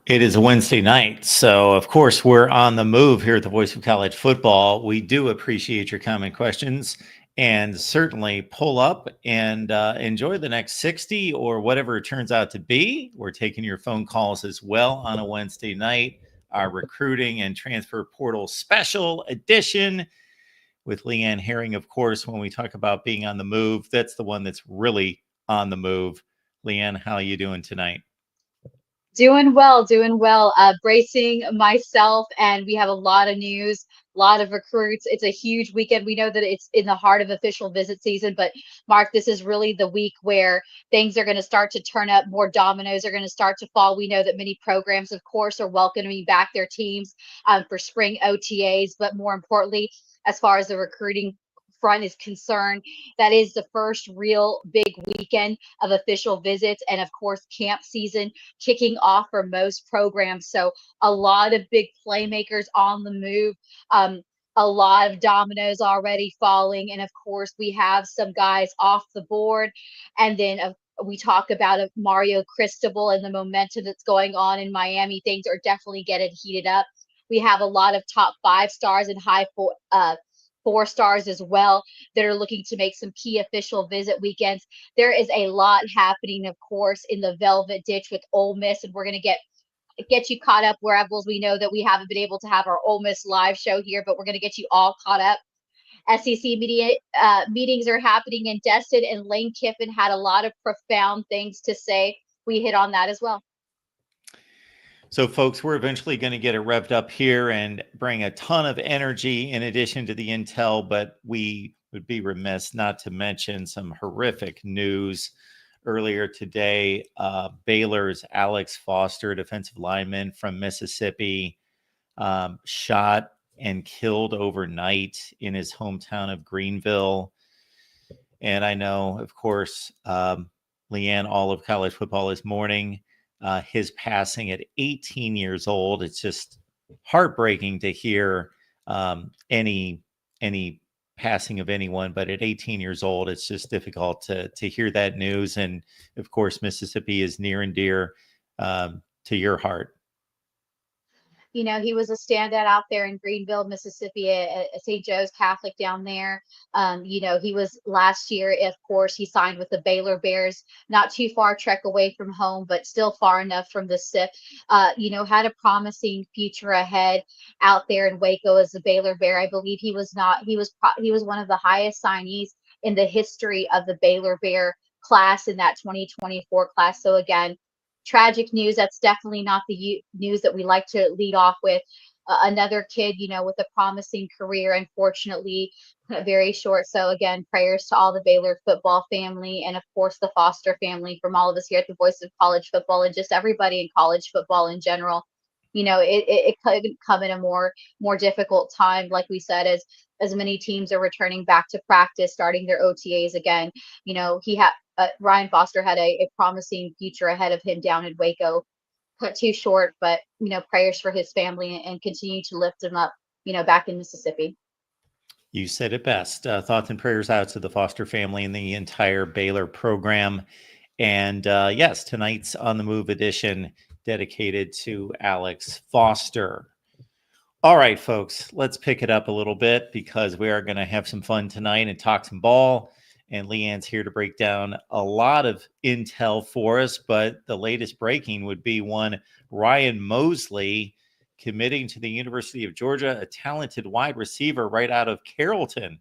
It is a Wednesday night, so of course we're on the move here at the Voice of College Football. We do appreciate your comment, questions, and certainly pull up and enjoy the next 60 or whatever it turns out to be. We're taking your phone calls as well on a Wednesday night, our recruiting and transfer portal special edition with Leanne Herring. Of course, when we talk about being on the move, that's the one that's really on the move. Leanne, how are you doing tonight? Doing well, doing well. Bracing myself, and we have a lot of news, a lot of recruits. It's a huge weekend. We know that it's in the heart of official visit season, but Mark, this is really the week where things are going to start to turn up. More dominoes are going to start to fall. We know that many programs, of course, are welcoming back their teams for spring OTAs, but more importantly, as far as the recruiting front is concerned, that is the first real big weekend of official visits, and of course, camp season kicking off for most programs. So a lot of big playmakers on the move. A lot of dominoes already falling. And of course, we have some guys off the board. And then we talk about Mario Cristobal and the momentum that's going on in Miami. Things are definitely getting heated up. We have a lot of top 5 stars and high 4 stars as well that are looking to make some key official visit weekends. There is a lot happening, of course, in the Velvet Ditch with Ole Miss, and we're going to get you caught up wherever we know that we haven't been able to have our Ole Miss live show here, but we're going to get you all caught up. SEC media meetings are happening in Destin, and Lane Kiffin had a lot of profound things to say. We hit on that as well. So, folks, we're eventually going to get it revved up here and bring a ton of energy in addition to the intel, but we would be remiss not to mention some horrific news earlier today. Baylor's Alex Foster, defensive lineman from Mississippi, shot and killed overnight in his hometown of Greenville. And I know, of course, Leanne, all of college football is mourning his passing at 18 years old. It's just heartbreaking to hear any passing of anyone, but at 18 years old, it's just difficult to hear that news. And of course, Mississippi is near and dear to your heart. You know, he was a standout out there in Greenville, Mississippi, at St. Joe's Catholic down there. You know, he was last year, of course, he signed with the Baylor Bears, not too far trek away from home, but still far enough from the SIP. You know, had a promising future ahead out there in Waco as a Baylor Bear. I believe he was one of the highest signees in the history of the Baylor Bear class in that 2024 class. So again, tragic news. That's definitely not the news that we like to lead off with. Another kid, you know, with a promising career, unfortunately, very short. So again, prayers to all the Baylor football family, and of course the Foster family, from all of us here at the Voice of College Football, and just everybody in college football in general. You know, it could come in a more difficult time, like we said, as many teams are returning back to practice, starting their OTAs again. You know, Ryan Foster had a promising future ahead of him down in Waco. Cut too short, but you know, prayers for his family, and continue to lift him up, you know, back in Mississippi. You said it best. Thoughts and prayers out to the Foster family and the entire Baylor program. And yes, tonight's On the Move edition dedicated to Alex Foster. All right, folks, let's pick it up a little bit because we are going to have some fun tonight and talk some ball. And Leanne's here to break down a lot of intel for us. But the latest breaking would be one Ryan Mosley committing to the University of Georgia, a talented wide receiver right out of Carrollton.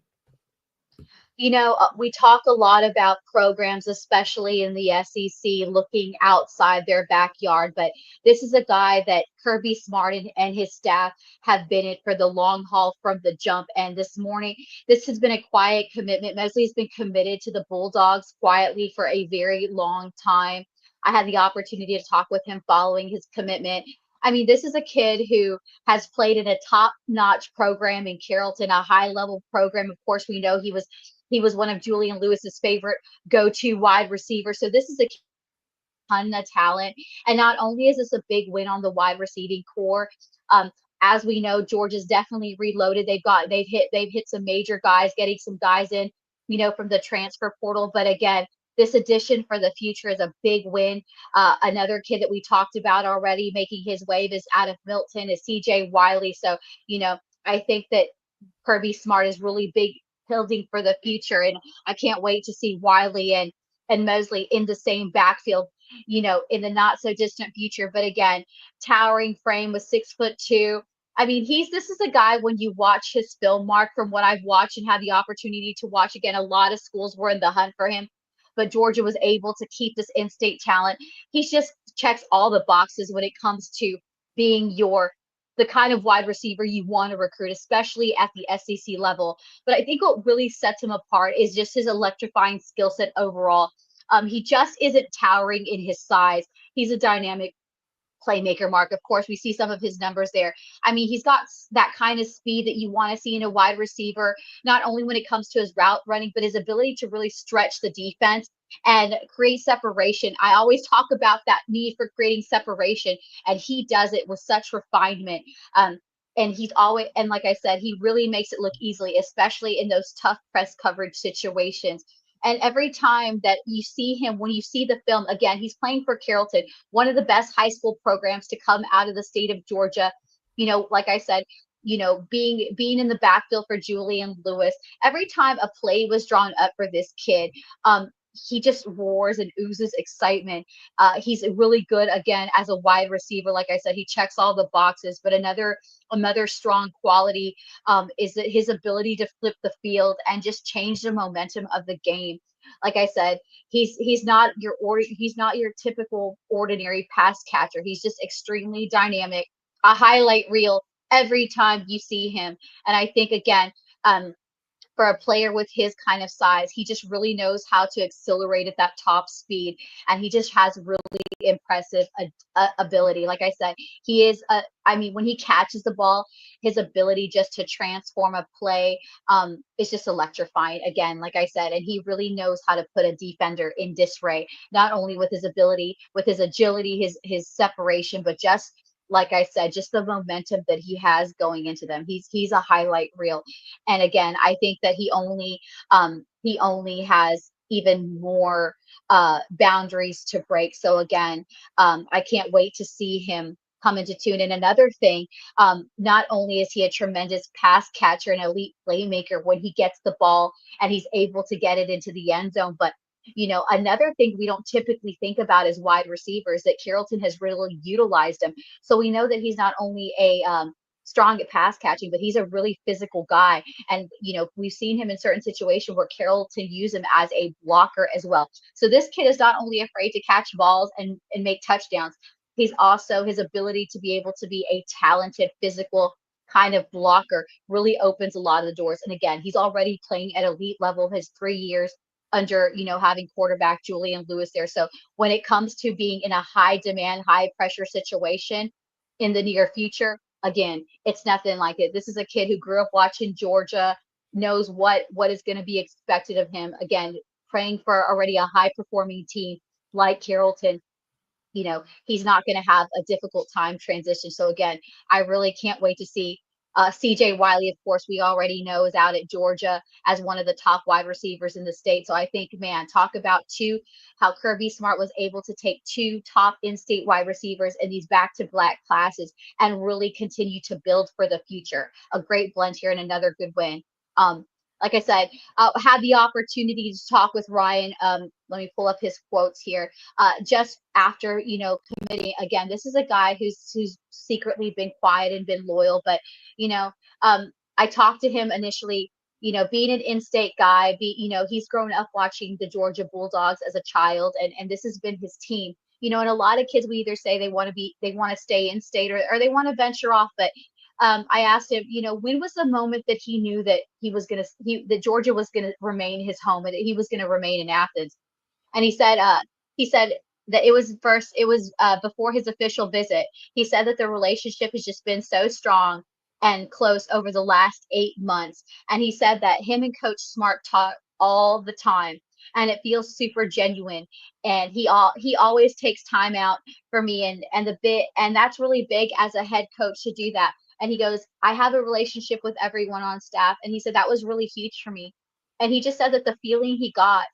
You know, we talk a lot about programs, especially in the SEC, looking outside their backyard. But this is a guy that Kirby Smart and his staff have been in for the long haul from the jump. And this morning, this has been a quiet commitment. Mosley's been committed to the Bulldogs quietly for a very long time. I had the opportunity to talk with him following his commitment. I mean, this is a kid who has played in a top-notch program in Carrollton, a high-level program. Of course, we know he was one of Julian Lewis's favorite go-to wide receivers. So this is a ton of talent. And not only is this a big win on the wide receiving core, as we know, Georgia's definitely reloaded. They've hit some major guys, getting some guys in, you know, from the transfer portal. But again, this addition for the future is a big win. Another kid that we talked about already making his wave is out of Milton is CJ Wiley. So, I think that Kirby Smart is really big building for the future. And I can't wait to see Wiley and Mosley in the same backfield, in the not so distant future. But again, towering frame with 6'2". I mean, this is a guy when you watch his film, Mark, from what I've watched and had the opportunity to watch again, a lot of schools were in the hunt for him, but Georgia was able to keep this in-state talent. He just checks all the boxes when it comes to being the kind of wide receiver you want to recruit, especially at the SEC level. But I think what really sets him apart is just his electrifying skill set overall. He just isn't towering in his size. He's a dynamic playmaker, Mark. Of course, we see some of his numbers there. I mean, he's got that kind of speed that you want to see in a wide receiver, not only when it comes to his route running, but his ability to really stretch the defense and create separation. I always talk about that need for creating separation, and he does it with such refinement. And he's always, and like I said, he really makes it look easily, especially in those tough press coverage situations. And every time that you see him, when you see the film, again, he's playing for Carrollton, one of the best high school programs to come out of the state of Georgia. Like I said, being in the backfield for Julian Lewis, every time a play was drawn up for this kid, he just roars and oozes excitement. He's really good again as a wide receiver. Like I said, he checks all the boxes. But another strong quality is that his ability to flip the field and just change the momentum of the game. Like I said, he's not your typical ordinary pass catcher. He's just extremely dynamic. A highlight reel every time you see him. And I think again, for a player with his kind of size, he just really knows how to accelerate at that top speed, and he just has really impressive ability. Like I said, he is I mean, when he catches the ball, his ability just to transform a play is just electrifying. Again, like I said, and he really knows how to put a defender in disarray, not only with his ability, with his agility, his separation, but just like I said, just the momentum that he has going into them. He's a highlight reel. And again, I think that he only has even more boundaries to break. So again, I can't wait to see him come into tune. And another thing, not only is he a tremendous pass catcher and elite playmaker when he gets the ball and he's able to get it into the end zone, but another thing we don't typically think about as wide receivers that Carrollton has really utilized him. So we know that he's not only a strong at pass catching, but he's a really physical guy. And, we've seen him in certain situations where Carrollton use him as a blocker as well. So this kid is not only afraid to catch balls and make touchdowns, he's also his ability to be able to be a talented physical kind of blocker really opens a lot of the doors. And again, he's already playing at elite level his 3 years under, having quarterback Julian Lewis there. So when it comes to being in a high demand, high pressure situation in the near future, again, it's nothing like it. This is a kid who grew up watching Georgia, knows what is going to be expected of him. Again, praying for already a high performing team like Carrollton. He's not going to have a difficult time transition. So again, I really can't wait to see CJ Wiley, of course, we already know is out at Georgia as one of the top wide receivers in the state. So I think, man, talk about how Kirby Smart was able to take two top in-state wide receivers in these back-to-back classes and really continue to build for the future. A great blend here and another good win. Like I said, had the opportunity to talk with Ryan. Let me pull up his quotes here. Just after, committing, again, this is a guy who's secretly been quiet and been loyal, but, I talked to him initially, being an in-state guy, he's grown up watching the Georgia Bulldogs as a child, and this has been his team. And a lot of kids will either say they want to stay in state or they want to venture off, but I asked him, when was the moment that he knew that that Georgia was gonna remain his home and that he was gonna remain in Athens? And he said that it was before his official visit. He said that the relationship has just been so strong and close over the last 8 months. And he said that him and Coach Smart talk all the time. And it feels super genuine. And he always takes time out for me and that's really big as a head coach to do that. And he goes, I have a relationship with everyone on staff. And he said that was really huge for me. And he just said that the feeling he got,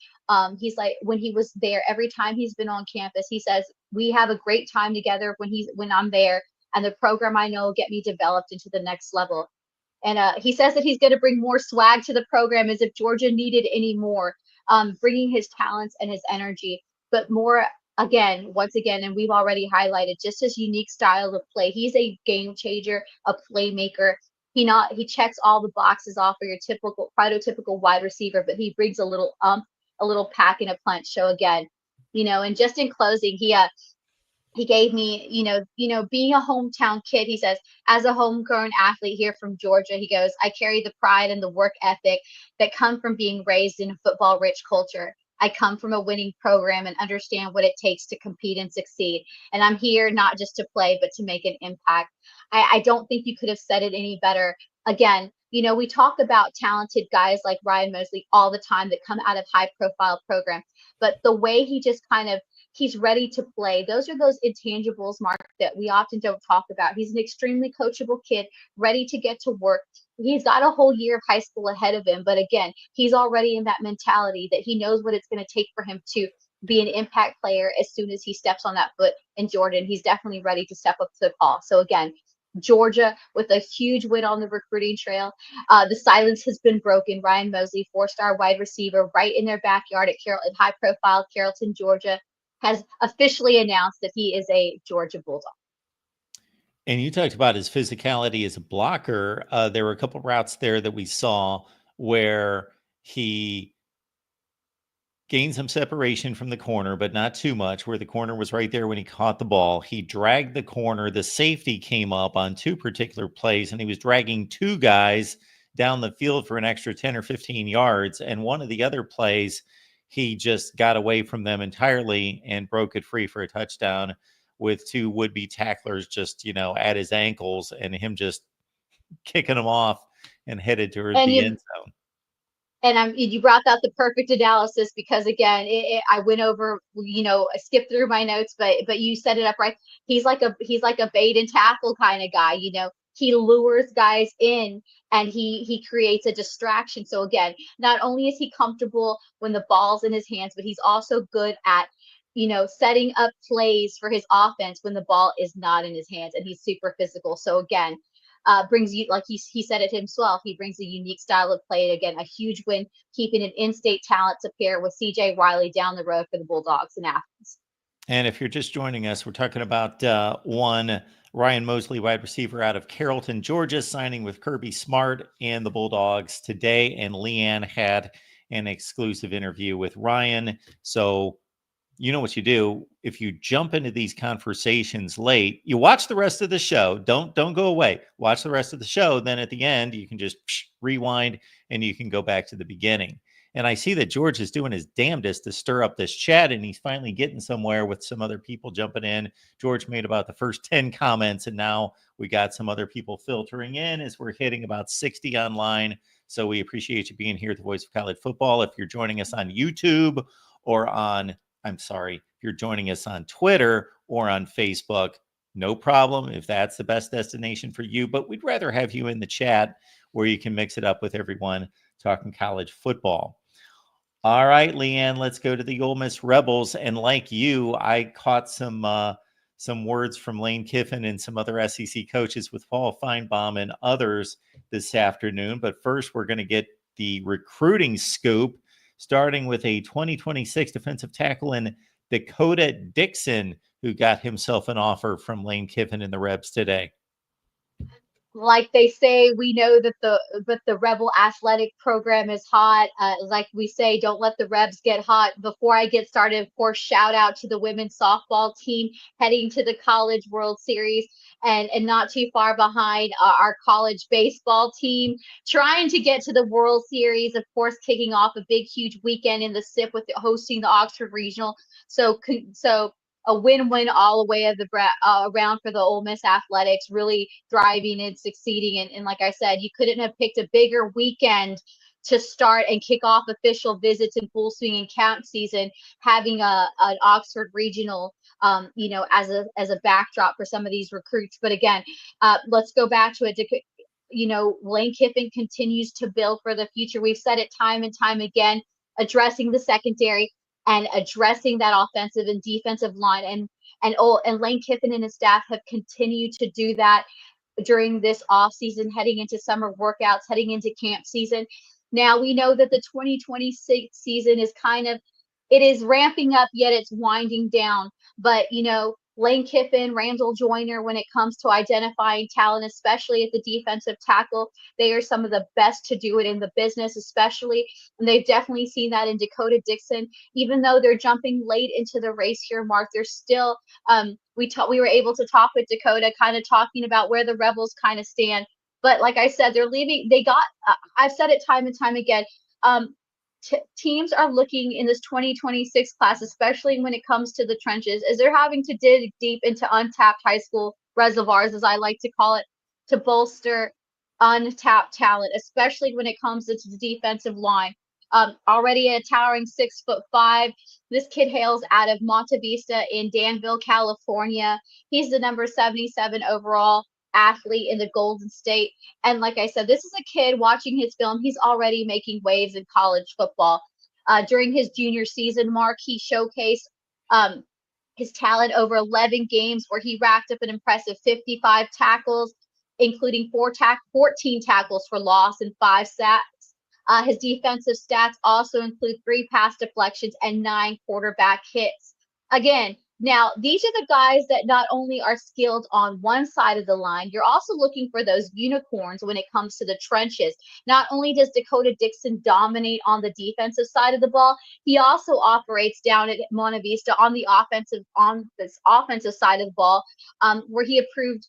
he's like, when he was there, every time he's been on campus, he says, we have a great time together when I'm there, and the program I know will get me developed into the next level. And he says that he's going to bring more swag to the program as if Georgia needed any more, bringing his talents and his energy, but more again, once again, and we've already highlighted just his unique style of play. He's a game changer, a playmaker. He checks all the boxes off for your typical prototypical wide receiver, but he brings a little pack and a punch. So again, and just in closing, he gave me, being a hometown kid, he says, as a homegrown athlete here from Georgia, he goes, I carry the pride and the work ethic that come from being raised in a football rich culture. I come from a winning program and understand what it takes to compete and succeed. And I'm here not just to play, but to make an impact. I don't think you could have said it any better. Again, we talk about talented guys like Ryan Mosley all the time that come out of high profile programs, but the way he just kind of he's ready to play. Those are those intangibles, Mark, that we often don't talk about. He's an extremely coachable kid, ready to get to work. He's got a whole year of high school ahead of him. But again, he's already in that mentality that he knows what it's going to take for him to be an impact player as soon as he steps on that foot in Jordan. He's definitely ready to step up to the call. So again, Georgia with a huge win on the recruiting trail. The silence has been broken. Ryan Mosley, 4-star wide receiver, right in their backyard at high profile Carrollton, Georgia, has officially announced that he is a Georgia Bulldog. And you talked about his physicality as a blocker. There were a couple routes there that we saw where he gained some separation from the corner, but not too much, where the corner was right there when he caught the ball. He dragged the corner. The safety came up on two particular plays, and he was dragging two guys down the field for an extra 10 or 15 yards. And one of the other plays, he just got away from them entirely and broke it free for a touchdown with two would-be tacklers just, at his ankles, and him just kicking them off and headed toward the end zone. And you brought out the perfect analysis because again, I went over, I skipped through my notes, but you set it up right. He's like a bait and tackle kind of guy. He lures guys in and he creates a distraction. So again, not only is he comfortable when the ball's in his hands, but he's also good at setting up plays for his offense when the ball is not in his hands, and he's super physical. So again, brings you, like he said it himself, he brings a unique style of play. Again, a huge win, keeping an in-state talent to pair with CJ Wiley down the road for the Bulldogs in Athens. And if you're just joining us, we're talking about one Ryan Mosley, wide receiver out of Carrollton, Georgia, signing with Kirby Smart and the Bulldogs today. And Leanne had an exclusive interview with Ryan. So you know what you do. If you jump into these conversations late, you watch the rest of the show. Don't go away. Watch the rest of the show. Then at the end, you can just rewind and you can go back to the beginning. And I see that George is doing his damnedest to stir up this chat, and he's finally getting somewhere with some other people jumping in. George made about the first 10 comments, and now we got some other people filtering in as we're hitting about 60 online. So we appreciate you being here at the Voice of College Football. If you're joining us on YouTube or if you're joining us on Twitter or on Facebook, no problem if that's the best destination for you. But we'd rather have you in the chat where you can mix it up with everyone talking college football. All right, Leanne, let's go to the Ole Miss Rebels. And like you, I caught some words from Lane Kiffin and some other SEC coaches with Paul Feinbaum and others this afternoon. But first, we're going to get the recruiting scoop, starting with a 2026 defensive tackle in Dakota Dixon, who got himself an offer from Lane Kiffin and the Rebs today. Like they say, we know that the Rebel athletic program is hot. Like we say, don't let the Rebs get hot. Before I get started, of course, shout out to the women's softball team heading to the College World Series, and not too far behind our college baseball team trying to get to the World Series. Of course, kicking off a big, huge weekend in the SIP with hosting the Oxford Regional. So a win-win all the way of around for the Ole Miss athletics, really thriving and succeeding. And like I said, you couldn't have picked a bigger weekend to start and kick off official visits in full swing and count season, having an Oxford regional, as a backdrop for some of these recruits. But again, let's go back to it. Lane Kiffin continues to build for the future. We've said it time and time again, addressing the secondary and addressing that offensive and defensive line. And Lane Kiffin and his staff have continued to do that during this off season, heading into summer workouts, heading into camp season. Now we know that the 2026 season is it is ramping up, yet it's winding down. But Lane Kiffin, Randall Joyner, when it comes to identifying talent, especially at the defensive tackle, they are some of the best to do it in the business, especially. And they've definitely seen that in Dakota Dixon. Even though they're jumping late into the race here, Mark, they're still we were able to talk with Dakota, kind of talking about where the Rebels kind of stand. But like I said, they're leaving. I've said it time and time again. Teams are looking in this 2026 class, especially when it comes to the trenches, as they're having to dig deep into untapped high school reservoirs, as I like to call it, to bolster untapped talent, especially when it comes to the defensive line. Already a towering 6'5", this kid hails out of Monte Vista in Danville, California. He's the number 77 overall athlete in the Golden State. And like I said, this is a kid watching his film. He's already making waves in college football. During his junior season, Mark, he showcased his talent over 11 games where he racked up an impressive 55 tackles, including 14 tackles for loss and 5 sacks. His defensive stats also include 3 pass deflections and 9 quarterback hits. Again, now these are the guys that not only are skilled on one side of the line, you're also looking for those unicorns when it comes to the trenches. Not only does Dakota Dixon dominate on the defensive side of the ball, he also operates down at Monte Vista on this offensive side of the ball, where he proved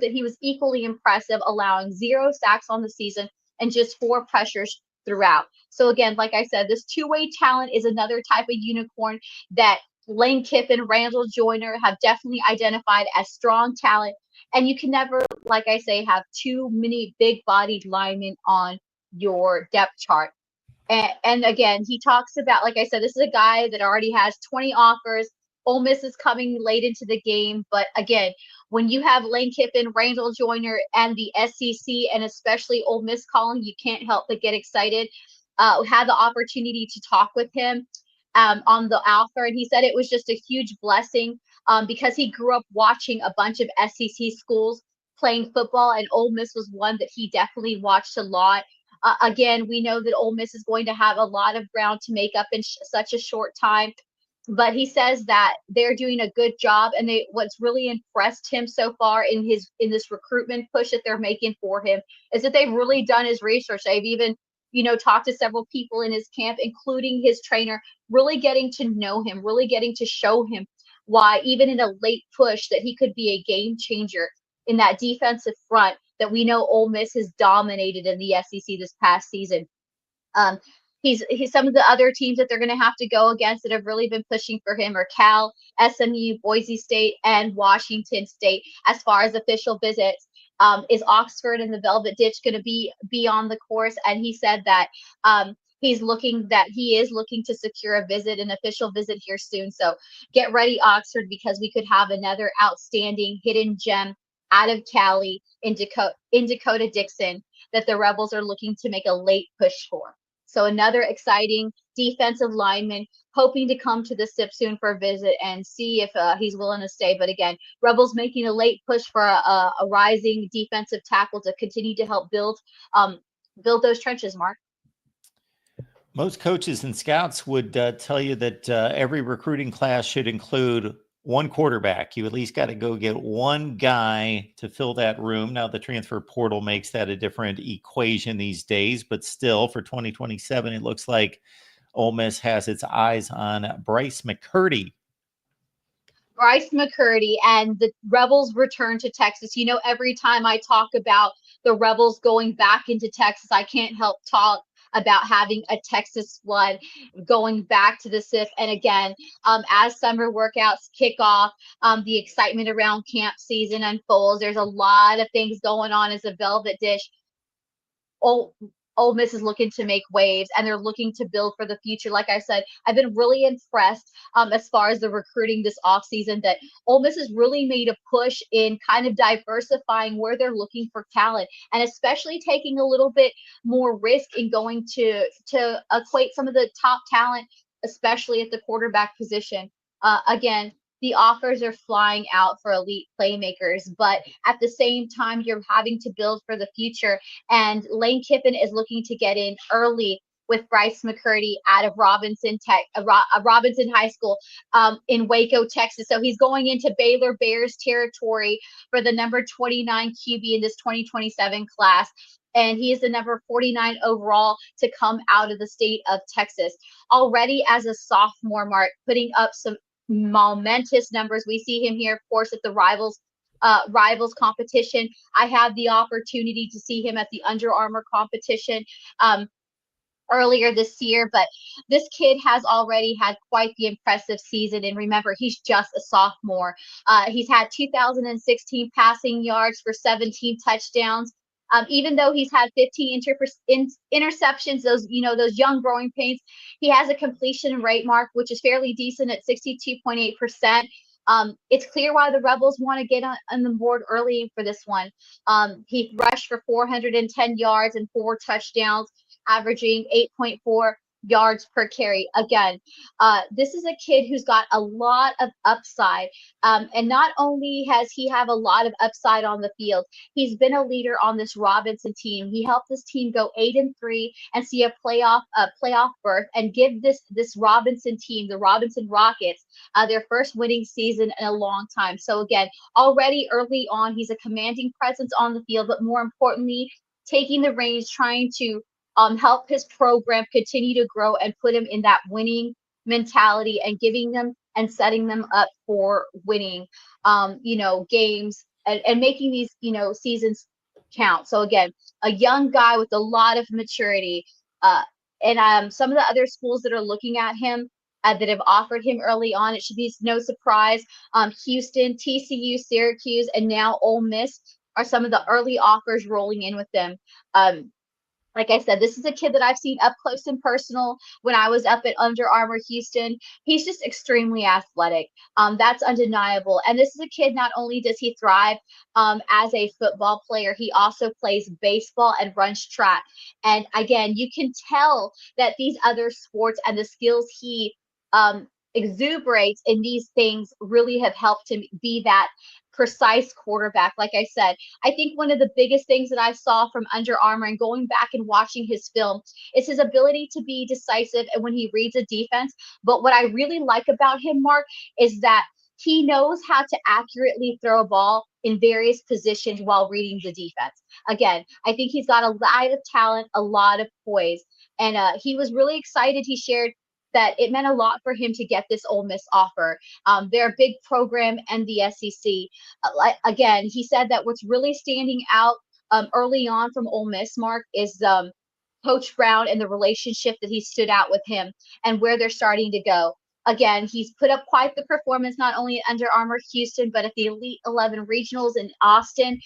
that he was equally impressive, allowing 0 sacks on the season and just 4 pressures throughout. So again, like I said, this two-way talent is another type of unicorn that Lane Kiffin, Randall Joyner have definitely identified as strong talent. And you can never, like I say, have too many big-bodied linemen on your depth chart. And again, he talks about, like I said, this is a guy that already has 20 offers. Ole Miss is coming late into the game. But again, when you have Lane Kiffin, Randall Joyner, and the SEC, and especially Ole Miss calling, you can't help but get excited. We had the opportunity to talk with him on the offer, and he said it was just a huge blessing because he grew up watching a bunch of SEC schools playing football, and Ole Miss was one that he definitely watched a lot. Again, we know that Ole Miss is going to have a lot of ground to make up in such a short time. But he says that they're doing a good job, and what's really impressed him so far in this recruitment push that they're making for him is that they've really done his research. They've even talked to several people in his camp, including his trainer, really getting to know him, really getting to show him why, even in a late push, that he could be a game changer in that defensive front that we know Ole Miss has dominated in the SEC this past season. He's some of the other teams that they're going to have to go against that have really been pushing for him are Cal, SMU, Boise State, and Washington State. As far as official visits, is Oxford and the Velvet Ditch going to be on the course? And he said that he is looking to secure an official visit here soon. So get ready, Oxford, because we could have another outstanding hidden gem out of Cali in Dakota Dixon that the Rebels are looking to make a late push for. So another exciting defensive lineman hoping to come to the SIP soon for a visit and see if he's willing to stay. But again, Rebels making a late push for a rising defensive tackle to continue to help build those trenches, Mark. Most coaches and scouts would tell you that every recruiting class should include one quarterback. You at least got to go get one guy to fill that room. Now, the transfer portal makes that a different equation these days, but still for 2027, it looks like Ole Miss has its eyes on Bryce McCurdy. Bryce McCurdy and the Rebels return to Texas. Every time I talk about the Rebels going back into Texas, I can't help talk about having a Texas flood going back to the SIF. And again, as summer workouts kick off, the excitement around camp season unfolds. There's a lot of things going on as a Velvet Dish. Ole Miss is looking to make waves and they're looking to build for the future. Like I said, I've been really impressed as far as the recruiting this offseason, that Ole Miss has really made a push in kind of diversifying where they're looking for talent, and especially taking a little bit more risk in going to equate some of the top talent, especially at the quarterback position. Again, the offers are flying out for elite playmakers, but at the same time, you're having to build for the future. And Lane Kiffin is looking to get in early with Bryce McCurdy out of Robinson High School in Waco, Texas. So he's going into Baylor Bears territory for the number 29 QB in this 2027 class. And he is the number 49 overall to come out of the state of Texas. Already as a sophomore, Mark, putting up some momentous numbers. We see him here, of course, at the rivals competition. I had the opportunity to see him at the Under Armour competition earlier this year, but this kid has already had quite the impressive season. And remember, he's just a sophomore. He's had 2016 passing yards for 17 touchdowns. Even though he's had 15 interceptions, those young growing pains, he has a completion rate, Mark, which is fairly decent at 62.8%. It's clear why the Rebels want to get on the board early for this one. He rushed for 410 yards and 4 touchdowns, averaging 8.4 yards per carry. Again, this is a kid who's got a lot of upside. And not only has he have a lot of upside on the field, he's been a leader on this Robinson team. He helped this team go 8-3 and see a playoff berth, and give this Robinson team, the Robinson Rockets, their first winning season in a long time. So again, already early on, he's a commanding presence on the field, but more importantly, taking the reins, trying to help his program continue to grow and put him in that winning mentality, and giving them and setting them up for winning, games, and making these, seasons count. So again, a young guy with a lot of maturity, and some of the other schools that are looking at him, that have offered him early on, it should be no surprise. Houston, TCU, Syracuse, and now Ole Miss are some of the early offers rolling in with them. Like I said, this is a kid that I've seen up close and personal when I was up at Under Armour Houston. He's just extremely athletic. That's undeniable. And this is a kid, not only does he thrive as a football player, he also plays baseball and runs track. And again, you can tell that these other sports and the skills he exuberates in these things really have helped him be that precise quarterback. Like I said, I think one of the biggest things that I saw from Under Armour and going back and watching his film is his ability to be decisive and when he reads a defense. But what I really like about him, Mark, is that he knows how to accurately throw a ball in various positions while reading the defense. Again, I think he's got a lot of talent, a lot of poise. And he was really excited. He shared that it meant a lot for him to get this Ole Miss offer. They're a big program and the SEC. Again, he said that what's really standing out early on from Ole Miss, Mark, is Coach Brown and the relationship that he stood out with him and where they're starting to go. Again, he's put up quite the performance, not only at Under Armour Houston, but at the Elite 11 regionals in Austin,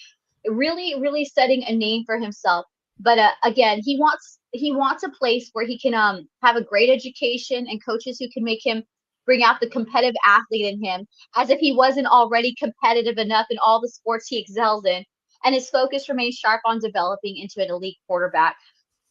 really, really setting a name for himself. But again, he wants a place where he can have a great education and coaches who can make him bring out the competitive athlete in him, as if he wasn't already competitive enough in all the sports he excels in. And his focus remains sharp on developing into an elite quarterback.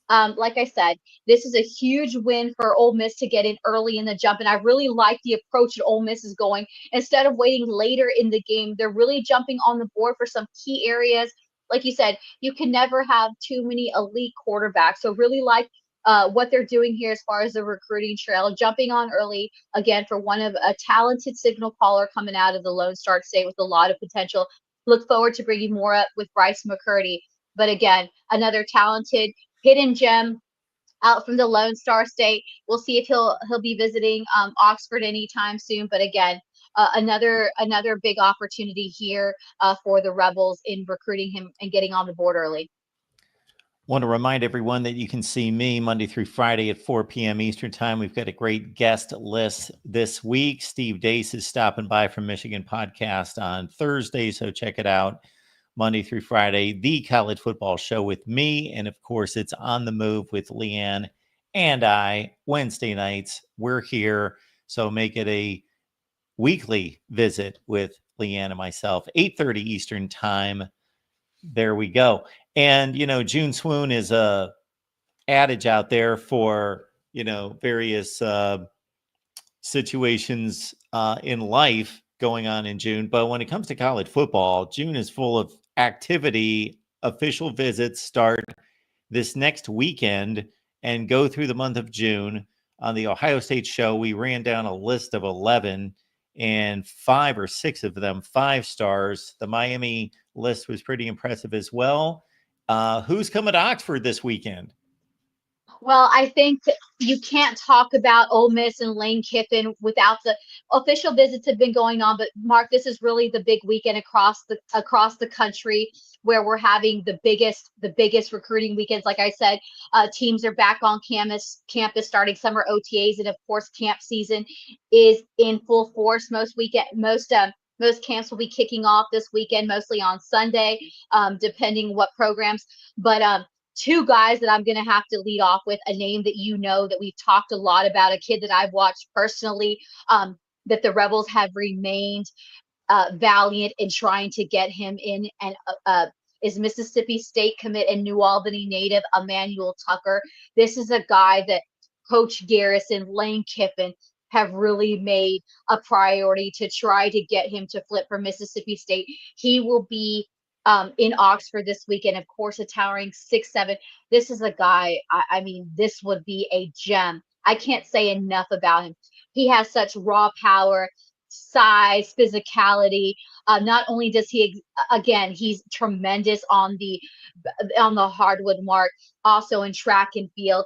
Like I said, this is a huge win for Ole Miss to get in early in the jump, and I really like the approach that Ole Miss is going. Instead of waiting later in the game, they're really jumping on the board for some key areas. Like you said, you can never have too many elite quarterbacks. So really like what they're doing here as far as the recruiting trail, jumping on early again for one of a talented signal caller coming out of the Lone Star State with a lot of potential. Look forward to bringing more up with Bryce McCurdy. But again, another talented hidden gem out from the Lone Star State. We'll see if he'll be visiting Oxford anytime soon. But again, another big opportunity here for the Rebels in recruiting him and getting on the board early. Want to remind everyone that you can see me Monday through Friday at 4 p.m. Eastern Time. We've got a great guest list this week. Steve Dace is stopping by from Michigan Podcast on Thursday, so check it out. Monday through Friday, the college football show with me. And of course, it's On the Move with Leanne and I. Wednesday nights, we're here. So make it a weekly visit with Leanne and myself, 8:30 Eastern time. There we go. And, June swoon is a adage out there for, various situations in life going on in June. But when it comes to college football, June is full of activity. Official visits start this next weekend and go through the month of June. On the Ohio State show, we ran down a list of 11, and 5 or 6 of them 5 stars. The Miami list was pretty impressive as well. Who's coming to Oxford this weekend? Well, I think you can't talk about Ole Miss and Lane Kiffin without the official visits have been going on. But Mark, this is really the big weekend across the country where we're having the biggest recruiting weekends. Like I said, teams are back on campus starting summer OTAs, and of course, camp season is in full force. Most camps will be kicking off this weekend, mostly on Sunday, depending what programs. But two guys that I'm going to have to lead off with, a name that that we've talked a lot about, a kid that I've watched personally, that the Rebels have remained valiant in trying to get him in, and is Mississippi State commit and New Albany native Emmanuel Tucker. This is a guy that Coach Garrison, Lane Kiffin have really made a priority to try to get him to flip for Mississippi State. He will be in Oxford this weekend, of course, a towering 6'7". This is a guy, I mean, this would be a gem. I can't say enough about him. He has such raw power, size, physicality. Not only does he, again, he's tremendous on the hardwood mark, also in track and field.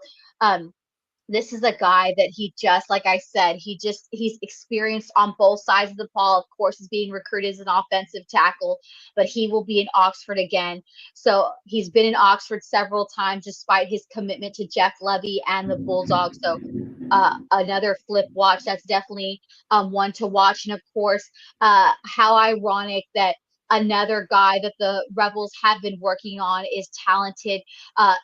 This is a guy that he just, like I said, he's experienced on both sides of the ball. Of course, he's being recruited as an offensive tackle, but he will be in Oxford again. So he's been in Oxford several times despite his commitment to Jeff Levy and the Bulldogs. So another flip watch. That's definitely one to watch. And of course, how ironic that another guy that the Rebels have been working on is talented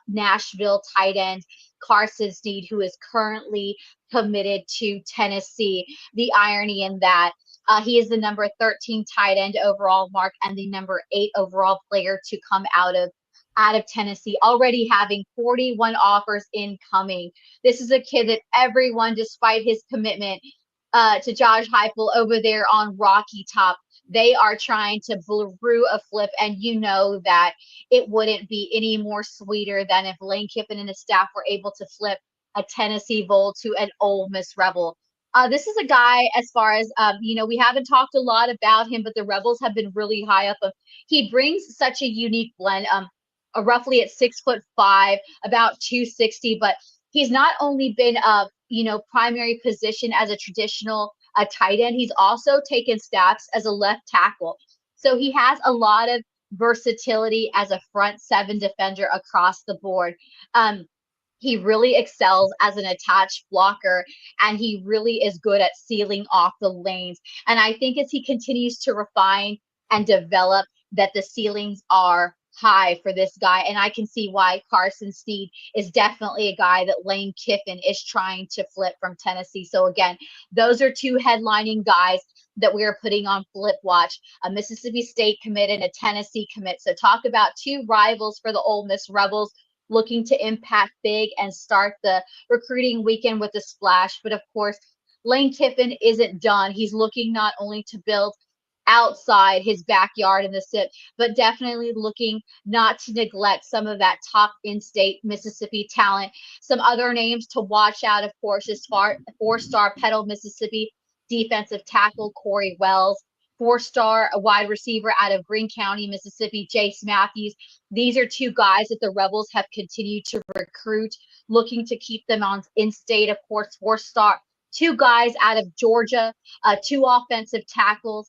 Nashville tight end Carson Sneed, who is currently committed to Tennessee. The irony in that, he is the number 13 tight end overall, Mark, and the number 8 overall player to come out of Tennessee, already having 41 offers incoming. This is a kid that everyone, despite his commitment to Josh Heupel over there on Rocky Top, they are trying to brew a flip, and that it wouldn't be any more sweeter than if Lane Kiffin and his staff were able to flip a Tennessee Vol to an Ole Miss Rebel. This is a guy, as far as we haven't talked a lot about him, but the Rebels have been really high up. He brings such a unique blend. Roughly at 6'5", about 260, but he's not only been primary position as a traditional tight end, he's also taken snaps as a left tackle. So he has a lot of versatility as a front 7 defender across the board. He really excels as an attached blocker, and he really is good at sealing off the lanes. And I think as he continues to refine and develop, that the ceilings are high for this guy. And I can see why Carson Sneed is definitely a guy that Lane Kiffin is trying to flip from Tennessee. So again, those are two headlining guys that we are putting on flip watch, a Mississippi State commit and a Tennessee commit. So talk about two rivals for the Ole Miss Rebels looking to impact big and start the recruiting weekend with a splash. But of course, Lane Kiffin isn't done. He's looking not only to build outside his backyard in the SIP, but definitely looking not to neglect some of that top in-state Mississippi talent. Some other names to watch out, of course, is 4-star Petal, Mississippi defensive tackle Corey Wells, 4-star wide receiver out of Greene County, Mississippi, Jace Matthews. These are two guys that the Rebels have continued to recruit, looking to keep them on in-state. Of course, 4-star, 2 guys out of Georgia, 2 offensive tackles.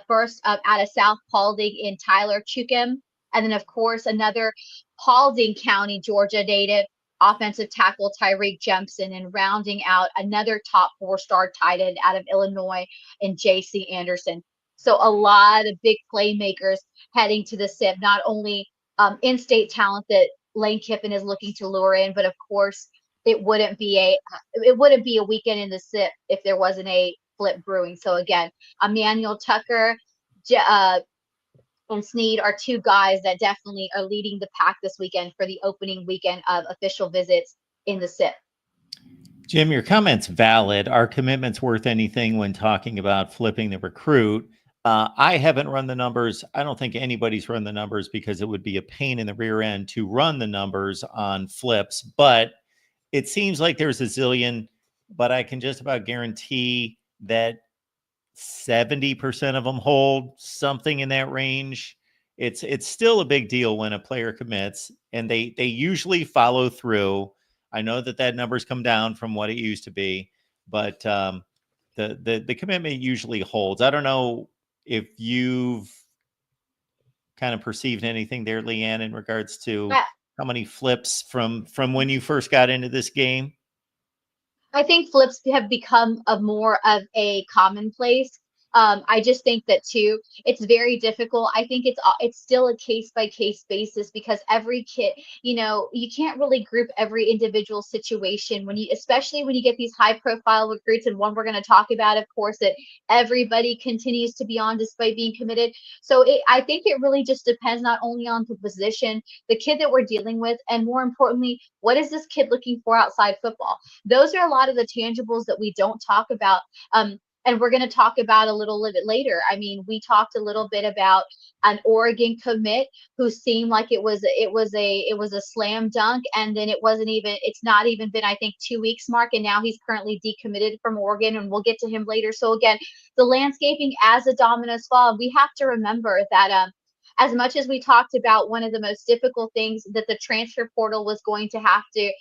First out of South Paulding in Tyler Chukim, and then of course another Paulding County, Georgia native offensive tackle Tyreek Jempson, and rounding out another top 4-star tight end out of Illinois in J.C. Anderson. So a lot of big playmakers heading to the SIP, not only in-state talent that Lane Kiffin is looking to lure in, but of course it wouldn't be a weekend in the SIP if there wasn't a flip brewing. So again, Emmanuel Tucker, and Snead are two guys that definitely are leading the pack this weekend for the opening weekend of official visits in the SIP. Jim, your comment's valid. Are commitments worth anything when talking about flipping the recruit? I haven't run the numbers. I don't think anybody's run the numbers because it would be a pain in the rear end to run the numbers on flips. But it seems like there's a zillion, but I can just about guarantee that 70% of them hold, something in that range. It's still a big deal when a player commits, and they usually follow through. I know that number's come down from what it used to be, but the commitment usually holds. I don't know if you've kind of perceived anything there, Leanne, in regards to how many flips from when you first got into this game. I think flips have become a more of a commonplace. I just think that too, it's very difficult. I think it's still a case by case basis because every kid, you can't really group every individual situation especially when you get these high profile recruits, and one we're going to talk about, of course, that everybody continues to be on despite being committed. So I think it really just depends not only on the position, the kid that we're dealing with, and more importantly, what is this kid looking for outside football? Those are a lot of the tangibles that we don't talk about. And we're going to talk about a little bit later. I mean, we talked a little bit about an Oregon commit who seemed like it was a slam dunk, and then it's not even been, I think, 2 weeks, Mark, and now he's currently decommitted from Oregon, and we'll get to him later. So again, the landscaping as the dominoes fall, we have to remember that as much as we talked about, one of the most difficult things that the transfer portal was going to have to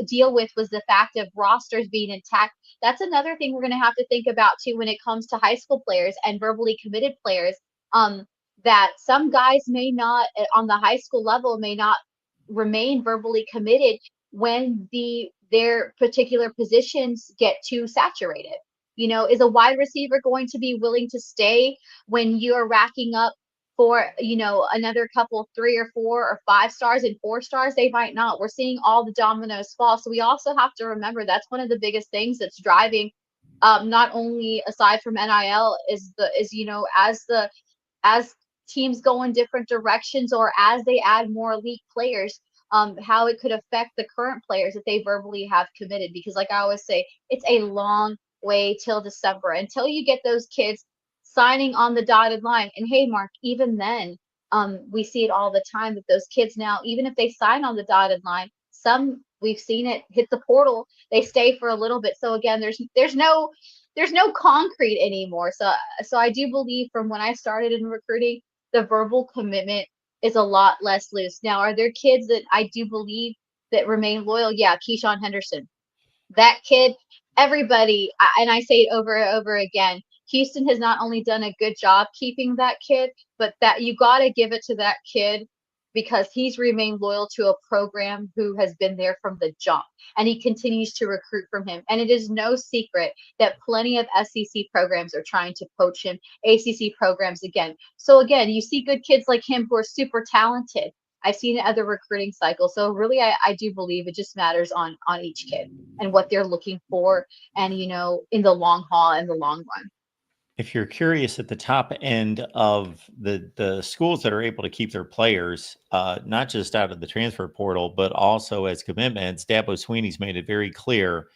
deal with was the fact of rosters being intact. That's another thing we're going to have to think about too when it comes to high school players and verbally committed players. That some guys may not, on the high school level, may not remain verbally committed when their particular positions get too saturated. Is a wide receiver going to be willing to stay when you're racking up for another couple 3 or 4 or 5 stars and 4 stars? They might not. We're seeing all the dominoes fall. So we also have to remember that's one of the biggest things that's driving, not only aside from NIL, as teams go in different directions or as they add more elite players, how it could affect the current players that they verbally have committed. Because like I always say, it's a long way till December until you get those kids signing on the dotted line. And hey, Mark, even then, we see it all the time that those kids now, even if they sign on the dotted line, some we've seen it hit the portal, they stay for a little bit. So again, there's no concrete anymore. So I do believe from when I started in recruiting, the verbal commitment is a lot less loose. Now, are there kids that I do believe that remain loyal? Yeah, Keyshawn Henderson. That kid, everybody, and I say it over and over again, Houston has not only done a good job keeping that kid, but that you got to give it to that kid because he's remained loyal to a program who has been there from the jump, and he continues to recruit from him. And it is no secret that plenty of SEC programs are trying to poach him, ACC programs again. So again, you see good kids like him who are super talented. I've seen other recruiting cycles. So really, I do believe it just matters on each kid and what they're looking for, and in the long haul and the long run. If you're curious, at the top end of the schools that are able to keep their players, not just out of the transfer portal, but also as commitments, Dabo Sweeney's made it very clear.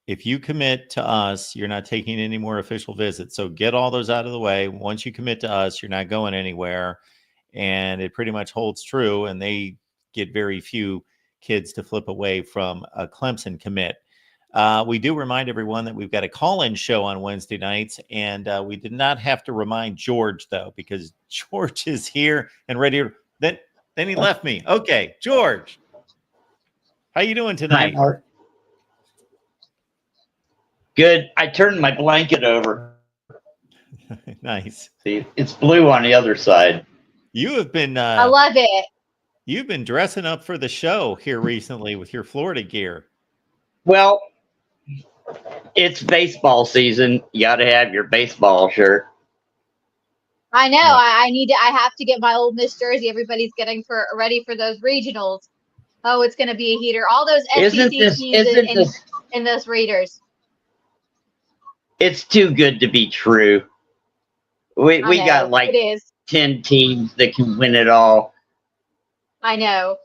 If you commit to us, you're not taking any more official visits. So get all those out of the way. Once you commit to us, you're not going anywhere. And it pretty much holds true. And they get very few kids to flip away from a Clemson commit. We do remind everyone that we've got a call-in show on Wednesday nights, and we did not have to remind George, though, because George is here and ready to, then he left me. Okay, George, how you doing tonight? Hi, Mark. Good. I turned my blanket over. Nice. See, it's blue on the other side. You have been I love it. You've been dressing up for the show here recently with your Florida gear. Well, it's baseball season. You got to have your baseball shirt. I know. Yeah. I have to get my Ole Miss jersey. Everybody's getting ready for those regionals. Oh, it's going to be a heater. All those SEC teams isn't this, in those Raiders. it's too good to be true. I We know got it like is. 10 teams that can win it all. I know.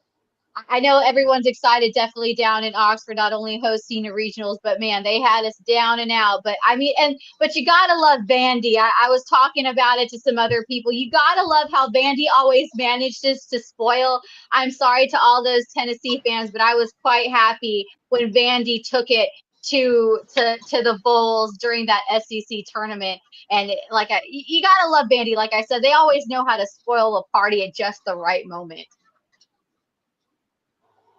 I know everyone's excited, definitely down in Oxford, not only hosting the regionals, but man, they had us down and out. But I mean, but you gotta love Vandy. I was talking about it to some other people. You gotta love how Vandy always manages to spoil. I'm sorry to all those Tennessee fans, but I was quite happy when Vandy took it to the bowls during that SEC tournament. And you gotta love Vandy. Like I said, they always know how to spoil a party at just the right moment.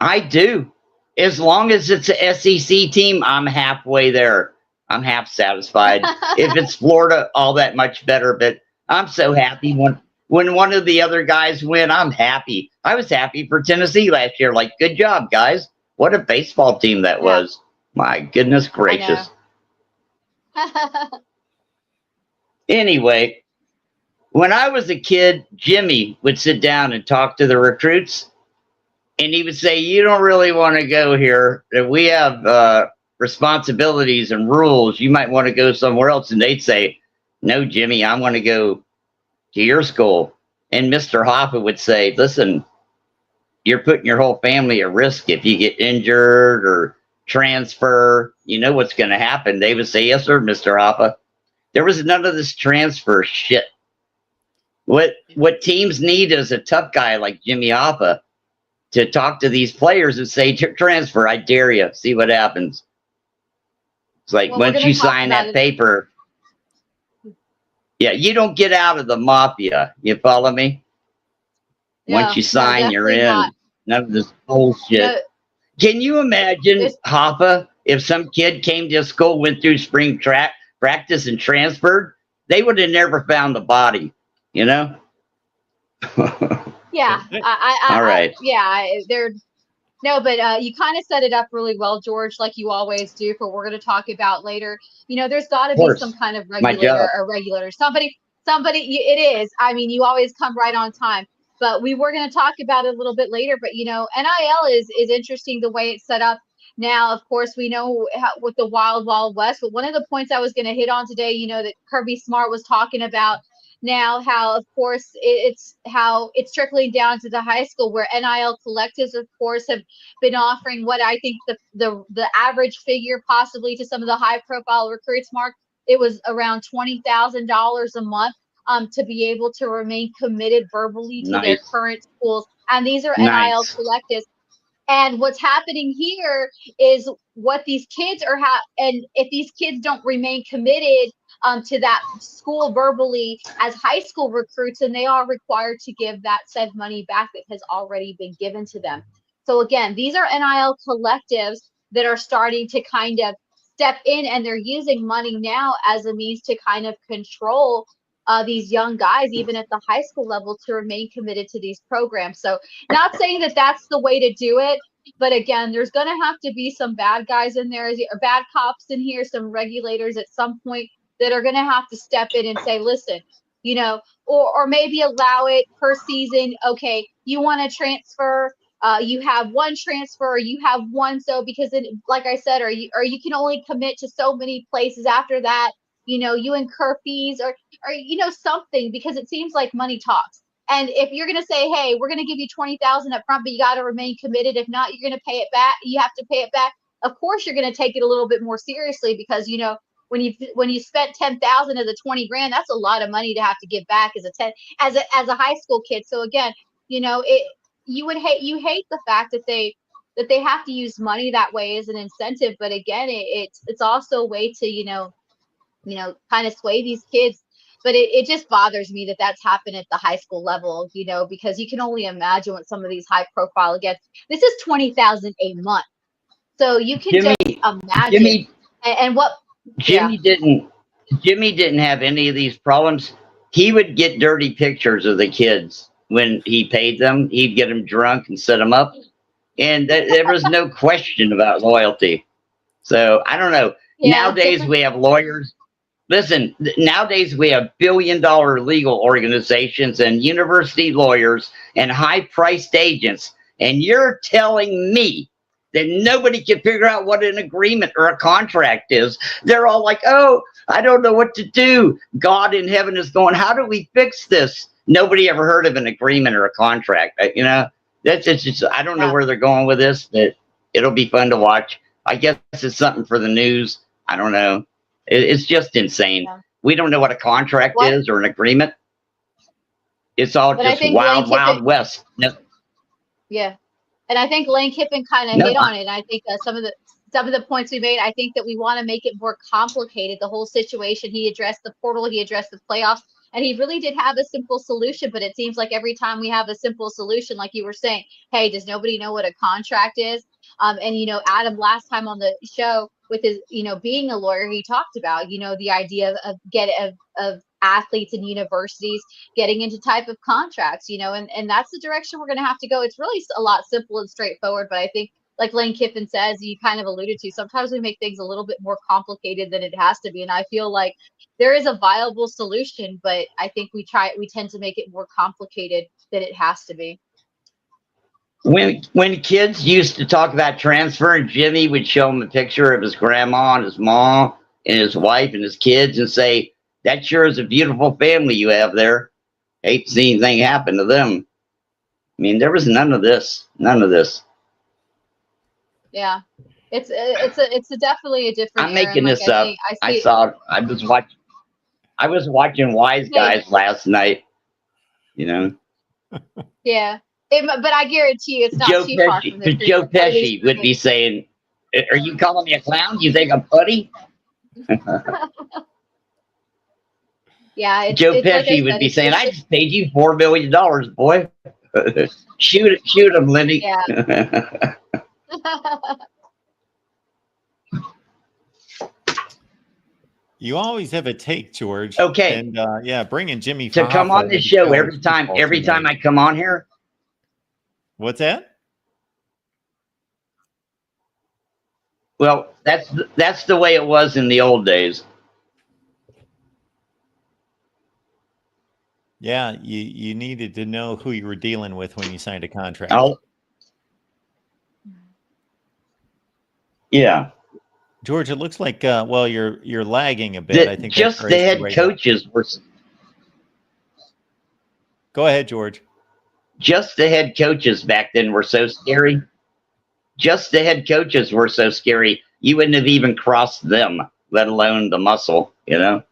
I do. As long as it's a SEC team, I'm halfway there. I'm half satisfied. If it's Florida, all that much better. But I'm so happy when one of the other guys win. I'm happy. I was happy for Tennessee last year. Like, good job, guys. What a baseball team that was. My goodness gracious. Anyway, when I was a kid, Jimmy would sit down and talk to the recruits. And he would say, you don't really want to go here. We have responsibilities and rules. You might want to go somewhere else. And they'd say, no, Jimmy, I want to go to your school. And Mr. Hoffa would say, listen, you're putting your whole family at risk if you get injured or transfer. You know what's going to happen. They would say, yes, sir, Mr. Hoffa. There was none of this transfer shit. What teams need is a tough guy like Jimmy Hoffa to talk to these players and say, transfer, I dare you, see what happens. It's like, once you sign that paper, yeah, you don't get out of the mafia. You follow me? Once you sign, you're in. Not. None of this bullshit. No, can you imagine, Hoffa, if some kid came to school, went through spring practice and transferred? They would have never found the body, you know? Yeah, all right. But you kind of set it up really well, George, like you always do, for what we're going to talk about later. You know, there's got to be some kind of regulator, somebody. It is. I mean, you always come right on time. But we were going to talk about it a little bit later. But you know, NIL is interesting the way it's set up. Now, of course, we know with the Wild Wild West. But one of the points I was going to hit on today, you know, that Kirby Smart was talking about. Now, how of course it's trickling down to the high school, where NIL collectives, of course, have been offering what I think the average figure possibly to some of the high profile recruits. Mark, it was around $20,000 a month to be able to remain committed verbally to their current schools, and these are NIL collectives. And what's happening here is what these kids are and if these kids don't remain committed to that school verbally as high school recruits, and they are required to give that said money back that has already been given to them. So again, these are NIL collectives that are starting to kind of step in, and they're using money now as a means to kind of control these young guys, even at the high school level, to remain committed to these programs. So not saying that that's the way to do it, but again, there's going to have to be some bad guys in there, or bad cops in here, some regulators at some point that are going to have to step in and say, listen, you know, or maybe allow it per season. Okay, you want to transfer, you have one transfer, or you have one. So because like I said, or you can only commit to so many places after that, you know, you incur fees or you know, something, because it seems like money talks. And if you're going to say, hey, we're going to give you $20,000 up front, but you got to remain committed. If not, you're going to pay it back. You have to pay it back. Of course, you're going to take it a little bit more seriously, because, you know, when you spent 10,000 of the 20 grand, that's a lot of money to have to give back as a high school kid. So again, you know, you hate the fact that they have to use money that way as an incentive. But again, it's also a way to, you know, kind of sway these kids. But it just bothers me that that's happened at the high school level, you know, because you can only imagine what some of these high profile gets. This is $20,000 a month, so you can just imagine. And what Jimmy didn't have any of these problems. He would get dirty pictures of the kids when he paid them. He'd get them drunk and set them up, and there was no question about loyalty. So I don't know. Nowadays we have lawyers Listen, nowadays we have billion-dollar legal organizations and university lawyers and high-priced agents, and you're telling me that nobody can figure out what an agreement or a contract is. They're all like, oh, I don't know what to do. God in heaven is going, how do we fix this? Nobody ever heard of an agreement or a contract. You know, that's just, I don't know where they're going with this, but it'll be fun to watch. I guess it's something for the news. I don't know. It's just insane. Yeah. We don't know what a contract is or an agreement. It's all just wild, wild west. No. Yeah. And I think Lane Kiffin kind of hit on it. And I think some of the points we made, I think that we want to make it more complicated, the whole situation. He addressed the portal, he addressed the playoffs, and he really did have a simple solution. But it seems like every time we have a simple solution, like you were saying, hey, does nobody know what a contract is? And, you know, Adam, last time on the show with his, you know, being a lawyer, he talked about, you know, the idea of athletes and universities getting into type of contracts, you know, and that's the direction we're going to have to go. It's really a lot simple and straightforward. But I think, like Lane Kiffin says, you kind of alluded to, sometimes we make things a little bit more complicated than it has to be. And I feel like there is a viable solution, but I think we tend to make it more complicated than it has to be. When kids used to talk about transferring, Jimmy would show them a picture of his grandma and his mom and his wife and his kids and say, that sure is a beautiful family you have there. Hate to see anything happen to them. I mean, there was none of this. None of this. Yeah. It's definitely a different. I'm making this up. I was watching Wise Guys last night. You know. Yeah. But I guarantee you it's not too far from the truth. Joe Pesci would be saying, are you calling me a clown? You think I'm funny? Yeah. Joe Pesci would be saying, I just paid you $4 million, boy. shoot him, Lenny. Yeah. You always have a take, George. Okay. And yeah, bringing Jimmy to come on this show every time I come on here. What's that? Well, that's the way it was in the old days. Yeah, you needed to know who you were dealing with when you signed a contract. Oh. Yeah. George, it looks like well, you're lagging a bit. I think just the head coaches were. Go ahead, George. Just the head coaches back then were so scary. Just the head coaches were so scary. You wouldn't have even crossed them, let alone the muscle, you know?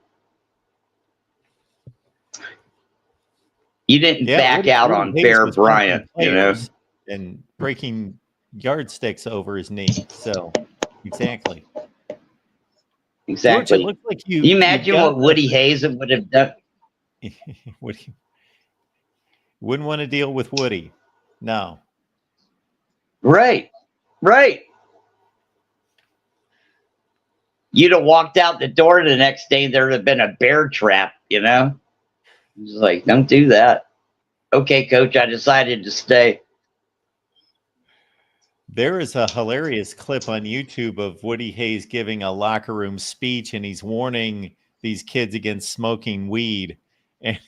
You didn't back out on Bear Bryant, you know? And breaking yardsticks over his knee. So, exactly. Exactly. George, it looks like you imagine what Woody Hayes would have done? Wouldn't want to deal with Woody. No. Right. You'd have walked out the door the next day, there'd have been a bear trap, you know? It's like, don't do that. Okay, coach, I decided to stay. There is a hilarious clip on YouTube of Woody Hayes giving a locker room speech, and he's warning these kids against smoking weed. And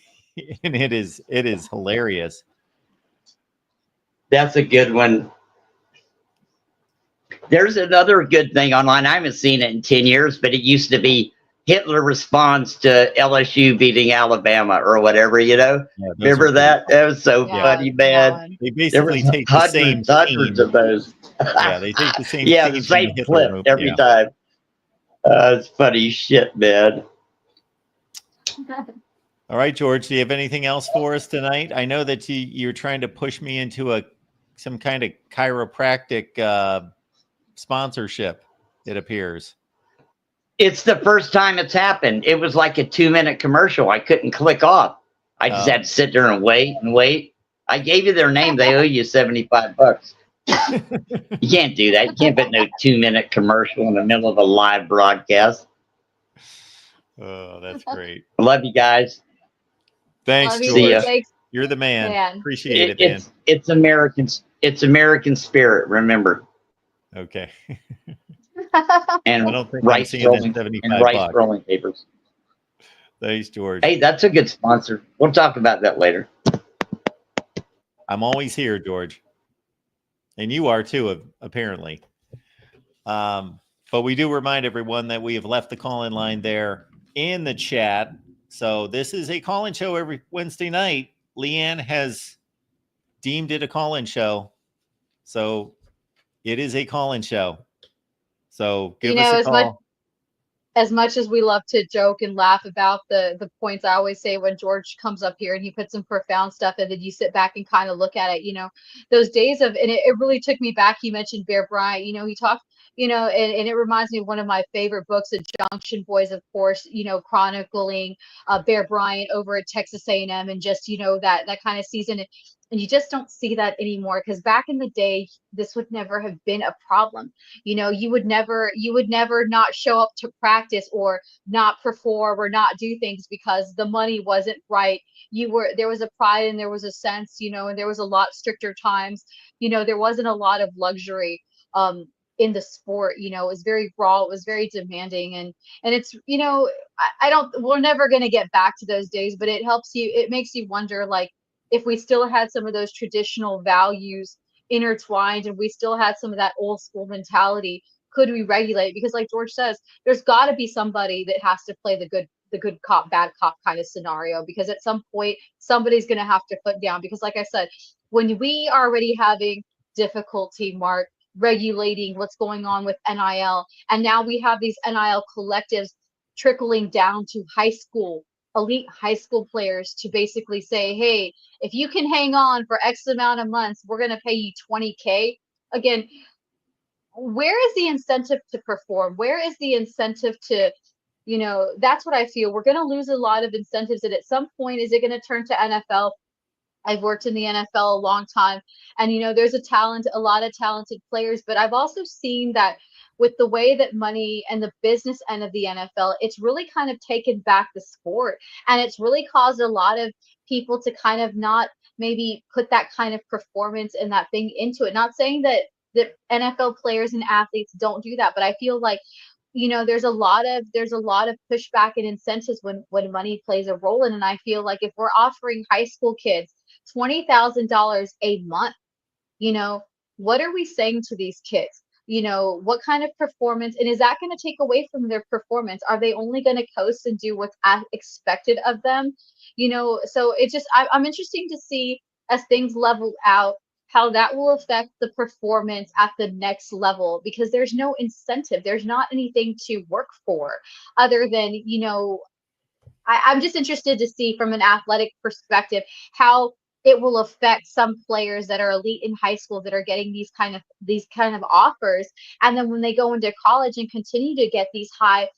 it is hilarious. That's a good one. There's another good thing online. I haven't seen it in 10 years, but it used to be Hitler responds to LSU beating Alabama or whatever, you know? Yeah, remember that? That was so funny, man. They basically take the same hundreds of those. Yeah, they take the same the same clip every time. It's funny shit, man. All right, George, do you have anything else for us tonight? I know that you're trying to push me into some kind of chiropractic sponsorship, it appears. It's the first time it's happened. It was like a 2-minute commercial. I couldn't click off. I just had to sit there and wait. I gave you their name. They owe you $75. You can't do that. You can't put no 2-minute commercial in the middle of a live broadcast. Oh, that's great. I love you guys. Thanks, George. You're the man. Appreciate it, man. It's American. It's American spirit. Remember. Okay. And I don't think rice rolling papers. Thanks, George. Hey, that's a good sponsor. We'll talk about that later. I'm always here, George. And you are too, apparently. But we do remind everyone that we have left the call-in line there in the chat. So this is a call-in show every Wednesday night. Leanne has deemed it a call-in show. So it is a call-in show. So give us a call. As much as we love to joke and laugh about the points, I always say when George comes up here and he puts some profound stuff and then you sit back and kind of look at it, those days of, and it really took me back. He mentioned Bear Bryant, he talked, and it reminds me of one of my favorite books, The Junction Boys, of course, chronicling Bear Bryant over at Texas A&M and just, that kind of season. And you just don't see that anymore, because back in the day, this would never have been a problem. You would never not show up to practice or not perform or not do things because the money wasn't right. There was a pride and there was a sense, and there was a lot stricter times. There wasn't a lot of luxury in the sport. It was very raw, it was very demanding, and it's, we're never going to get back to those days, but it makes you wonder, like, if we still had some of those traditional values intertwined and we still had some of that old school mentality, could we regulate? Because like George says, there's got to be somebody that has to play the good cop, bad cop kind of scenario, because at some point somebody's going to have to put down, because like I said, when we are already having difficulty, Mark, regulating what's going on with NIL, and now we have these NIL collectives trickling down to elite high school players to basically say, hey, if you can hang on for X amount of months, we're going to pay you $20K. Again, where is the incentive to perform? Where is the incentive to, that's what I feel. We're going to lose a lot of incentives. And at some point, is it going to turn to NFL? I've worked in the NFL a long time, and there's a lot of talented players, but I've also seen that with the way that money and the business end of the NFL, it's really kind of taken back the sport, and it's really caused a lot of people to kind of not maybe put that kind of performance and that thing into it. Not saying that NFL players and athletes don't do that, but I feel like there's a lot of pushback and incentives when money plays a role in. And I feel like if we're offering high school kids $20,000 a month, what are we saying to these kids? What kind of performance, and is that going to take away from their performance? Are they only going to coast and do what's expected of them? So it's just, I'm interested to see, as things level out, how that will affect the performance at the next level, because there's no incentive. There's not anything to work for other than, I'm just interested to see from an athletic perspective how it will affect some players that are elite in high school that are getting these kind of offers, and then when they go into college and continue to get these high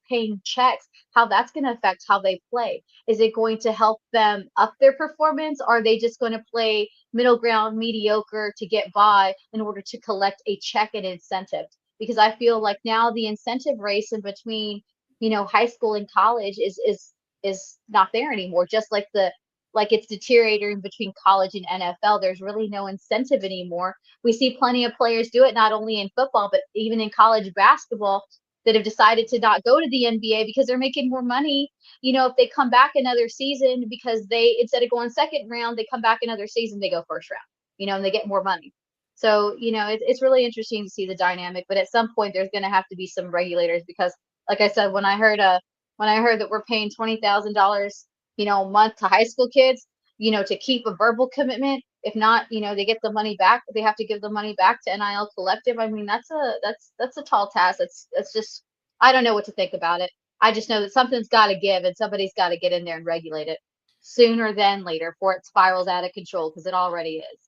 paying checks, how that's going to affect how they play. Is it going to help them up their performance? Or are they just going to play middle ground, mediocre to get by in order to collect a check and incentive? Because I feel like now the incentive race in between high school and college is not there anymore. Just like it's deteriorating between college and NFL. There's really no incentive anymore. We see plenty of players do it, not only in football, but even in college basketball, that have decided to not go to the NBA because they're making more money. If they come back another season, because instead of going second round, they come back another season, they go first round, and they get more money. So, it's really interesting to see the dynamic, but at some point there's going to have to be some regulators, because like I said, when I heard that we're paying $20,000, a month to high school kids, to keep a verbal commitment, if not, they get the money back, they have to give the money back to NIL collective. I mean, that's a tall task. That's just, I don't know what to think about it. I just know that something's got to give, and somebody's got to get in there and regulate it sooner than later before it spirals out of control, because it already is.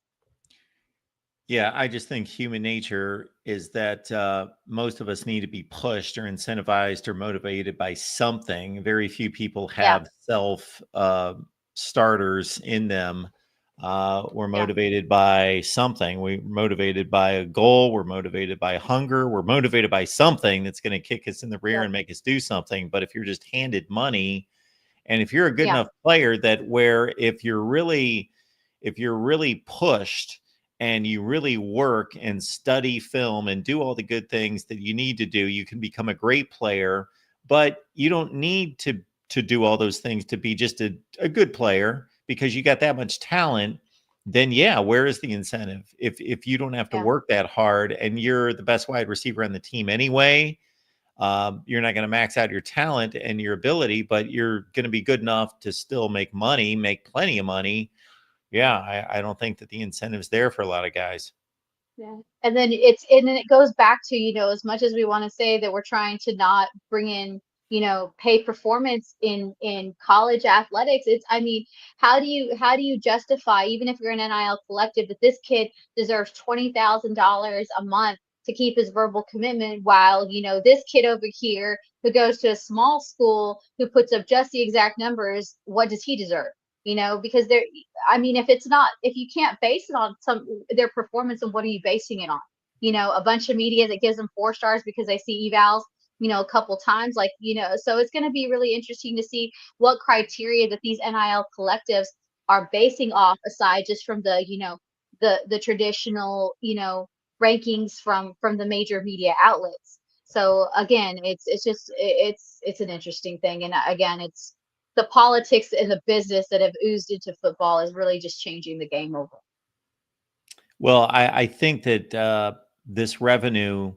Yeah, I just think human nature is that most of us need to be pushed or incentivized or motivated by something. Very few people have self starters in them. We're motivated by something. We're motivated by a goal. We're motivated by hunger. We're motivated by something that's going to kick us in the rear and make us do something. But if you're just handed money, and if you're a good enough player if you're really pushed and you really work and study film and do all the good things that you need to do, you can become a great player. but you don't need to do all those things to be just a good player because you got that much talent. Then yeah, where is the incentive? If you don't have to Yeah. work that hard and you're the best wide receiver on the team anyway, you're not going to max out your talent and your ability, but you're going to be good enough to still make money, make plenty of money. Yeah, I don't think that the incentive's there for a lot of guys. Yeah. And then it goes back to, as much as we want to say that we're trying to not bring in, pay performance in college athletics, I mean, how do you justify, even if you're an NIL collective, that this kid deserves $20,000 a month to keep his verbal commitment, while, this kid over here who goes to a small school who puts up just the exact numbers, what does he deserve? Because I mean, if you can't base it on their performance, then what are you basing it on? A bunch of media that gives them 4 stars because they see evals, a couple times, so it's going to be really interesting to see what criteria that these NIL collectives are basing off, aside just from the traditional, rankings from the major media outlets. So again, it's an interesting thing. And again, it's the politics and the business that have oozed into football is really just changing the game over. Well, I think that this revenue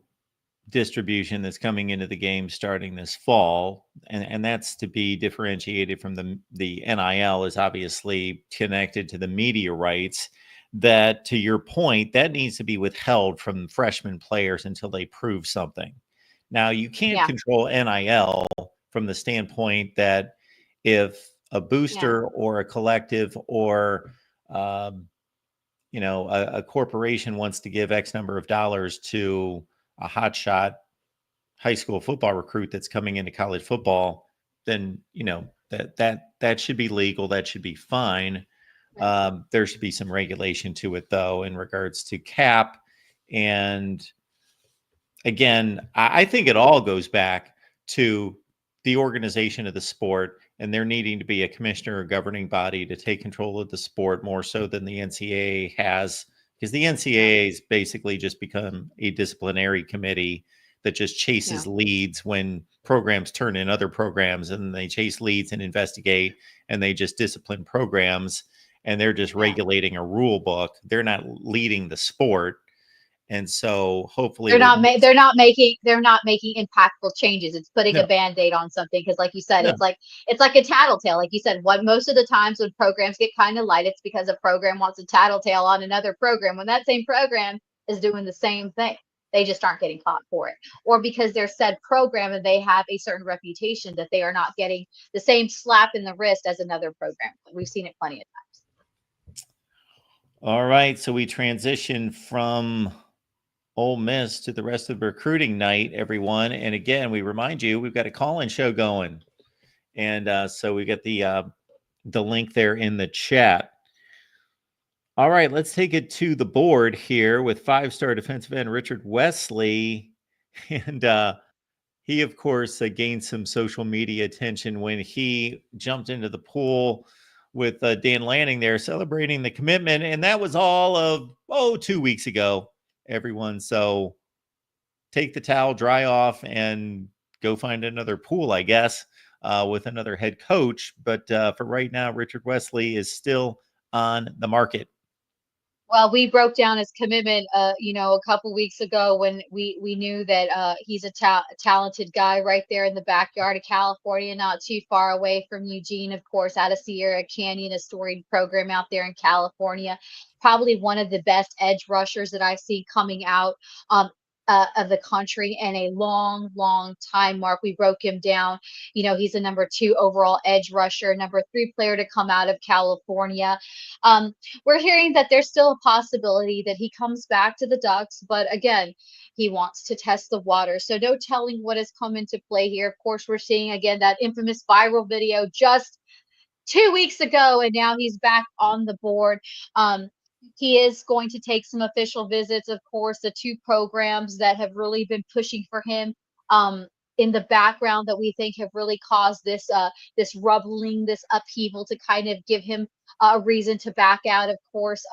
distribution that's coming into the game starting this fall, and that's to be differentiated from the NIL, is obviously connected to the media rights. That, to your point, that needs to be withheld from freshman players until they prove something. Now, you can't Yeah. control NIL from the standpoint that if a booster or a collective or a corporation wants to give X number of dollars to a hotshot high school football recruit that's coming into college football, then that should be legal. That should be fine. There should be some regulation to it, though, in regards to cap. And again, I think it all goes back to the organization of the sport and there needing to be a commissioner or governing body to take control of the sport more so than the NCAA has, because the NCAA has basically just become a disciplinary committee that just chases leads when programs turn in other programs, and they chase leads and investigate, and they just discipline programs, and they're just regulating a rule book. They're not leading the sport. And so hopefully they're not making impactful changes. It's putting a band-aid on something, because like you said, it's like a tattletale. Like you said, what most of the times when programs get kind of light, it's because a program wants a tattletale on another program when that same program is doing the same thing. They just aren't getting caught for it, or because they're said program and they have a certain reputation, that they are not getting the same slap in the wrist as another program. We've seen it plenty of times. All right, so we transition from Ole Miss to the rest of the recruiting night, everyone. And again, we remind you, we've got a call-in show going. And so we got the link there in the chat. All right, let's take it to the board here with 5-star defensive end Richard Wesley. And he, of course, gained some social media attention when he jumped into the pool with Dan Lanning there celebrating the commitment. And that was all of, 2 weeks ago, everyone. So take the towel, dry off, and go find another pool, I guess, with another head coach. But for right now, Richard Wesley is still on the market. Well, we broke down his commitment, a couple weeks ago, when we knew that he's a talented guy right there in the backyard of California, not too far away from Eugene, of course, out of Sierra Canyon, a storied program out there in California. Probably one of the best edge rushers that I've seen coming out of the country in a long, long time. Mark, we broke him down. He's a number 2 overall edge rusher, number 3 player to come out of California. We're hearing that there's still a possibility that he comes back to the Ducks, but again, he wants to test the water. So no telling what has come into play here. Of course, we're seeing again that infamous viral video just 2 weeks ago, and now he's back on the board. He is going to take some official visits. Of course, the 2 programs that have really been pushing for him in the background, that we think have really caused this rubbling, this upheaval, to kind of give him a reason to back out. Of course,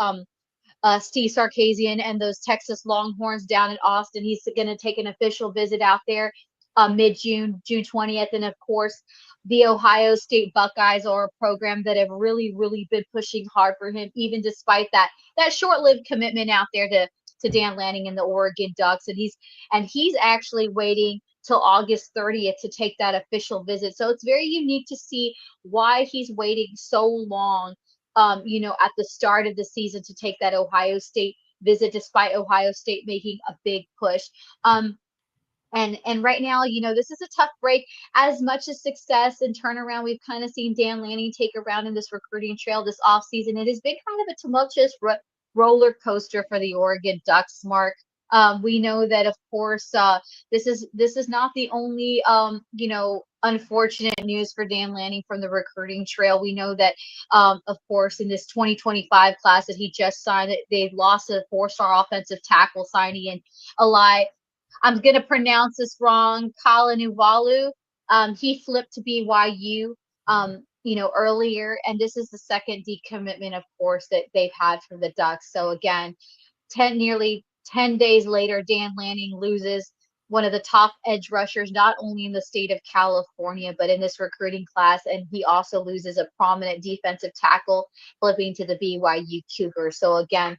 Steve Sarkisian and those Texas Longhorns down in Austin. He's going to take an official visit out there. mid-June, June 20th. And of course, the Ohio State Buckeyes are a program that have really, really been pushing hard for him, even despite that short-lived commitment out there to Dan Lanning and the Oregon Ducks. And he's actually waiting till August 30th to take that official visit. So it's very unique to see why he's waiting so long, at the start of the season to take that Ohio State visit, despite Ohio State making a big push. And right now, this is a tough break. As much as success and turnaround we've kind of seen Dan Lanning take around in this recruiting trail this offseason, it has been kind of a tumultuous roller coaster for the Oregon Ducks, Mark. We know that, of course, this is not the only, unfortunate news for Dan Lanning from the recruiting trail. We know that, of course, in this 2025 class that he just signed, they've lost a 4-star offensive tackle signing in Eli. I'm going to pronounce this wrong. Kalanuvalu. He flipped to BYU, earlier, and this is the second decommitment, of course, that they've had from the Ducks. So again, nearly 10 days later, Dan Lanning loses one of the top edge rushers, not only in the state of California, but in this recruiting class. And he also loses a prominent defensive tackle, flipping to the BYU Cougars. So again,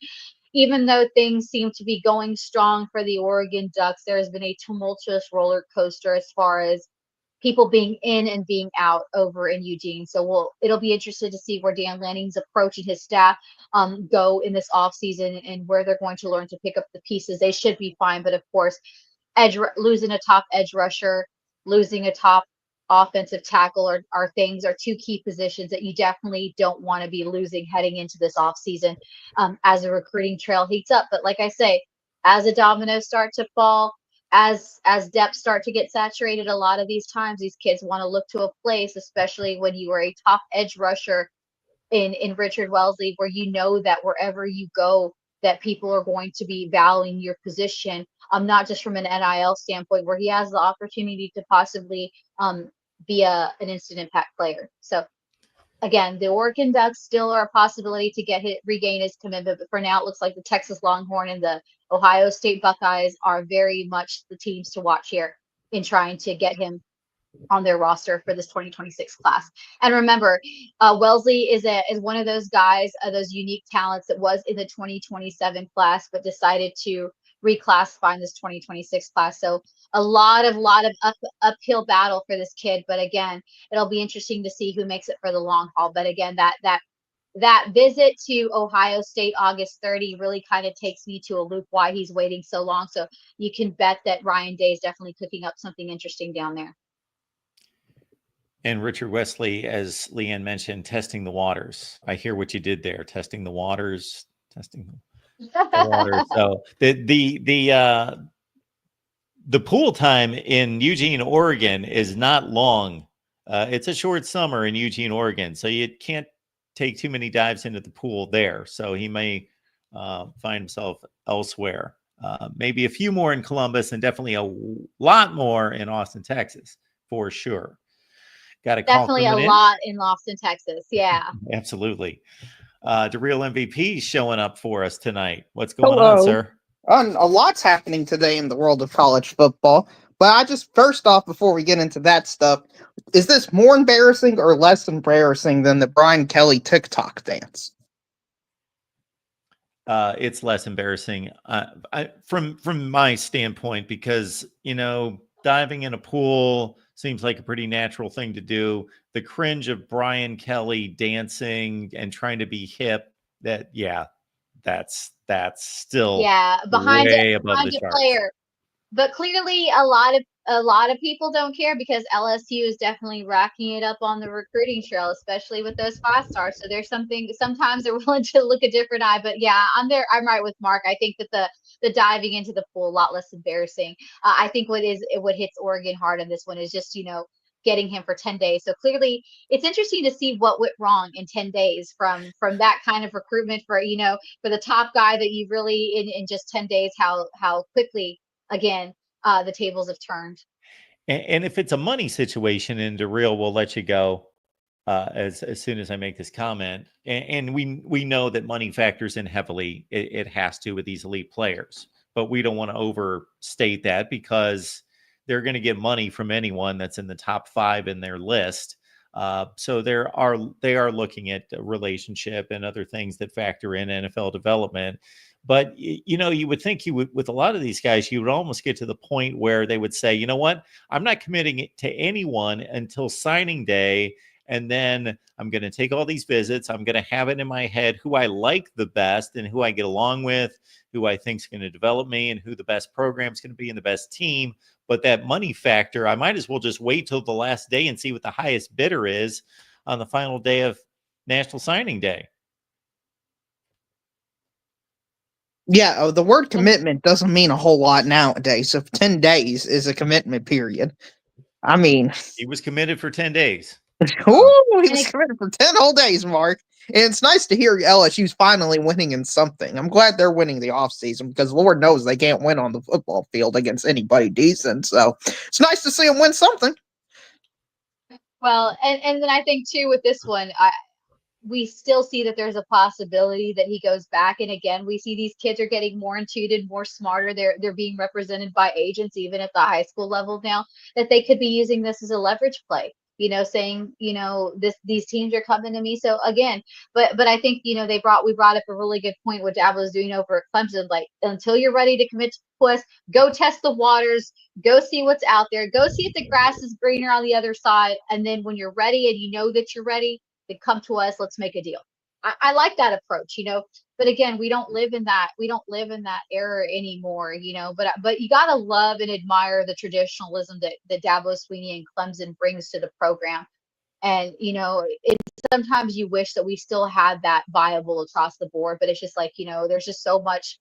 even though things seem to be going strong for the Oregon Ducks, there has been a tumultuous roller coaster as far as people being in and being out over in Eugene. So it'll be interesting to see where Dan Lanning's approach and his staff go in this offseason and where they're going to learn to pick up the pieces. They should be fine, but of course, losing a top edge rusher, losing a top offensive tackle are two key positions that you definitely don't want to be losing heading into this offseason as the recruiting trail heats up. But like I say, as the dominoes start to fall, as depth start to get saturated, a lot of these times these kids want to look to a place, especially when you are a top edge rusher in Richard Wellesley, where that wherever you go, that people are going to be valuing your position, not just from an NIL standpoint, where he has the opportunity to possibly be an instant impact player. So again, the Oregon Ducks still are a possibility to regain his commitment, but for now it looks like the Texas Longhorn and the Ohio State Buckeyes are very much the teams to watch here in trying to get him on their roster for this 2026 class. And remember, Wellesley is one of those guys, those unique talents that was in the 2027 class, but decided to reclassify in this 2026 class. So a lot of uphill battle for this kid. But again, it'll be interesting to see who makes it for the long haul. But again, that visit to Ohio State August 30 really kind of takes me to a loop why he's waiting so long. So you can bet that Ryan Day is definitely cooking up something interesting down there. And Richard Wesley, as Leanne mentioned, testing the waters. I hear what you did there, testing the waters, testing the waters. So the pool time in Eugene, Oregon is not long. It's a short summer in Eugene, Oregon, so you can't take too many dives into the pool there. So he may find himself elsewhere. Maybe a few more in Columbus, and definitely a lot more in Austin, Texas, for sure. Got a call definitely a lot in Austin, Texas. Yeah, absolutely. The real MVP showing up for us tonight. What's going on, sir? A lot's happening today in the world of college football. But first off, before we get into that stuff, is this more embarrassing or less embarrassing than the Brian Kelly TikTok dance? It's less embarrassing from my standpoint, because diving in a pool seems like a pretty natural thing to do. The cringe of Brian Kelly dancing and trying to be hip, that's still behind above the charts. Player. But clearly a lot of people don't care, because LSU is definitely racking it up on the recruiting trail, especially with those 5-stars. So there's sometimes they're willing to look a different eye. But yeah, I'm right with Mark. I think that the diving into the pool, a lot less embarrassing. I think what hits Oregon hard on this one is just, getting him for 10 days. So clearly it's interesting to see what went wrong in 10 days from that kind of recruitment for the top guy that you really in just 10 days, how quickly again the tables have turned. And if it's a money situation, and DeReal will let you go as soon as I make this comment. And we know that money factors in heavily. It has to with these elite players, but we don't want to overstate that, because they're going to get money from anyone that's in the top 5 in their list. So they are looking at the relationship and other things that factor in NFL development. But you would think you would, with a lot of these guys, you would almost get to the point where they would say, you know what, I'm not committing it to anyone until signing day. And then I'm going to take all these visits. I'm going to have it in my head who I like the best and who I get along with, who I think is going to develop me, and who the best program is going to be and the best team. But that money factor, I might as well just wait till the last day and see what the highest bidder is on the final day of National Signing Day. Yeah, the word commitment doesn't mean a whole lot nowadays. So 10 days is a commitment period. I mean, he was committed for 10 days. Ooh, he was committed for 10 whole days, Mark. And it's nice to hear LSU's finally winning in something. I'm glad they're winning the offseason because Lord knows they can't win on the football field against anybody decent. So it's nice to see them win something. Well, and then I think too with this one, we still see that there's a possibility that he goes back. And again, we see these kids are getting more intuitive, more smarter. They're being represented by agents, even at the high school level now, that they could be using this as a leverage play, saying, these teams are coming to me. So again, but I think, we brought up a really good point what Dabo was doing over at Clemson. Like, until you're ready to commit to us, go test the waters, go see what's out there, go see if the grass is greener on the other side. And then when you're ready and you know that you're ready, then come to us, let's make a deal. I like that approach, but again, we don't live in that era anymore, but you got to love and admire the traditionalism that Dabo Swinney and Clemson brings to the program. And, sometimes you wish that we still had that viable across the board, but it's just like, there's just so much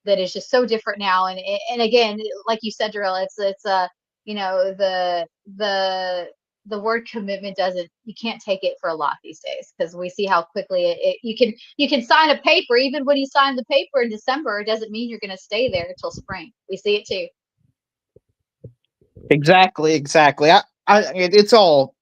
that is just so different now. And again, like you said, Darrell, it's the word commitment you can't take it for a lot these days, because we see how quickly you can sign a paper. Even when you sign the paper in December, it doesn't mean you're going to stay there until spring. We see it too. Exactly. It's all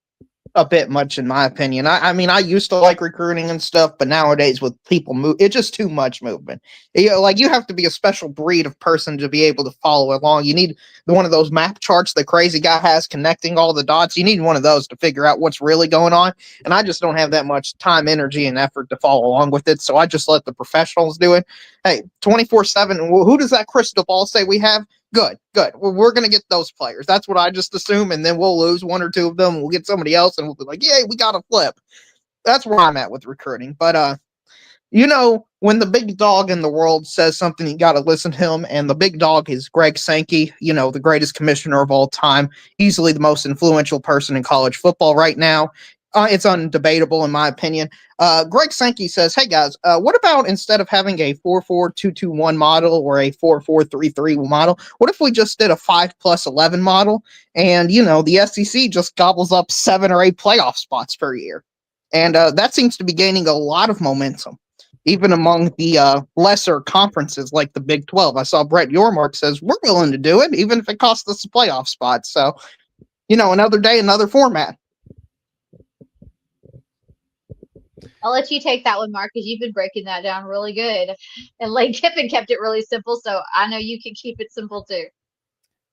a bit much in my opinion. I mean, I used to like recruiting and stuff, but nowadays with people move, it's just too much movement. Like you have to be a special breed of person to be able to follow along. You need one of those map charts the crazy guy has connecting all the dots. You need one of those to figure out what's really going on. And I just don't have that much time, energy, and effort to follow along with it. So I just let the professionals do it. Hey, 24/7. Who does that crystal ball say we have? Good. We're going to get those players. That's what I just assume. And then we'll lose one or two of them. We'll get somebody else and we'll be like, yay, we got a flip. That's where I'm at with recruiting. But, when the big dog in the world says something, you got to listen to him. And the big dog is Greg Sankey, the greatest commissioner of all time, easily the most influential person in college football right now. It's undebatable in my opinion. Greg Sankey says, hey guys, what about instead of having a 4-4-2-2-1 model or a 4-4-3-3 model, what if we just did a 5+11 model and, the SEC just gobbles up 7 or 8 playoff spots per year? And that seems to be gaining a lot of momentum, even among the lesser conferences like the Big 12. I saw Brett Yormark says, we're willing to do it, even if it costs us a playoff spot. So, another day, another format. I'll let you take that one, Mark, because you've been breaking that down really good. And Lane Kiffin kept it really simple, so I know you can keep it simple too.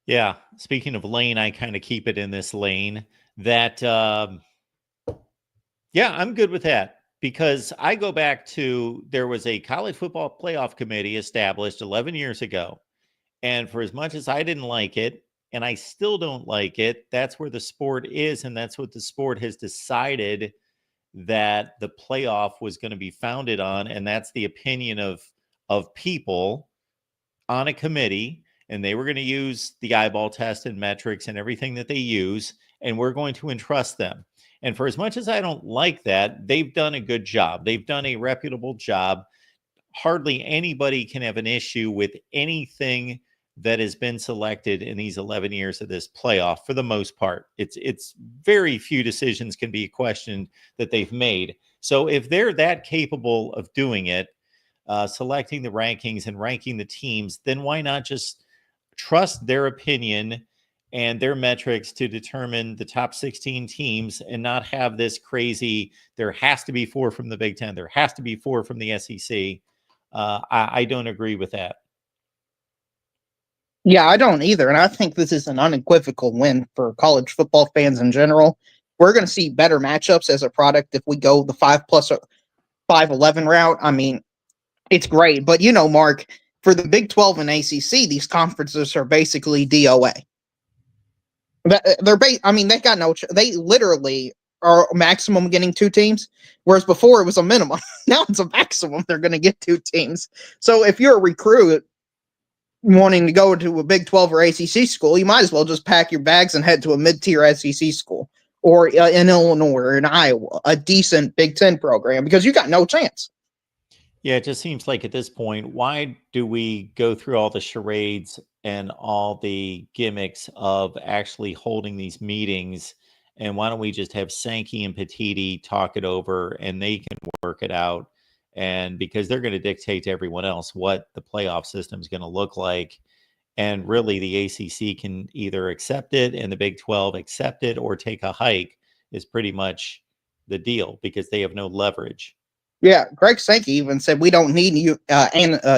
Yeah. Speaking of lane, I kind of keep it in this lane that, yeah, I'm good with that, because I go back to, there was a college football playoff committee established 11 years ago. And for as much as I didn't like it, and I still don't like it, that's where the sport is. And that's what the sport has decided that the playoff was going to be founded on. And that's the opinion of people on a committee. And they were going to use the eyeball test and metrics and everything that they use. And we're going to entrust them. And for as much as I don't like that, they've done a good job. They've done a reputable job. Hardly anybody can have an issue with anything that has been selected in these 11 years of this playoff. For the most part, it's very few decisions can be questioned that they've made. So if they're that capable of doing it, selecting the rankings and ranking the teams, then why not just trust their opinion and their metrics to determine the top 16 teams and not have this crazy, there has to be 4 from the Big Ten, there has to be 4 from the SEC. I don't agree with that. Yeah, I don't either. And I think this is an unequivocal win for college football fans in general. We're going to see better matchups as a product if we go the 5+5-11 route. I mean, it's great. But, Mark, for the Big 12 and ACC, these conferences are basically DOA. They got they literally are maximum getting 2 teams, whereas before it was a minimum. Now it's a maximum. They're going to get 2 teams. So if you're a recruit wanting to go to a Big 12 or ACC school, you might as well just pack your bags and head to a mid-tier SEC school or in Illinois or in Iowa, a decent Big 10 program, because you got no chance. Yeah, it just seems like at this point, why do we go through all the charades and all the gimmicks of actually holding these meetings? And why don't we just have Sankey and Petiti talk it over and they can work it out? And because they're going to dictate to everyone else what the playoff system is going to look like. And really, the ACC can either accept it and the Big 12 accept it or take a hike, is pretty much the deal because they have no leverage. Yeah, Greg Sankey even said we don't need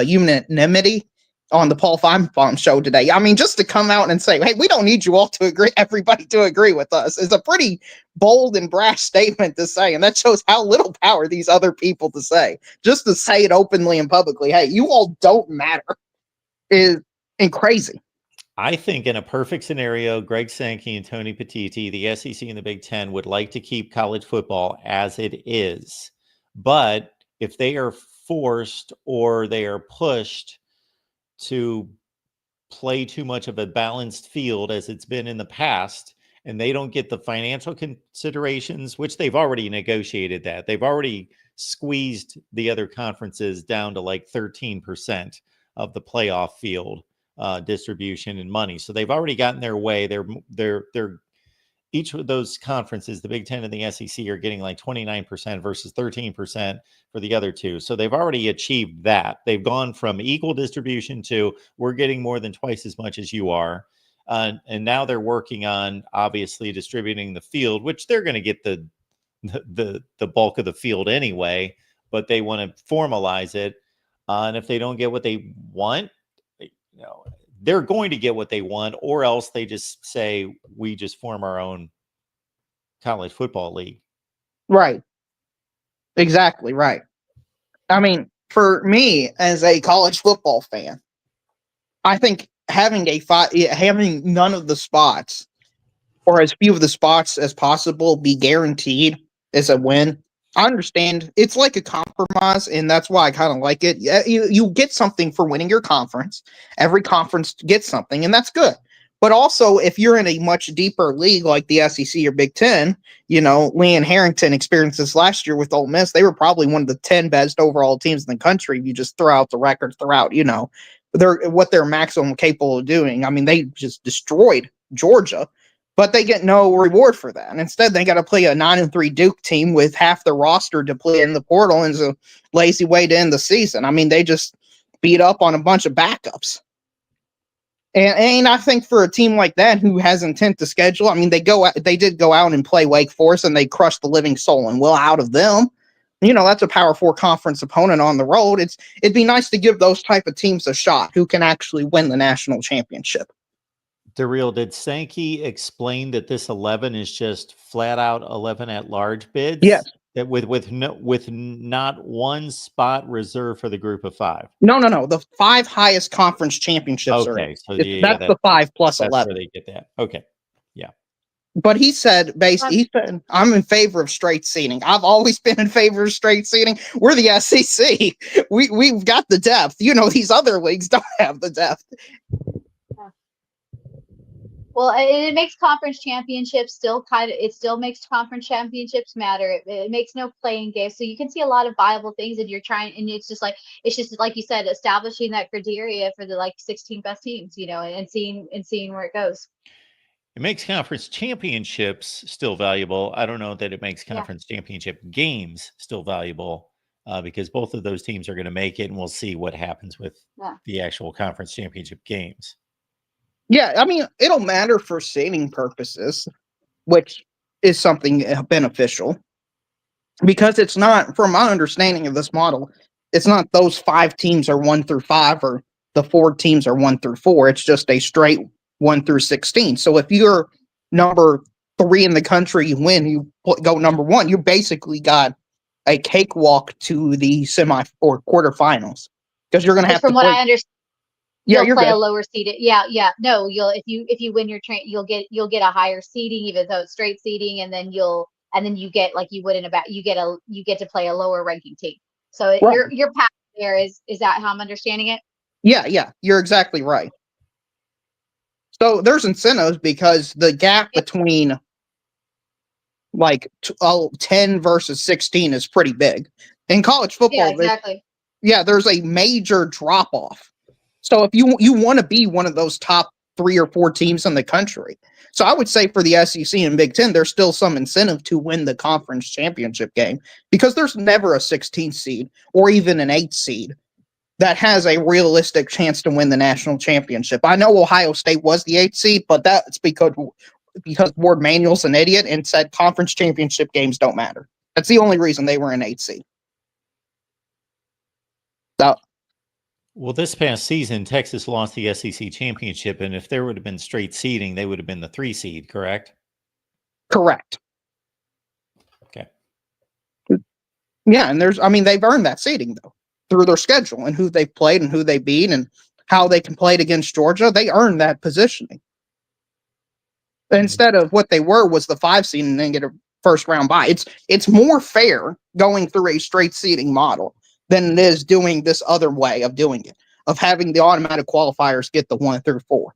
unanimity on the Paul Feinbaum show today. I mean, just to come out and say, hey, we don't need you all to agree, everybody to agree with us, is a pretty bold and brash statement to say. And that shows how little power these other people to say. Just to say it openly and publicly, hey, you all don't matter, is crazy. I think in a perfect scenario, Greg Sankey and Tony Petiti, the SEC and the Big Ten, would like to keep college football as it is. But if they are forced or they are pushed to play too much of a balanced field as it's been in the past, and they don't get the financial considerations, which they've already negotiated that. They've already squeezed the other conferences down to like 13% of the playoff field distribution and money. So they've already gotten their way. They're each of those conferences, the Big Ten and the SEC, are getting like 29% versus 13% for the other two. So they've already achieved that. They've gone from equal distribution to we're getting more than twice as much as you are. And now they're working on obviously distributing the field, which they're going to get the bulk of the field anyway, but they want to formalize it. And if they don't get what they want, they're going to get what they want, or else they just say, we just form our own college football league. Right. Exactly right. I mean, for me as a college football fan, I think having none of the spots or as few of the spots as possible be guaranteed is a win. I understand it's like a compromise, and that's why I kind of like it. You get something for winning your conference. Every conference gets something, and that's good. But also, if you're in a much deeper league like the SEC or Big Ten, Leanne Harrington experienced this last year with Ole Miss. They were probably one of the 10 best overall teams in the country. If you just throw out the records throughout, what they're maximum capable of doing. I mean, they just destroyed Georgia. But they get no reward for that. And instead, they got to play a 9-3 Duke team with half the roster deployed in the portal, and it's a lazy way to end the season. I mean, they just beat up on a bunch of backups. And I think for a team like that who has intent to schedule, I mean, they did go out and play Wake Forest, and they crushed the living soul and will out of them. That's a Power 4 conference opponent on the road. It'd be nice to give those type of teams a shot who can actually win the national championship. DeReal, did Sankey explain that this 11 is just flat out 11 at-large bids? Yes. That with not one spot reserved for the group of 5. No. The 5 highest conference championships are in. So that's the 5 plus 11. That's where they get that. Okay. Yeah. But he said, I'm in favor of straight seating. I've always been in favor of straight seating. We're the SEC. We've got the depth. These other leagues don't have the depth. Well, it makes conference championships still makes conference championships matter. It makes no playing game. So you can see a lot of viable things, and it's just like you said, establishing that criteria for the 16 best teams, and seeing where it goes. It makes conference championships still valuable. I don't know that it makes conference championship games still valuable because both of those teams are going to make it, and we'll see what happens with the actual conference championship games. Yeah, I mean, it'll matter for seeding purposes, which is something beneficial. Because it's not, from my understanding of this model, it's not those 5 teams are 1 through 5 or the 4 teams are 1 through 4. It's just a straight 1 through 16. So if you're number 3 in the country, you win, you go number 1, you basically got a cakewalk to the semi or quarterfinals, because you're going to have to From what play. I understand, Yeah, you'll you're play good. a lower seeded. Yeah, yeah. No, you'll if you win your train, you'll get a higher seeding, even though it's straight seeding, and then you get, like you would in you get to play a lower ranking team. So Right. your path there is that how I'm understanding it? Yeah, you're exactly right. So there's incentives, because the gap between like 10 versus 16 is pretty big. In college Yeah, football, exactly. there's a major drop off. So if you want to be one of those top 3 or 4 teams in the country, so I would say for the SEC and Big Ten, there's still some incentive to win the conference championship game, because there's never a 16th seed or even an 8th seed that has a realistic chance to win the national championship. I know Ohio State was the 8th seed, but that's because Ward Manuel's an idiot and said conference championship games don't matter. That's the only reason they were an 8th seed. So, Well, this past season, Texas lost the SEC championship, and if there would have been straight seeding, they would have been the 3 seed, correct? correct. Okay. Yeah, and they've earned that seeding, though, through their schedule and who they've played and who they beat and how they can play it against Georgia. They earned that positioning. Instead of what they were was the 5 seed and then get a first round bye. It's more fair going through a straight seeding model than it is doing this other way of doing it, of having the automatic qualifiers get the 1 through 4.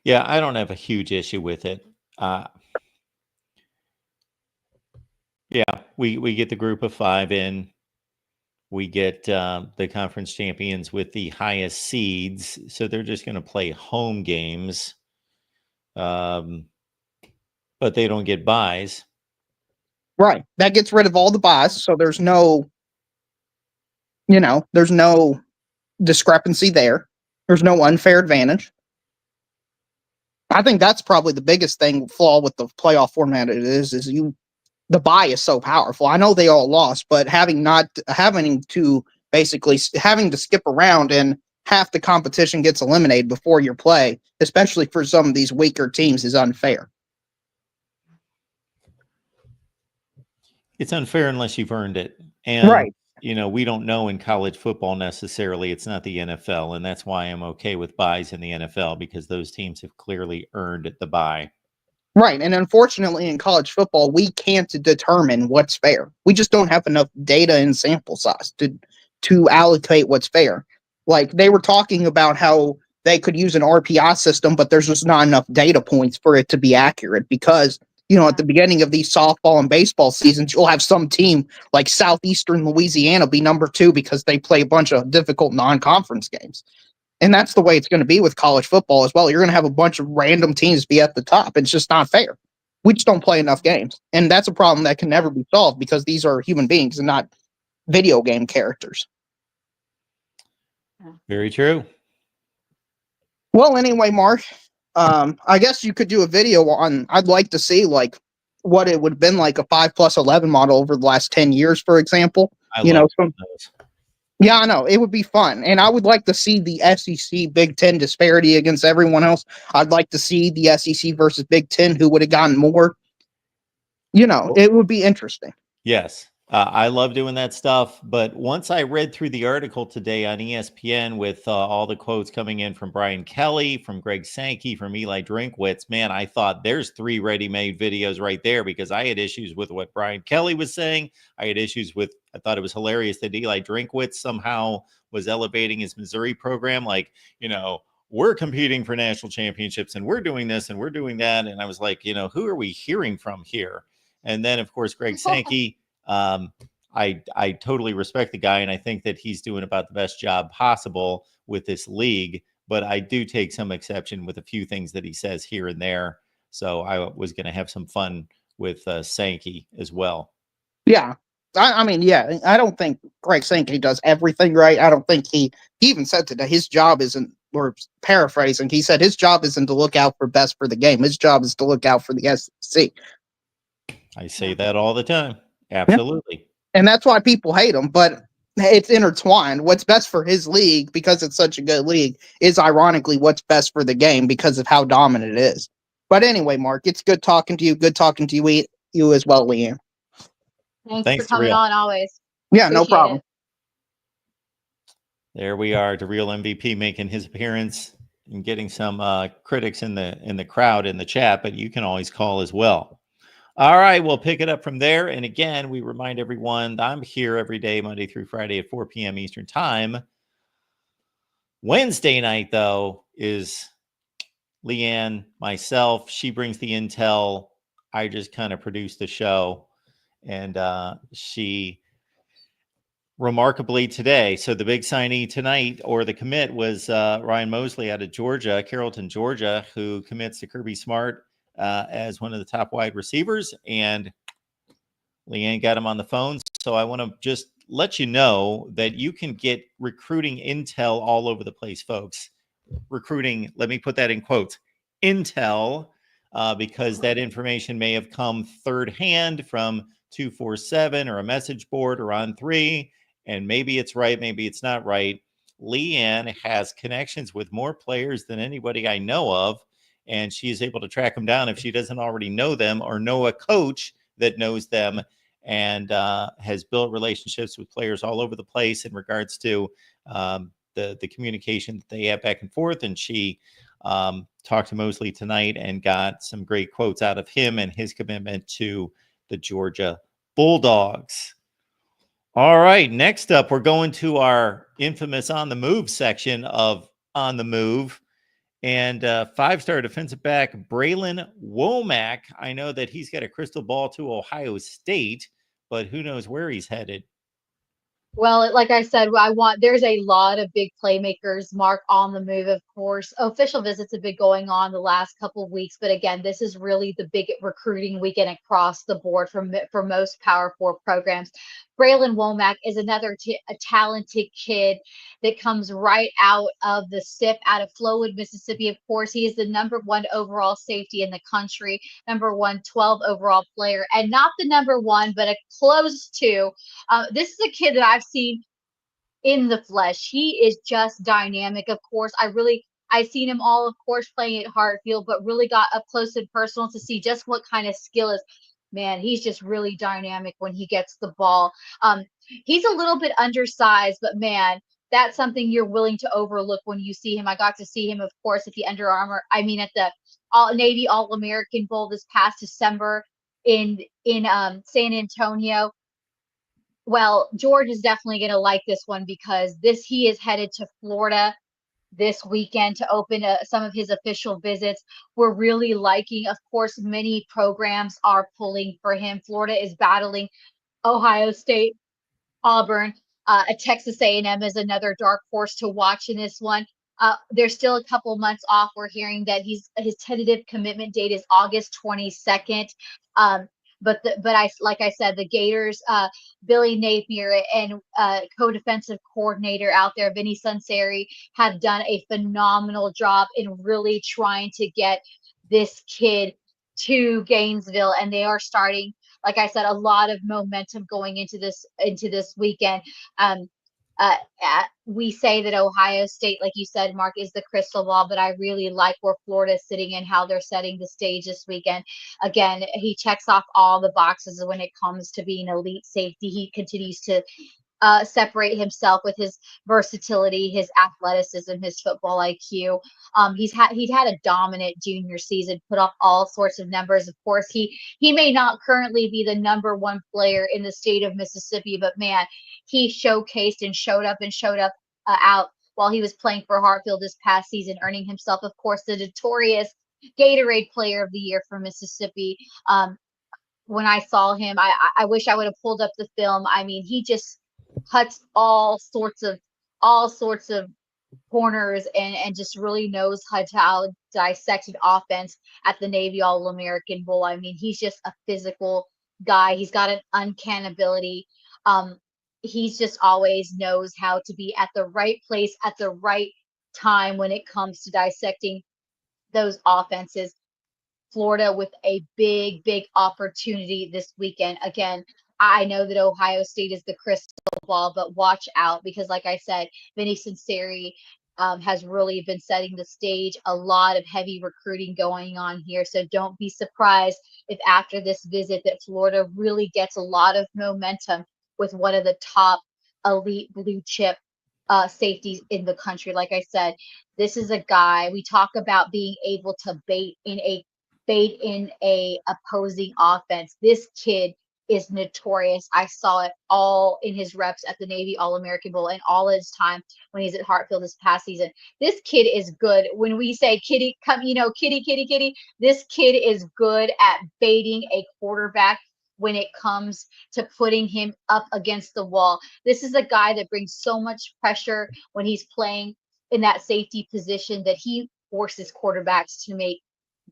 Yeah, I don't have a huge issue with it. Yeah, we get the group of 5 in. We get the conference champions with the highest seeds, so they're just going to play home games, but they don't get buys. Right. That gets rid of all the buys, so there's no discrepancy there. There's no unfair advantage. I think that's probably the biggest flaw with the playoff format the bye is so powerful. I know they all lost, but having to skip around and half the competition gets eliminated before your play, especially for some of these weaker teams, is unfair. It's unfair unless you've earned it. And, right. We don't know in college football necessarily. It's not the NFL. And that's why I'm okay with buys in the NFL, because those teams have clearly earned the bye. Right. And unfortunately, in college football, we can't determine what's fair. We just don't have enough data and sample size to allocate what's fair. Like, they were talking about how they could use an RPI system, but there's just not enough data points for it to be accurate, because at the beginning of these softball and baseball seasons, you'll have some team like Southeastern Louisiana be number 2 because they play a bunch of difficult non-conference games. And that's the way it's going to be with college football as well. You're going to have a bunch of random teams be at the top. It's just not fair. We just don't play enough games. And that's a problem that can never be solved, because these are human beings and not video game characters. Very true. Well, anyway, Mark, I guess you could do a video on, I'd like to see like what it would have been like a 5+11 model over the last 10 years, for example. I love those. Yeah, I know. It would be fun. And I would like to see the SEC Big Ten disparity against everyone else. I'd like to see the SEC versus Big Ten, who would have gotten more. It would be interesting. Yes. I love doing that stuff. But once I read through the article today on ESPN with all the quotes coming in from Brian Kelly, from Greg Sankey, from Eli Drinkwitz, man, I thought there's 3 ready-made videos right there, because I had issues with what Brian Kelly was saying. I thought it was hilarious that Eli Drinkwitz somehow was elevating his Missouri program. Like, we're competing for national championships and we're doing this and we're doing that. And I was like, who are we hearing from here? And then, of course, Greg Sankey. I totally respect the guy, and I think that he's doing about the best job possible with this league, but I do take some exception with a few things that he says here and there. So I was going to have some fun with Sankey as well. Yeah. I don't think Greg Sankey does everything right. I don't think he even said today his job isn't, or paraphrasing, he said his job isn't to look out for best for the game. His job is to look out for the SEC. I say that all the time. Absolutely. And that's why people hate him. But it's intertwined. What's best for his league, because it's such a good league, is ironically what's best for the game because of how dominant it is. But anyway, Mark, it's good talking to you. Good talking to you as well, Leanne. Thanks for Thanks, coming Real. on always. Yeah, no Appreciate problem. it. There we are, the real MVP making his appearance and getting some critics in the crowd in the chat, but you can always call as well. All right, we'll pick it up from there. And again, we remind everyone that I'm here every day, Monday through Friday at 4 p.m. Eastern Time. Wednesday night, though, is Leanne, myself. She brings the intel. I just kind of produce the show. And she remarkably today. So the big signee tonight, or the commit, was Ryan Mosley out of Georgia, Carrollton, Georgia, who commits to Kirby Smart as one of the top wide receivers. And Leanne got him on the phone. So I want to just let you know that you can get recruiting intel all over the place, folks. Recruiting, let me put that in quotes, intel, because that information may have come third hand from 247 or a message board or on 3. And maybe it's right, maybe it's not right. Leanne has connections with more players than anybody I know of, and she is able to track them down if she doesn't already know them or know a coach that knows them, and has built relationships with players all over the place in regards to the communication that they have back and forth. And she talked to Mosley tonight and got some great quotes out of him and his commitment to the Georgia Bulldogs. All right, next up, we're going to our infamous On the Move section of On the Move. And 5-star defensive back Braylon Womack. I know that he's got a crystal ball to Ohio State, but who knows where he's headed. Well, like I said, there's a lot of big playmakers, Mark, on the move, of course. Official visits have been going on the last couple of weeks, but again, this is really the big recruiting weekend across the board for most Power 4 programs. Braylon Womack is another a talented kid that comes right out of the SIP out of Flowood, Mississippi. Of course, he is the #1 overall safety in the country, #1 12 overall player, and not the #1, but a close to. This is a kid that I've seen in the flesh. He is just dynamic. Of course, I seen him all, of course, playing at Hartfield, but really got up close and personal to see just what kind of skill is. Man, he's just really dynamic when he gets the ball. He's a little bit undersized, but man, that's something you're willing to overlook when you see him. I got to see him, of course, at the Under Armour. I mean, at the Navy All-American Bowl this past December in San Antonio. Well, George is definitely going to like this one because he is headed to Florida this weekend to open some of his official visits. We're really liking, of course, many programs are pulling for him. Florida is battling Ohio State, Auburn, Texas A&M is another dark horse to watch in this one. There's still a couple months off. We're hearing that his tentative commitment date is August 22nd. But like I said, the Gators, Billy Napier and co-defensive coordinator out there, Vinny Sunseri, have done a phenomenal job in really trying to get this kid to Gainesville, and they are starting, like I said, a lot of momentum going into this weekend. We say that Ohio State, like you said, Mark, is the crystal ball, but I really like where Florida is sitting and how they're setting the stage this weekend. Again, he checks off all the boxes when it comes to being elite safety. He continues to separate himself with his versatility, his athleticism, his football IQ. He'd had a dominant junior season, put off all sorts of numbers. Of course, he may not currently be the #1 player in the state of Mississippi, but man, he showcased and showed up out while he was playing for Hartfield this past season, earning himself, of course, the notorious Gatorade Player of the Year for Mississippi. When I saw him, I wish I would have pulled up the film. I mean, he just cuts all sorts of corners and just really knows how to dissect an offense at the Navy All-American Bowl. I mean, he's just a physical guy. He's got an uncanny ability. He's just always knows how to be at the right place at the right time when it comes to dissecting those offenses. Florida with a big opportunity this weekend. Again, I know that Ohio State is the crystal ball, but watch out because, like I said, Vinny Sinceri has really been setting the stage. A lot of heavy recruiting going on here, so don't be surprised if after this visit that Florida really gets a lot of momentum with one of the top elite blue chip safeties in the country. Like I said, this is a guy we talk about being able to bait in a opposing offense. This kid is notorious. I saw it all in his reps at the Navy All-American Bowl and all his time when he's at Hartfield this past season. This kid is good. When we say kitty, come, kitty, kitty, kitty, this kid is good at baiting a quarterback when it comes to putting him up against the wall. This is a guy that brings so much pressure when he's playing in that safety position that he forces quarterbacks to make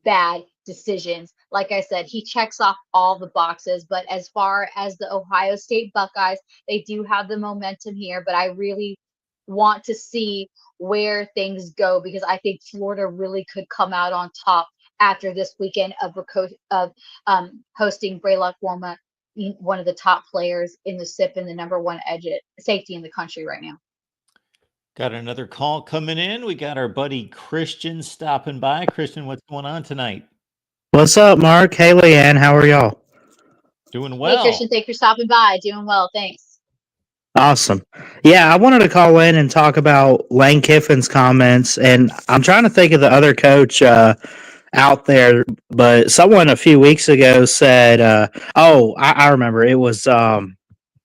bad decisions. Like I said, he checks off all the boxes. But as far as the Ohio State Buckeyes, they do have the momentum here. But I really want to see where things go because I think Florida really could come out on top after this weekend of hosting Braylock Warma, one of the top players in the SIP and the number one safety in the country right now. Got another call coming in. We got our buddy Christian stopping by. Christian, what's going on tonight? What's up, Mark? Hey, Leanne. How are y'all? Doing well. Hey, Christian, thanks for stopping by. Doing well, thanks. Awesome. Yeah, I wanted to call in and talk about Lane Kiffin's comments, and I'm trying to think of the other coach out there, but someone a few weeks ago said, I remember it was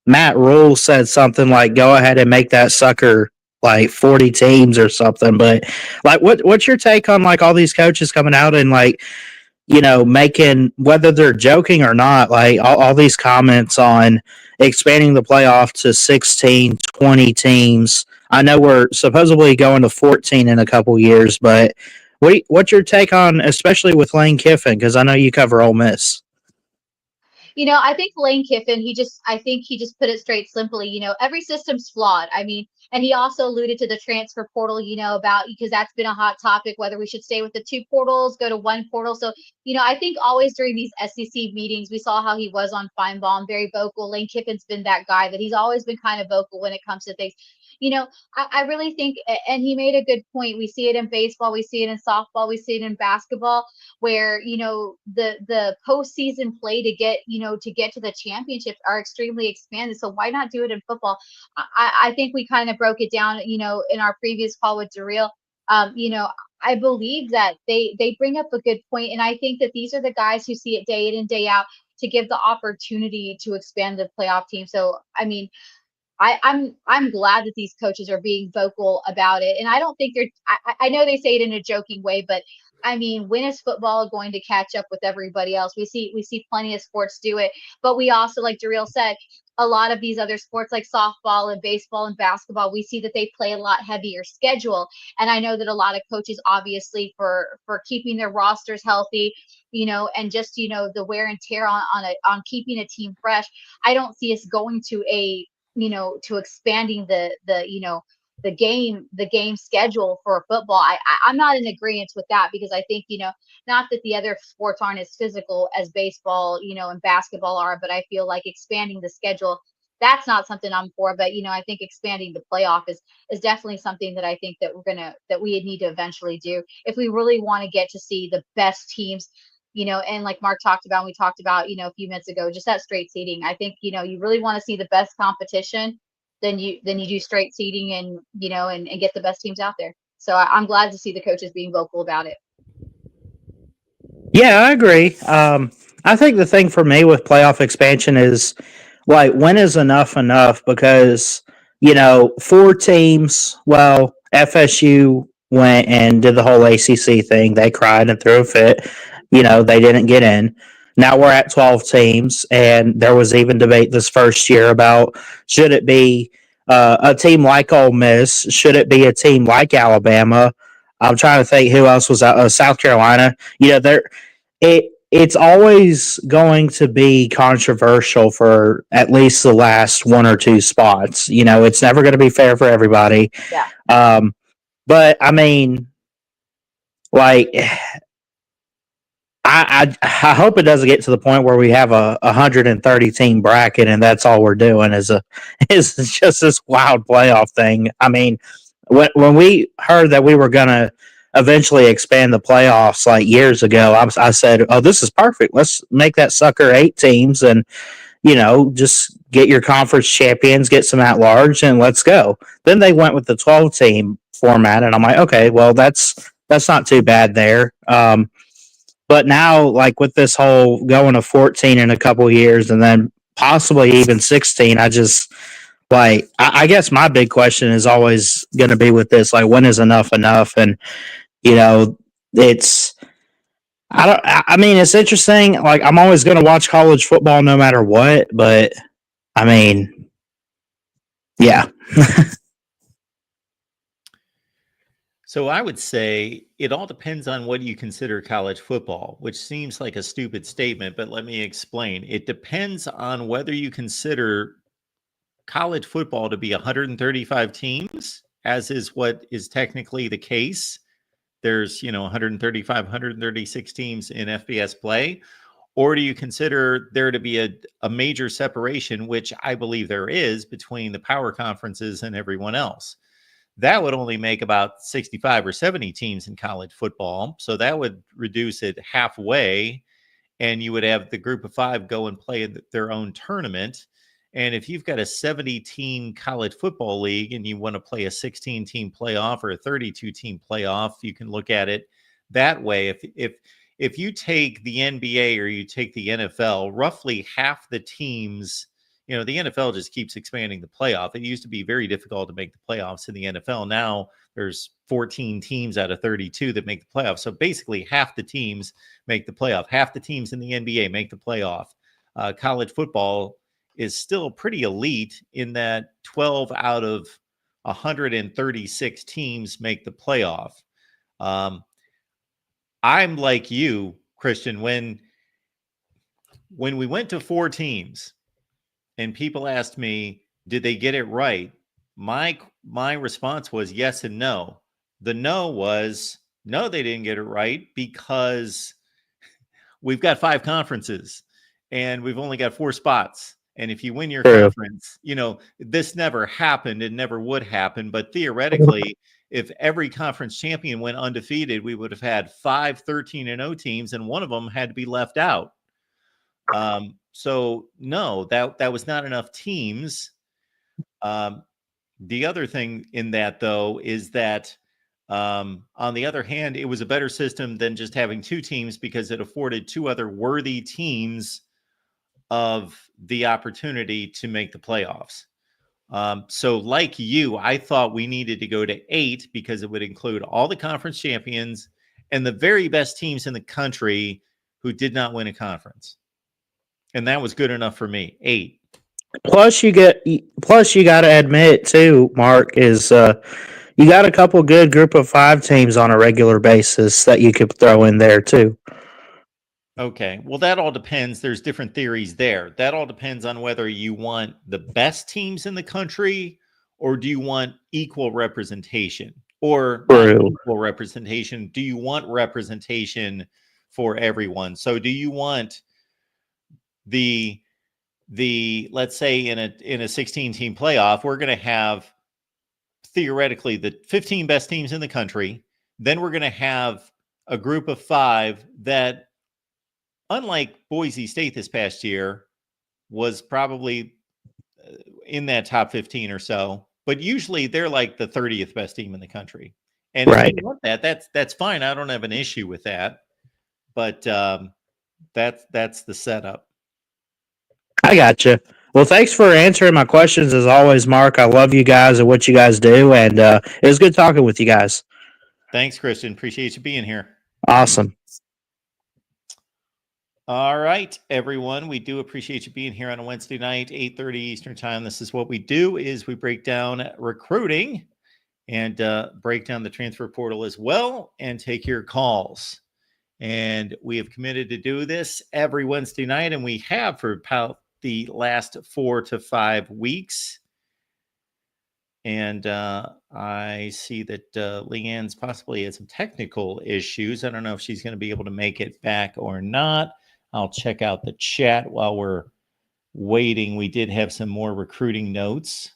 Matt Rule said something like, "Go ahead and make that sucker like 40 teams or something." But like, what's your take on like all these coaches coming out and like, making, whether they're joking or not, like all these comments on expanding the playoff to 16, 20 teams. I know we're supposedly going to 14 in a couple years, but what's your take on, especially with Lane Kiffin? Because I know you cover Ole Miss. I think Lane Kiffin, I think he just put it straight simply, every system's flawed. I mean, and he also alluded to the transfer portal, about, because that's been a hot topic, whether we should stay with the two portals, go to one portal. So, I think always during these SEC meetings, we saw how he was on Feinbaum, very vocal. Lane Kiffin's been that guy that he's always been kind of vocal when it comes to things. I really think, and he made a good point. We see it in baseball, we see it in softball, we see it in basketball, where the postseason play to get to the championships are extremely expanded. So why not do it in football? I think we kind of broke it down, in our previous call with Darrell. I believe that they bring up a good point, and I think that these are the guys who see it day in and day out to give the opportunity to expand the playoff team. So I mean, I'm glad that these coaches are being vocal about it, and I don't think I know they say it in a joking way, but I mean, when is football going to catch up with everybody else? We see plenty of sports do it, but we also, like Darrell said, a lot of these other sports like softball and baseball and basketball, we see that they play a lot heavier schedule. And I know that a lot of coaches, obviously, for keeping their rosters healthy, and just the wear and tear on keeping a team fresh. I don't see us going to to expanding the game schedule for football. I'm not in agreement with that because I think, not that the other sports aren't as physical as baseball, and basketball are, but I feel like expanding the schedule, that's not something I'm for. But, I think expanding the playoff is definitely something that I think that we need to eventually do if we really want to get to see the best teams. And like Mark talked about, we talked about, a few minutes ago, just that straight seeding. I think, you really want to see the best competition, then you do straight seeding and, and get the best teams out there. So I'm glad to see the coaches being vocal about it. Yeah, I agree. I think the thing for me with playoff expansion is like, when is enough enough? Because, 4 teams, well, FSU went and did the whole ACC thing. They cried and threw a fit. They didn't get in. Now we're at 12 teams, and there was even debate this first year about should it be a team like Ole Miss? Should it be a team like Alabama? I'm trying to think who else was out. South Carolina. It's always going to be controversial for at least the last 1 or 2 spots. It's never going to be fair for everybody. Yeah. But I mean, like, I hope it doesn't get to the point where we have a 130 team bracket and that's all we're doing is just this wild playoff thing. I mean, when we heard that we were gonna eventually expand the playoffs like years ago, I said, "Oh, this is perfect. Let's make that sucker 8 teams and just get your conference champions, get some at large, and let's go." Then they went with the 12 team format, and I'm like, okay, well that's not too bad there. But now, like with this whole going to 14 in a couple years, and then possibly even 16, I just like I guess my big question is always going to be with this, like when is enough enough? And it's I don't. I mean, it's interesting. Like I'm always going to watch college football no matter what, but I mean, yeah. So I would say it all depends on what you consider college football, which seems like a stupid statement, but let me explain. It depends on whether you consider college football to be 135 teams, as is what is technically the case. There's, 135, 136 teams in FBS play. Or do you consider there to be a major separation, which I believe there is, between the power conferences and everyone else? That would only make about 65 or 70 teams in college football. So that would reduce it halfway. And you would have the group of 5 go and play their own tournament. And if you've got a 70-team college football league and you want to play a 16-team playoff or a 32-team playoff, you can look at it that way. If you take the NBA or you take the NFL, roughly half the teams, the NFL just keeps expanding the playoff. It used to be very difficult to make the playoffs in the NFL. Now there's 14 teams out of 32 that make the playoffs. So basically half the teams make the playoff. Half the teams in the NBA make the playoff. College football is still pretty elite in that 12 out of 136 teams make the playoff. I'm like you, Christian, when we went to 4 teams and people asked me, did they get it right? My response was yes and no. The no was, no, they didn't get it right because we've got 5 conferences and we've only got 4 spots. And if you win your conference, this never happened and never would happen. But theoretically, if every conference champion went undefeated, we would have had 5 13-0 teams, and one of them had to be left out. So no, that was not enough teams. The other thing in that, though, is that on the other hand, it was a better system than just having 2 teams because it afforded 2 other worthy teams of the opportunity to make the playoffs. So like you, I thought we needed to go to 8 because it would include all the conference champions and the very best teams in the country who did not win a conference. And that was good enough for me. 8. Plus, you got to admit too, Mark, is you got a couple good group of 5 teams on a regular basis that you could throw in there too. Okay. Well, that all depends. There's different theories there. That all depends on whether you want the best teams in the country or do you want equal representation or not equal representation. Do you want representation for everyone? So do you want the let's say in a 16-team playoff, we're going to have theoretically the 15 best teams in the country. Then we're going to have a group of 5 that, unlike Boise State this past year, was probably in that top 15 or so, but usually they're like the 30th best team in the country. And if you want that, that's fine. I don't have an issue with that. But that's the setup. I got you. Well, thanks for answering my questions as always, Mark. I love you guys and what you guys do, and it was good talking with you guys. Thanks, Christian. Appreciate you being here. Awesome. All right, everyone. We do appreciate you being here on a Wednesday night, 8:30 Eastern time. This is what we do, is we break down recruiting and break down the transfer portal as well and take your calls. And we have committed to do this every Wednesday night, and we have for about the last 4 to 5 weeks. And I see that Leanne's possibly had some technical issues. I don't know if she's going to be able to make it back or not. I'll check out the chat while we're waiting. We did have some more recruiting notes.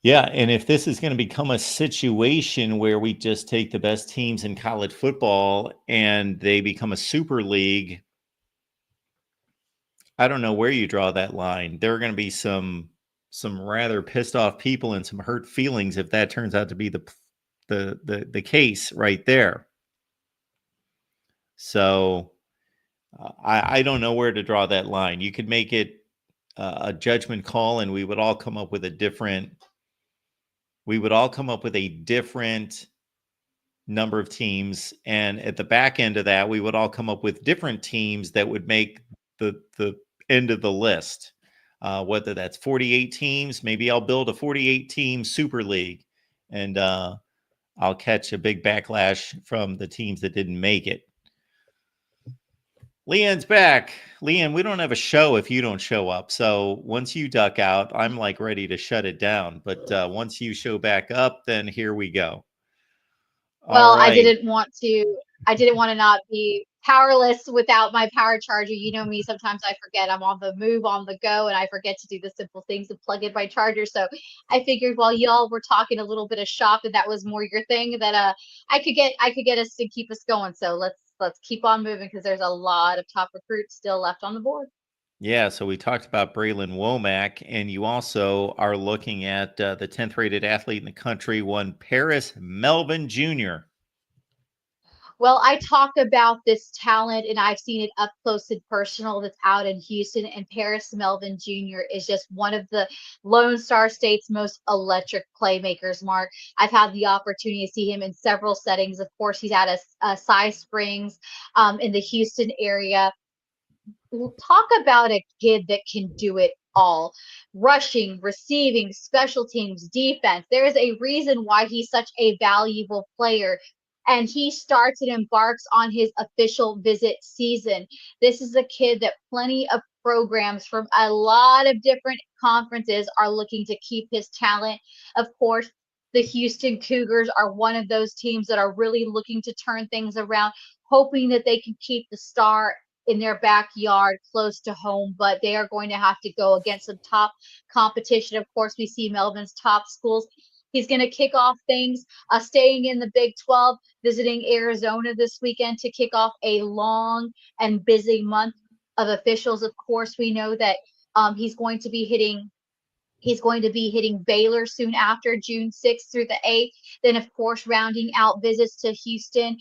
Yeah, and if this is going to become a situation where we just take the best teams in college football and they become a super league, I don't know where you draw that line. There are going to be some rather pissed off people and some hurt feelings if that turns out to be the case right there. So I don't know where to draw that line. You could make it a judgment call, and we would all come up with a different number of teams, and at the back end of that, we would all come up with different teams that would make the end of the list. Whether that's 48 teams, maybe I'll build a 48 team super league, and I'll catch a big backlash from the teams that didn't make it. Leanne's back. Leanne, we don't have a show if you don't show up. So once you duck out, I'm like ready to shut it down. But once you show back up, then here we go. Well, All right. I didn't want to not be powerless without my power charger. You know me, sometimes I forget I'm on the move, on the go, and I forget to do the simple things of plug in my charger. So I figured while y'all were talking a little bit of shop and that was more your thing, that I could get us to keep us going. So let's keep on moving because there's a lot of top recruits still left on the board. Yeah, so we talked about Braylon Womack, and you also are looking at the 10th rated athlete in the country, one Paris Melvin Jr. Well, I talk about this talent and I've seen it up close and personal that's out in Houston. And Paris Melvin Jr. is just one of the Lone Star State's most electric playmakers, Mark. I've had the opportunity to see him in several settings. Of course, he's at a Cy Springs in the Houston area. We'll talk about a kid that can do it all: rushing, receiving, special teams, defense. There's a reason why he's such a valuable player. And he starts and embarks on his official visit season. This is a kid that plenty of programs from a lot of different conferences are looking to keep his talent. Of course, the Houston Cougars are one of those teams that are really looking to turn things around, hoping that they can keep the star in their backyard close to home, but they are going to have to go against some top competition. Of course, we see Melvin's top schools. He's going to kick off things, staying in the Big 12, visiting Arizona this weekend to kick off a long and busy month of officials. Of course, we know that he's going to be hitting Baylor soon after, June 6th through the 8th. Then, of course, rounding out visits to Houston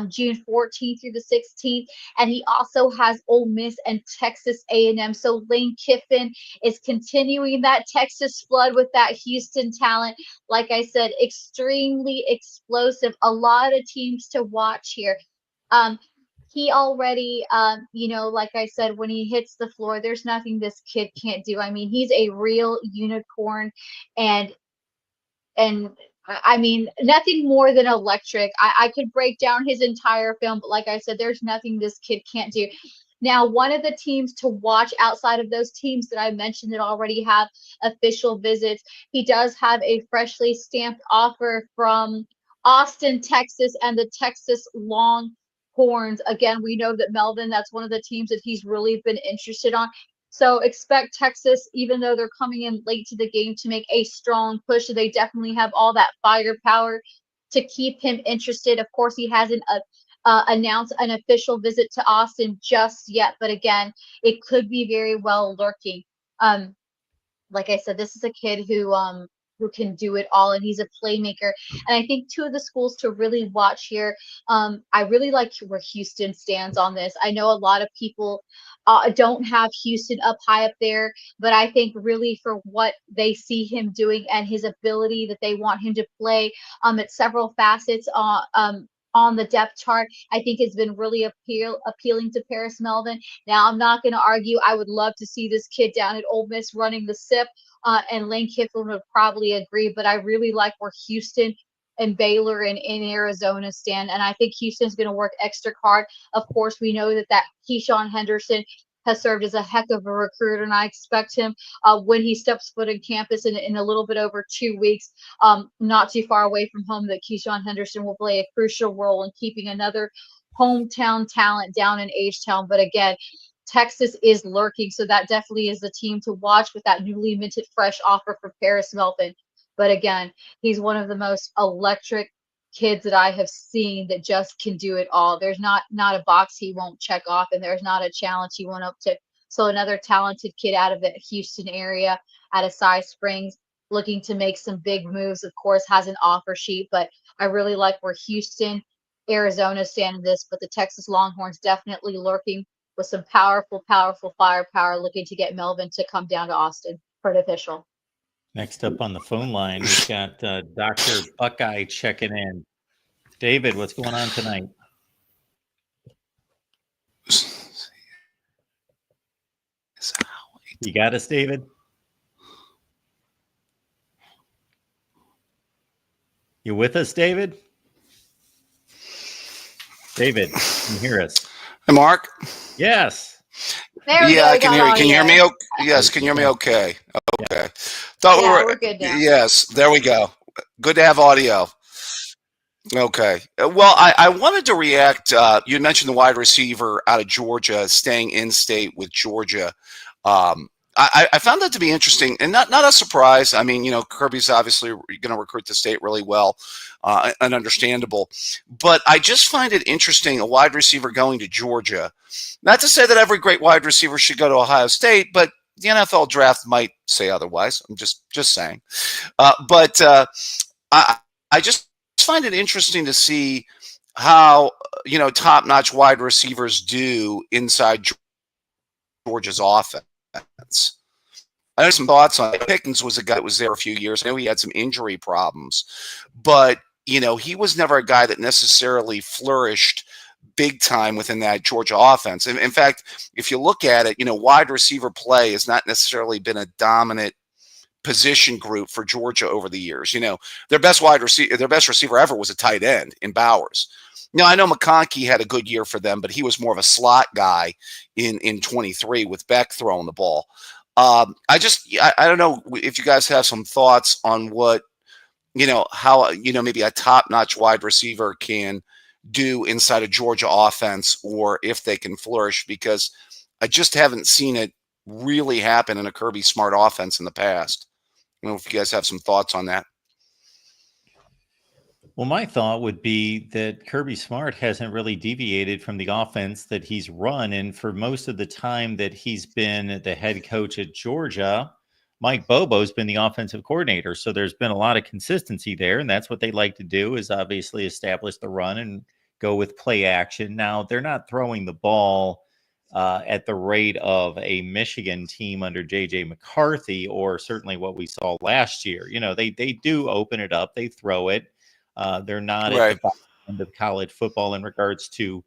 June 14th through the 16th. And he also has Ole Miss and Texas A&M. So Lane Kiffin is continuing that Texas flood with that Houston talent. Like I said, extremely explosive. A lot of teams to watch here. He already, like I said, when he hits the floor, there's nothing this kid can't do. I mean, he's a real unicorn, and I mean, nothing more than electric. I could break down his entire film, but like I said, there's nothing this kid can't do. Now, one of the teams to watch outside of those teams that I mentioned that already have official visits, he does have a freshly stamped offer from Austin, Texas, and the Texas Longhorns. Again, we know that Melvin, that's one of the teams that he's really been interested on. So expect Texas, even though they're coming in late to the game, to make a strong push. They definitely have all that firepower to keep him interested. Of course, he hasn't announced an official visit to Austin just yet, but again, it could be very well lurking. Like I said, this is a kid who can do it all, and he's a playmaker. And I think two of the schools to really watch here. I really like where Houston stands on this. I know a lot of people don't have Houston up high up there, but I think really for what they see him doing and his ability that they want him to play at several facets on the depth chart, I think has been really appealing to Paris Melvin. Now, I'm not going to argue. I would love to see this kid down at Ole Miss running the SIP, and Lane Kiffin would probably agree, but I really like where Houston and Baylor and in Arizona stand, and I think Houston's going to work extra hard. Of course, we know that Keyshawn Henderson has served as a heck of a recruiter, and I expect him when he steps foot in campus in a little bit over 2 weeks, not too far away from home, that Keyshawn Henderson will play a crucial role in keeping another hometown talent down in H-Town. But again, Texas is lurking, so that definitely is the team to watch with that newly minted fresh offer for Paris Melvin. But again, he's one of the most electric kids that I have seen that just can do it all. There's not a box he won't check off, and there's not a challenge he won't up to. So another talented kid out of the Houston area, out of Cy Springs, looking to make some big moves. Of course, has an offer sheet, but I really like where Houston, Arizona stand in this. But the Texas Longhorns definitely lurking with some powerful firepower, looking to get Melvin to come down to Austin for an official. Next up on the phone line, we've got Dr. Buckeye checking in. David, what's going on tonight? You got us, David? You with us, David? David, can you hear us? Hey, Mark. Yes. There we go. I can hear you. Can you hear me? Yes, can you hear me? Okay. Okay. We're good now. Yes, there we go. Good to have audio. Okay. Well, I wanted to react. You mentioned the wide receiver out of Georgia staying in state with Georgia. I found that to be interesting and not a surprise. I mean, Kirby's obviously going to recruit the state really well and understandable. But I just find it interesting, a wide receiver going to Georgia. Not to say that every great wide receiver should go to Ohio State, but the NFL draft might say otherwise. I'm just saying. But I just find it interesting to see how, top-notch wide receivers do inside Georgia's offense. I have some thoughts on it. Pickens was a guy that was there a few years. I know he had some injury problems, but, he was never a guy that necessarily flourished big time within that Georgia offense. In fact, if you look at it, wide receiver play has not necessarily been a dominant position group for Georgia over the years. Their best receiver ever was a tight end in Bowers. Now, I know McConkey had a good year for them, but he was more of a slot guy in 23 with Beck throwing the ball. I don't know if you guys have some thoughts on what, how, maybe a top-notch wide receiver can do inside a Georgia offense, or if they can flourish, because I just haven't seen it really happen in a Kirby Smart offense in the past. I don't know if you guys have some thoughts on that. Well, my thought would be that Kirby Smart hasn't really deviated from the offense that he's run. And for most of the time that he's been the head coach at Georgia, Mike Bobo's been the offensive coordinator. So there's been a lot of consistency there. And that's what they like to do, is obviously establish the run and go with play action. Now, they're not throwing the ball at the rate of a Michigan team under J.J. McCarthy, or certainly what we saw last year. They do open it up. They throw it. They're not Right. at the bottom end of college football in regards to,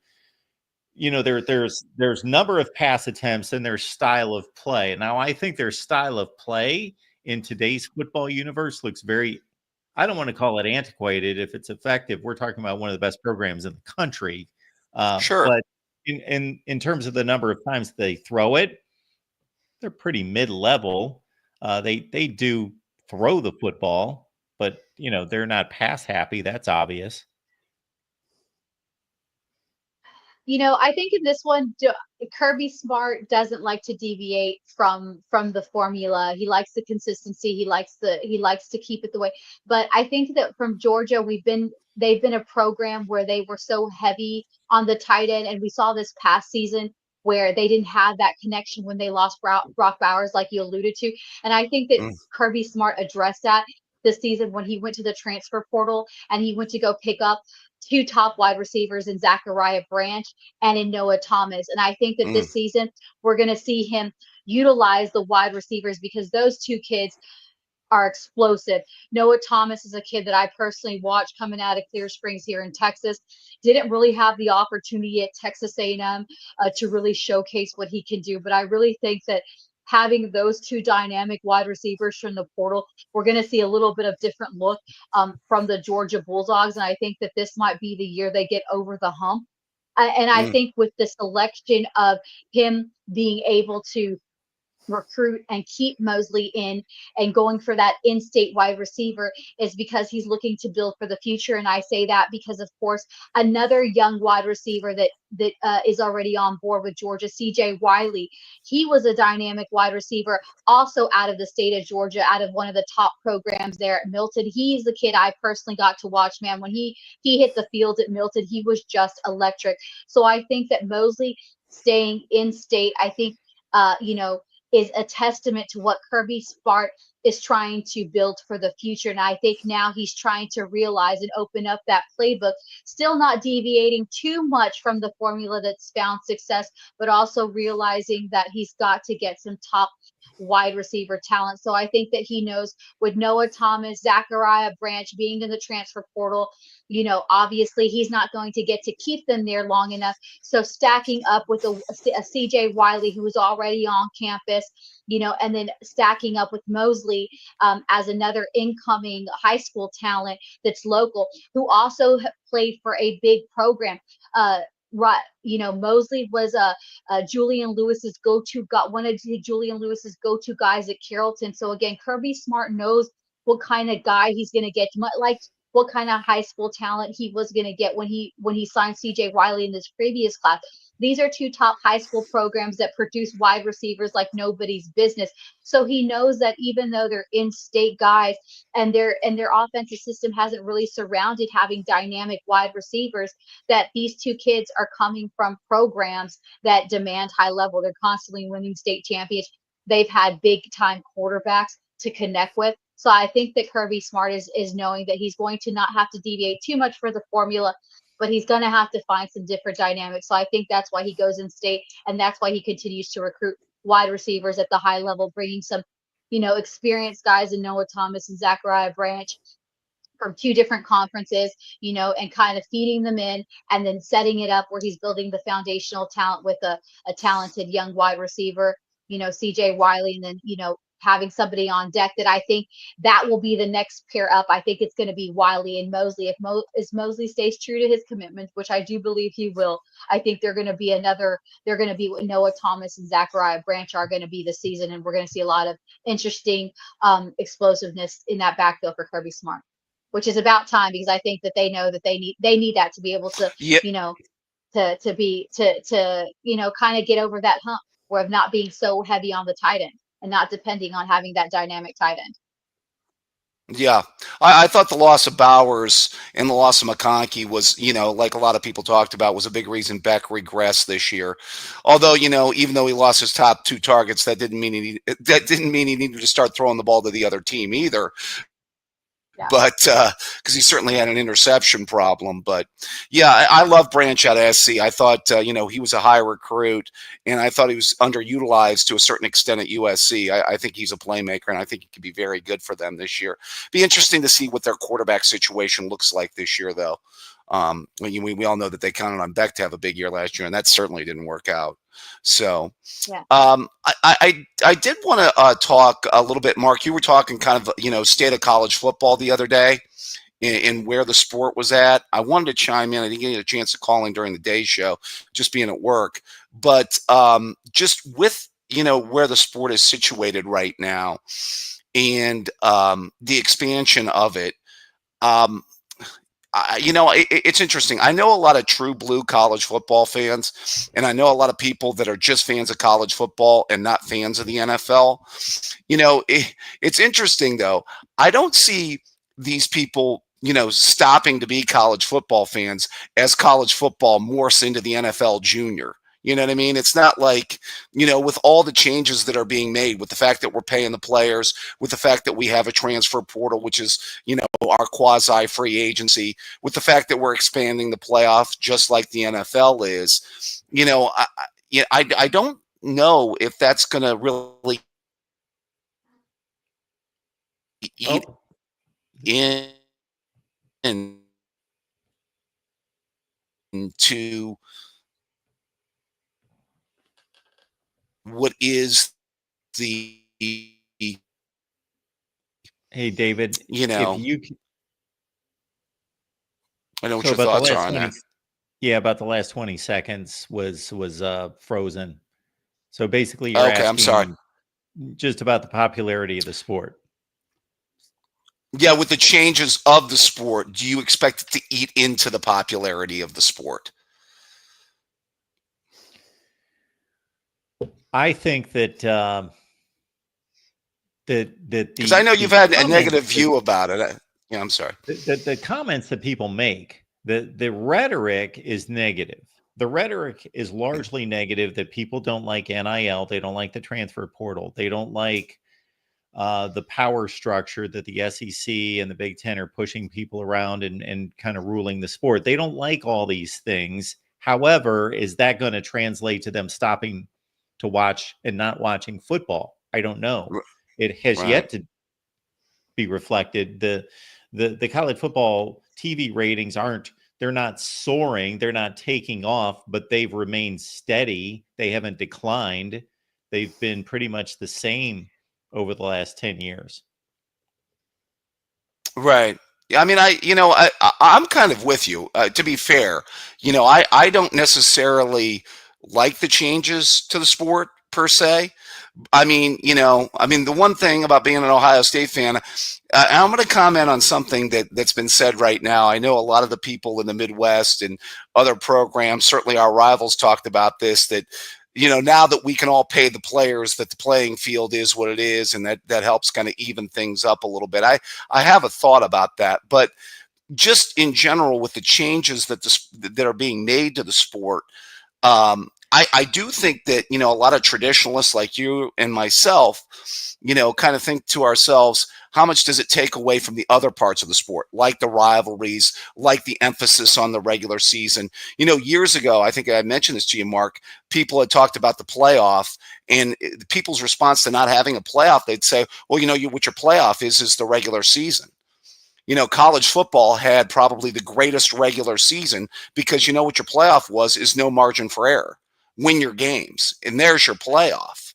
there's number of pass attempts and their style of play. Now, I think their style of play in today's football universe looks very, I don't want to call it antiquated. If it's effective, we're talking about one of the best programs in the country. Sure. But in terms of the number of times they throw it, they're pretty mid-level. They do throw the football, but they're not pass happy. That's obvious. I think in this one, Kirby Smart doesn't like to deviate from the formula. He likes the consistency. He likes to keep it the way. But I think that from Georgia, they've been a program where they were so heavy on the tight end, and we saw this past season where they didn't have that connection when they lost Brock Bowers, like you alluded to. And I think that Kirby Smart addressed that this season when he went to the transfer portal and he went to go pick up two top wide receivers in Zachariah Branch and in Noah Thomas. And I think that this season we're going to see him utilize the wide receivers, because those two kids are explosive. Noah Thomas is a kid that I personally watched coming out of Clear Springs here in Texas. Didn't really have the opportunity at Texas A&M to really showcase what he can do. But I really think that having those two dynamic wide receivers from the portal, we're going to see a little bit of different look from the Georgia Bulldogs. And I think that this might be the year they get over the hump And I think with the selection of him being able to recruit and keep Mosley in and going for that in-state wide receiver is because he's looking to build for the future. And I say that because, of course, another young wide receiver that is already on board with Georgia, CJ Wiley. He was a dynamic wide receiver, also out of the state of Georgia, out of one of the top programs there at Milton. He's the kid I personally got to watch, man. When he hit the field at Milton, he was just electric. So I think that Mosley staying in state, I think, is a testament to what Kirby Smart is trying to build for the future. And I think now he's trying to realize and open up that playbook, still not deviating too much from the formula that's found success, but also realizing that he's got to get some top wide receiver talent. So I think that he knows with Noah Thomas, Zachariah Branch being in the transfer portal, obviously he's not going to get to keep them there long enough. So stacking up with a CJ Wiley who was already on campus, and then stacking up with Mosley as another incoming high school talent that's local, who also played for a big program. Right, Mosley was Julian Lewis's one of Julian Lewis's go-to guys at Carrollton. So again, Kirby Smart knows what kind of guy he's going to get, like what kind of high school talent he was going to get when he signed CJ Wiley in this previous class. These are two top high school programs that produce wide receivers like nobody's business. So he knows that even though they're in-state guys and their offensive system hasn't really surrounded having dynamic wide receivers, that these two kids are coming from programs that demand high level. They're constantly winning state championships. They've had big time quarterbacks to connect with. So I think that Kirby Smart is knowing that he's going to not have to deviate too much for the formula, but he's going to have to find some different dynamics. So I think that's why he goes in state, and that's why he continues to recruit wide receivers at the high level, bringing some, experienced guys in Noah Thomas and Zachariah Branch from two different conferences, and kind of feeding them in and then setting it up where he's building the foundational talent with a talented young wide receiver, CJ Wiley, and then, having somebody on deck that I think that will be the next pair up. I think it's going to be Wiley and Mosley. If Mosley stays true to his commitments, which I do believe he will, I think they're going to be Noah Thomas and Zachariah Branch are going to be the season. And we're going to see a lot of interesting explosiveness in that backfield for Kirby Smart, which is about time, because I think that they know that they need that to be able to, kind of get over that hump where of not being so heavy on the tight end and not depending on having that dynamic tight end. Yeah, I thought the loss of Bowers and the loss of McConkey was, like a lot of people talked about, was a big reason Beck regressed this year. Although, even though he lost his top two targets, that didn't mean he needed to start throwing the ball to the other team either. Yeah. But because he certainly had an interception problem. But yeah, I love Branch out of SC. I thought he was a high recruit, and I thought he was underutilized to a certain extent at USC. I think he's a playmaker, and I think he could be very good for them this year. Be interesting to see what their quarterback situation looks like this year, though. We all know that they counted on Beck to have a big year last year, and that certainly didn't work out. So, yeah. I did want to talk a little bit, Mark. You were talking kind of, state of college football the other day and where the sport was at. I wanted to chime in. I didn't get a chance to call in during the day show, just being at work. But just with, where the sport is situated right now and the expansion of it, it's interesting. I know a lot of true blue college football fans, and I know a lot of people that are just fans of college football and not fans of the NFL. It's interesting, though. I don't see these people, stopping to be college football fans as college football morphs into the NFL junior. You know what I mean? It's not like, with all the changes that are being made, with the fact that we're paying the players, with the fact that we have a transfer portal, which is, our quasi-free agency, with the fact that we're expanding the playoff just like the NFL is, I don't know if that's going to really eat into what is the Hey, David, I know so what your thoughts are on that. Yeah, about the last 20 seconds was frozen. So basically, you're Okay, I'm sorry. asking just about the popularity of the sport. Yeah, with the changes of the sport, do you expect it to eat into the popularity of the sport? I think that that Because I know the you've had a comments negative view about it. Yeah, I'm sorry. the comments that people make, the rhetoric is negative. The rhetoric is largely negative, that people don't like NIL, they don't like the transfer portal, they don't like the power structure that the SEC and the Big Ten are pushing people around and kind of ruling the sport. They don't like all these things. However, is that going to translate to them stopping to watch and not watching football? I don't know. It has Right. yet to be reflected. The college football TV ratings they're not soaring, they're not taking off, but they've remained steady. They haven't declined. They've been pretty much the same over the last 10 years. Right. I mean, I'm kind of with you. To be fair, I don't necessarily like the changes to the sport per se. I mean, the one thing about being an Ohio State fan, I'm going to comment on something that's been said right now. I know a lot of the people in the Midwest and other programs, certainly our rivals, talked about this, that, now that we can all pay the players, that the playing field is what it is, and that helps kind of even things up a little bit. I have a thought about that, but just in general, with the changes that are being made to the sport, I do think that, a lot of traditionalists like you and myself, kind of think to ourselves, how much does it take away from the other parts of the sport, like the rivalries, like the emphasis on the regular season? Years ago, I think I mentioned this to you, Mark, people had talked about the playoff, and people's response to not having a playoff, they'd say, well, what your playoff is the regular season. College football had probably the greatest regular season, because what your playoff is no margin for error. Win your games, and there's your playoff.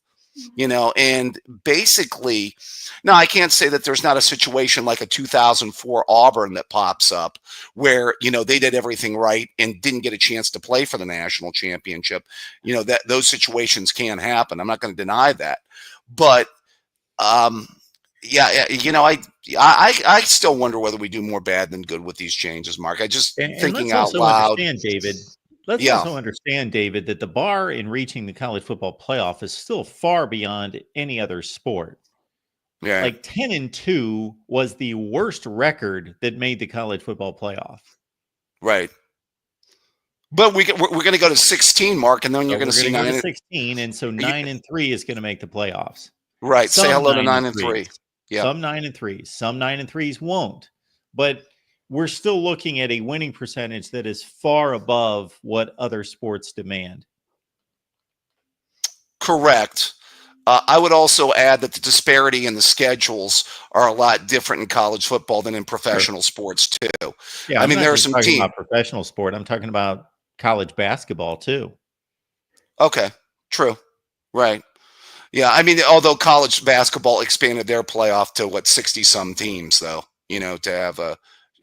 And basically, now I can't say that there's not a situation like a 2004 Auburn that pops up where, they did everything right and didn't get a chance to play for the national championship. That those situations can happen. I'm not going to deny that. But yeah, I still wonder whether we do more bad than good with these changes, Mark. I just thinking let's out also loud. understand, David. Let's Yeah. also understand, David, that the bar in reaching the college football playoff is still far beyond any other sport. Yeah. Like 10-2 was the worst record that made the college football playoff. Right. But we're going to go to 16, Mark, and then you're going to see go 9 to 16, and so 9-3 is going to make the playoffs. Right. Some Say hello to 9 9 and 3. Yeah. Some 9-3. Some 9-3s won't. But we're still looking at a winning percentage that is far above what other sports demand. Correct. I would also add that the disparity in the schedules are a lot different in college football than in professional sports too. Yeah, I mean, there are some teams. about professional sport. I'm talking about college basketball too. Okay, true. Right. Yeah, I mean, although college basketball expanded their playoff to 60 some teams, though, to have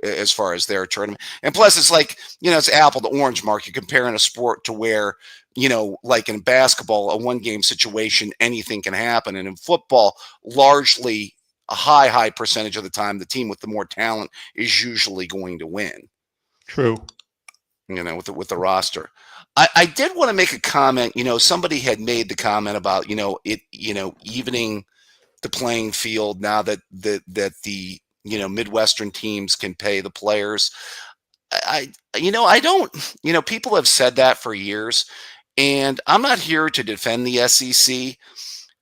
as far as their tournament. And plus, it's like, it's apple to orange, Mark. You're comparing a sport to where, like in basketball, a one game situation, anything can happen. And in football, largely a high percentage of the time, the team with the more talent is usually going to win. True. With the roster. I did want to make a comment. Somebody had made the comment about, evening the playing field now that the Midwestern teams can pay the players. I don't, people have said that for years, and I'm not here to defend the SEC,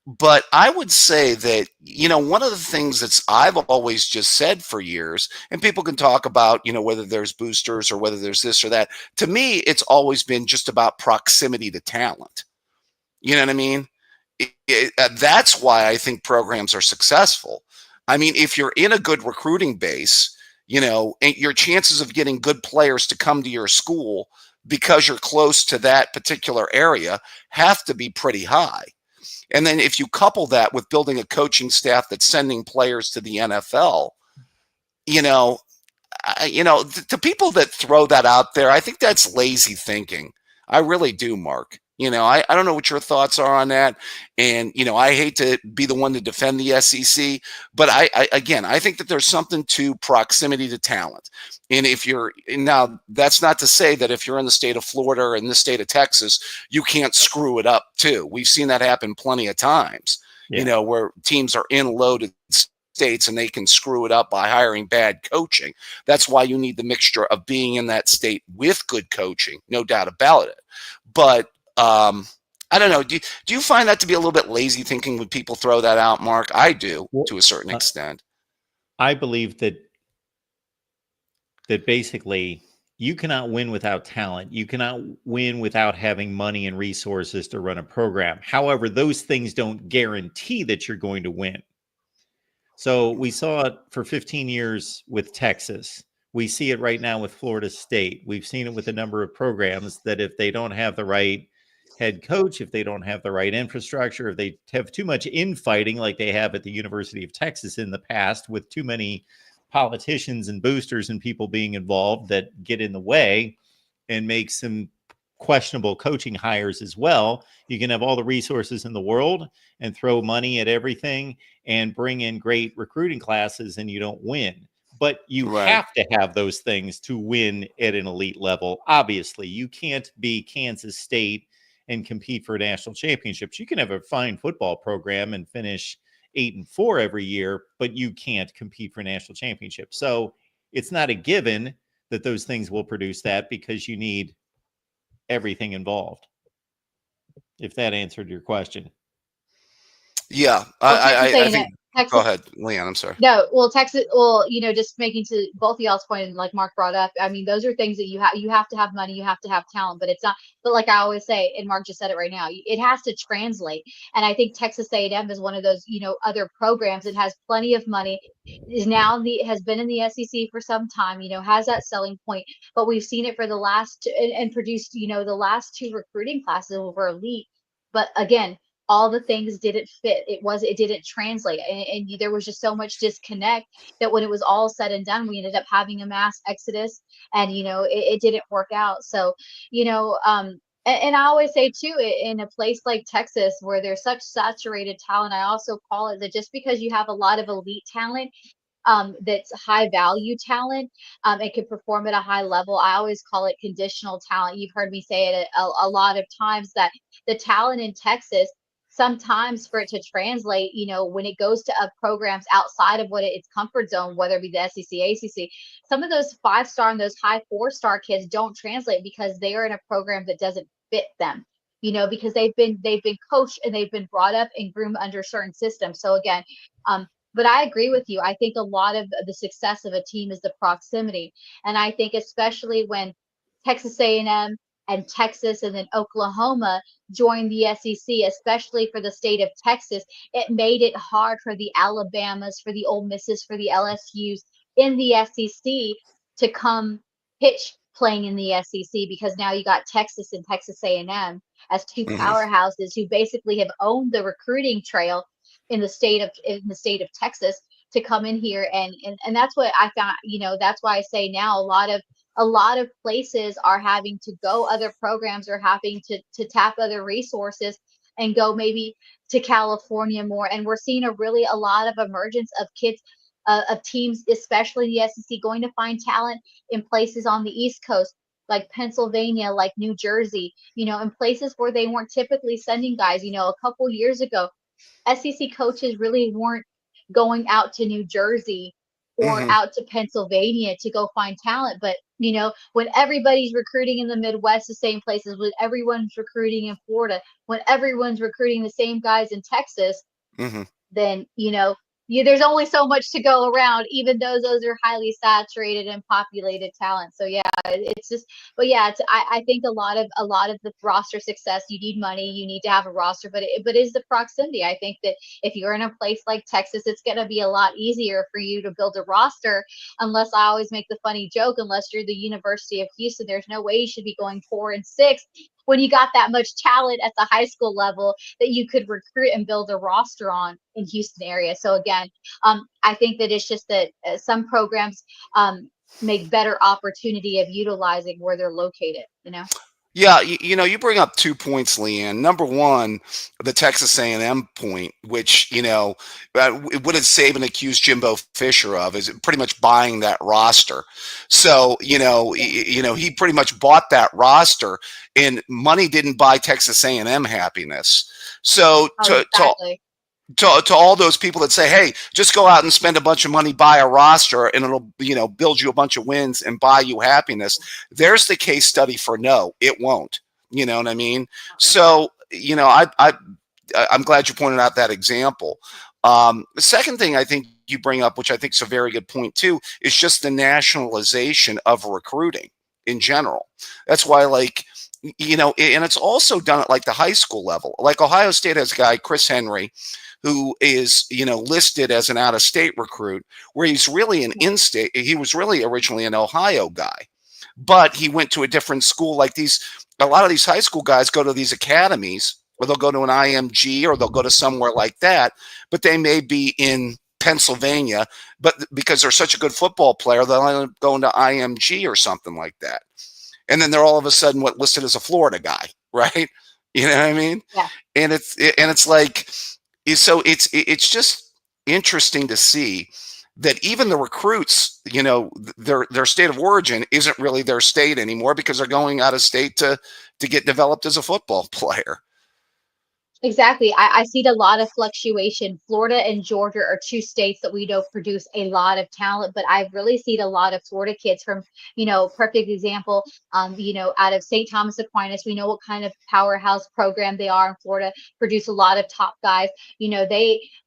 but I would say that, one of the things I've always just said for years, and people can talk about, whether there's boosters or whether there's this or that. To me, it's always been just about proximity to talent. You know what I mean? That's why I think programs are successful. I mean, if you're in a good recruiting base, and your chances of getting good players to come to your school because you're close to that particular area have to be pretty high. And then if you couple that with building a coaching staff that's sending players to the NFL, the people that throw that out there, I think that's lazy thinking. I really do, Mark. I don't know what your thoughts are on that. And, I hate to be the one to defend the SEC, but again, I think that there's something to proximity to talent. And now that's not to say that if you're in the state of Florida or in the state of Texas, you can't screw it up too. We've seen that happen plenty of times, where teams are in loaded states and they can screw it up by hiring bad coaching. That's why you need the mixture of being in that state with good coaching, no doubt about it. But I don't know. Do you find that to be a little bit lazy thinking when people throw that out, Mark? I do, to a certain extent. I believe that basically you cannot win without talent. You cannot win without having money and resources to run a program. However, those things don't guarantee that you're going to win. So we saw it for 15 years with Texas. We see it right now with Florida State. We've seen it with a number of programs that if they don't have the right head coach, if they don't have the right infrastructure, if they have too much infighting like they have at the University of Texas in the past with too many politicians and boosters and people being involved that get in the way and make some questionable coaching hires as well. You can have all the resources in the world and throw money at everything and bring in great recruiting classes and you don't win. But you have to have those things to win at an elite level. Obviously, you can't be Kansas State and compete for national championships. You can have a fine football program and finish 8-4 every year, but you can't compete for national championships. So it's not a given that those things will produce that because you need everything involved. If that answered your question. Yeah, I think. Texas, go ahead, Leon. I'm sorry. No, well, Texas. Well, just making to both of y'all's point, and like Mark brought up. I mean, those are things that you have to have money, you have to have talent, but it's not. But like I always say, and Mark just said it right now, it has to translate. And I think Texas A&M is one of those other programs that has plenty of money, has been in the SEC for some time, has that selling point. But we've seen it for the last and produced the last 2 recruiting classes over elite. But again, all the things didn't fit. It didn't translate. And there was just so much disconnect that when it was all said and done, we ended up having a mass exodus and, it didn't work out. So, and I always say too, in a place like Texas where there's such saturated talent, I also call it that just because you have a lot of elite talent, that's high value talent, and can perform at a high level. I always call it conditional talent. You've heard me say it a lot of times that the talent in Texas, sometimes for it to translate, when it goes to programs outside of its comfort zone, whether it be the SEC, ACC, some of those 5-star and those high 4-star kids don't translate because they are in a program that doesn't fit them, because they've been coached and they've been brought up and groomed under certain systems. So again, but I agree with you. I think a lot of the success of a team is the proximity. And I think especially when Texas A&M and Texas and then Oklahoma joined the SEC, especially for the state of Texas, it made it hard for the Alabamas, for the Ole Misses, for the LSUs in the SEC to come pitch playing in the SEC, because now you got Texas and Texas A&M as 2 powerhouses who basically have owned the recruiting trail in the state of Texas to come in here and that's what I found. That's why I say now a lot of places are having to go, other programs are having to tap other resources and go maybe to California more. And we're seeing a lot of emergence of kids, of teams, especially the SEC, going to find talent in places on the East Coast, like Pennsylvania, like New Jersey, in places where they weren't typically sending guys. A couple years ago, SEC coaches really weren't going out to New Jersey or out to Pennsylvania to go find talent. But, when everybody's recruiting in the Midwest, the same places, when everyone's recruiting in Florida, when everyone's recruiting the same guys in Texas, then, there's only so much to go around, even though those are highly saturated and populated talent. So yeah, it's just, but yeah, I think a lot of the roster success, you need money, you need to have a roster, but is the proximity. I think that if you're in a place like Texas, it's going to be a lot easier for you to build a roster, unless I always make the funny joke, unless you're the University of Houston, there's no way you should be going 4-6 when you got that much talent at the high school level that you could recruit and build a roster on in Houston area. So again, I think that it's just that some programs make better opportunity of utilizing where they're located, you know? Yeah, you bring up 2 points, Leanne. Number one, the Texas A&M point, which what did Saban accuse Jimbo Fisher of? Is pretty much buying that roster. So he pretty much bought that roster, and money didn't buy Texas A&M happiness. So Oh, exactly. to all those people that say, hey, just go out and spend a bunch of money, buy a roster, and it'll build you a bunch of wins and buy you happiness, there's the case study for no, it won't. You know what I mean? So I'm glad you pointed out that example. The second thing I think you bring up, which I think is a very good point too, is just the nationalization of recruiting in general. That's why, and it's also done at like the high school level. Like Ohio State has a guy, Chris Henry, who is listed as an out-of-state recruit, where he's really an in-state. He was really originally an Ohio guy, but he went to a different school. Like a lot of these high school guys go to these academies, or they'll go to an IMG, or they'll go to somewhere like that, but they may be in Pennsylvania, but because they're such a good football player, they'll end up going to IMG or something like that. And then they're all of a sudden listed as a Florida guy, right? You know what I mean? Yeah. And it's like, so it's just interesting to see that even the recruits, their state of origin isn't really their state anymore, because they're going out of state to get developed as a football player. Exactly. I see a lot of fluctuation. Florida and Georgia are two states that we know produce a lot of talent, but I've really seen a lot of Florida kids from, perfect example, out of St. Thomas Aquinas. We know what kind of powerhouse program they are in Florida, produce a lot of top guys.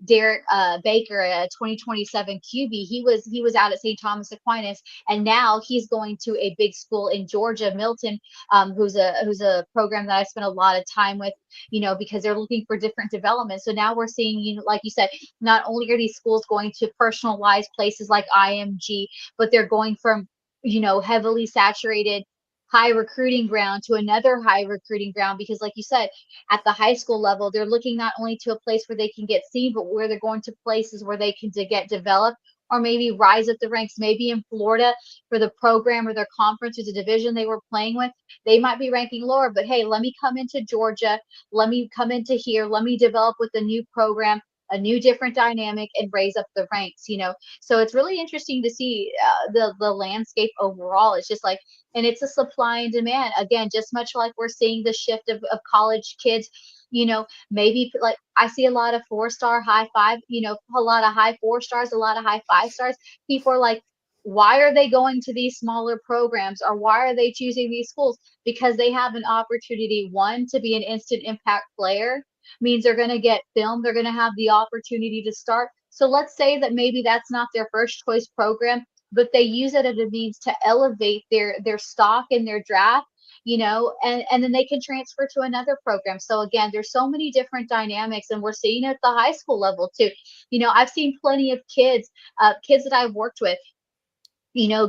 Derek Baker, a 2027 QB, he was out at St. Thomas Aquinas, and now he's going to a big school in Georgia, Milton, who's a program that I spent a lot of time with, because they're looking for different development. So now we're seeing, like you said, not only are these schools going to personalized places like IMG, but they're going from, heavily saturated high recruiting ground to another high recruiting ground, because like you said, at the high school level, they're looking not only to a place where they can get seen, but where they're going to places where they can get developed, or maybe rise up the ranks. Maybe in Florida, for the program or their conference or the division they were playing with, they might be ranking lower, but hey, let me come into Georgia, let me come into here, let me develop with a new program, a new different dynamic, and raise up the ranks. So it's really interesting to see the landscape overall. It's just like, and it's a supply and demand again, just much like we're seeing the shift of college kids. Maybe like I see a lot of 4-star high five, a lot of high 4 stars, a lot of high 5 stars. People are like, why are they going to these smaller programs, or why are they choosing these schools? Because they have an opportunity, one, to be an instant impact player, means they're going to get filmed, they're going to have the opportunity to start. So let's say that maybe that's not their first choice program, but they use it as a means to elevate their stock in their draft, and then they can transfer to another program. So again, there's so many different dynamics, and we're seeing it at the high school level too. I've seen plenty of kids that I've worked with,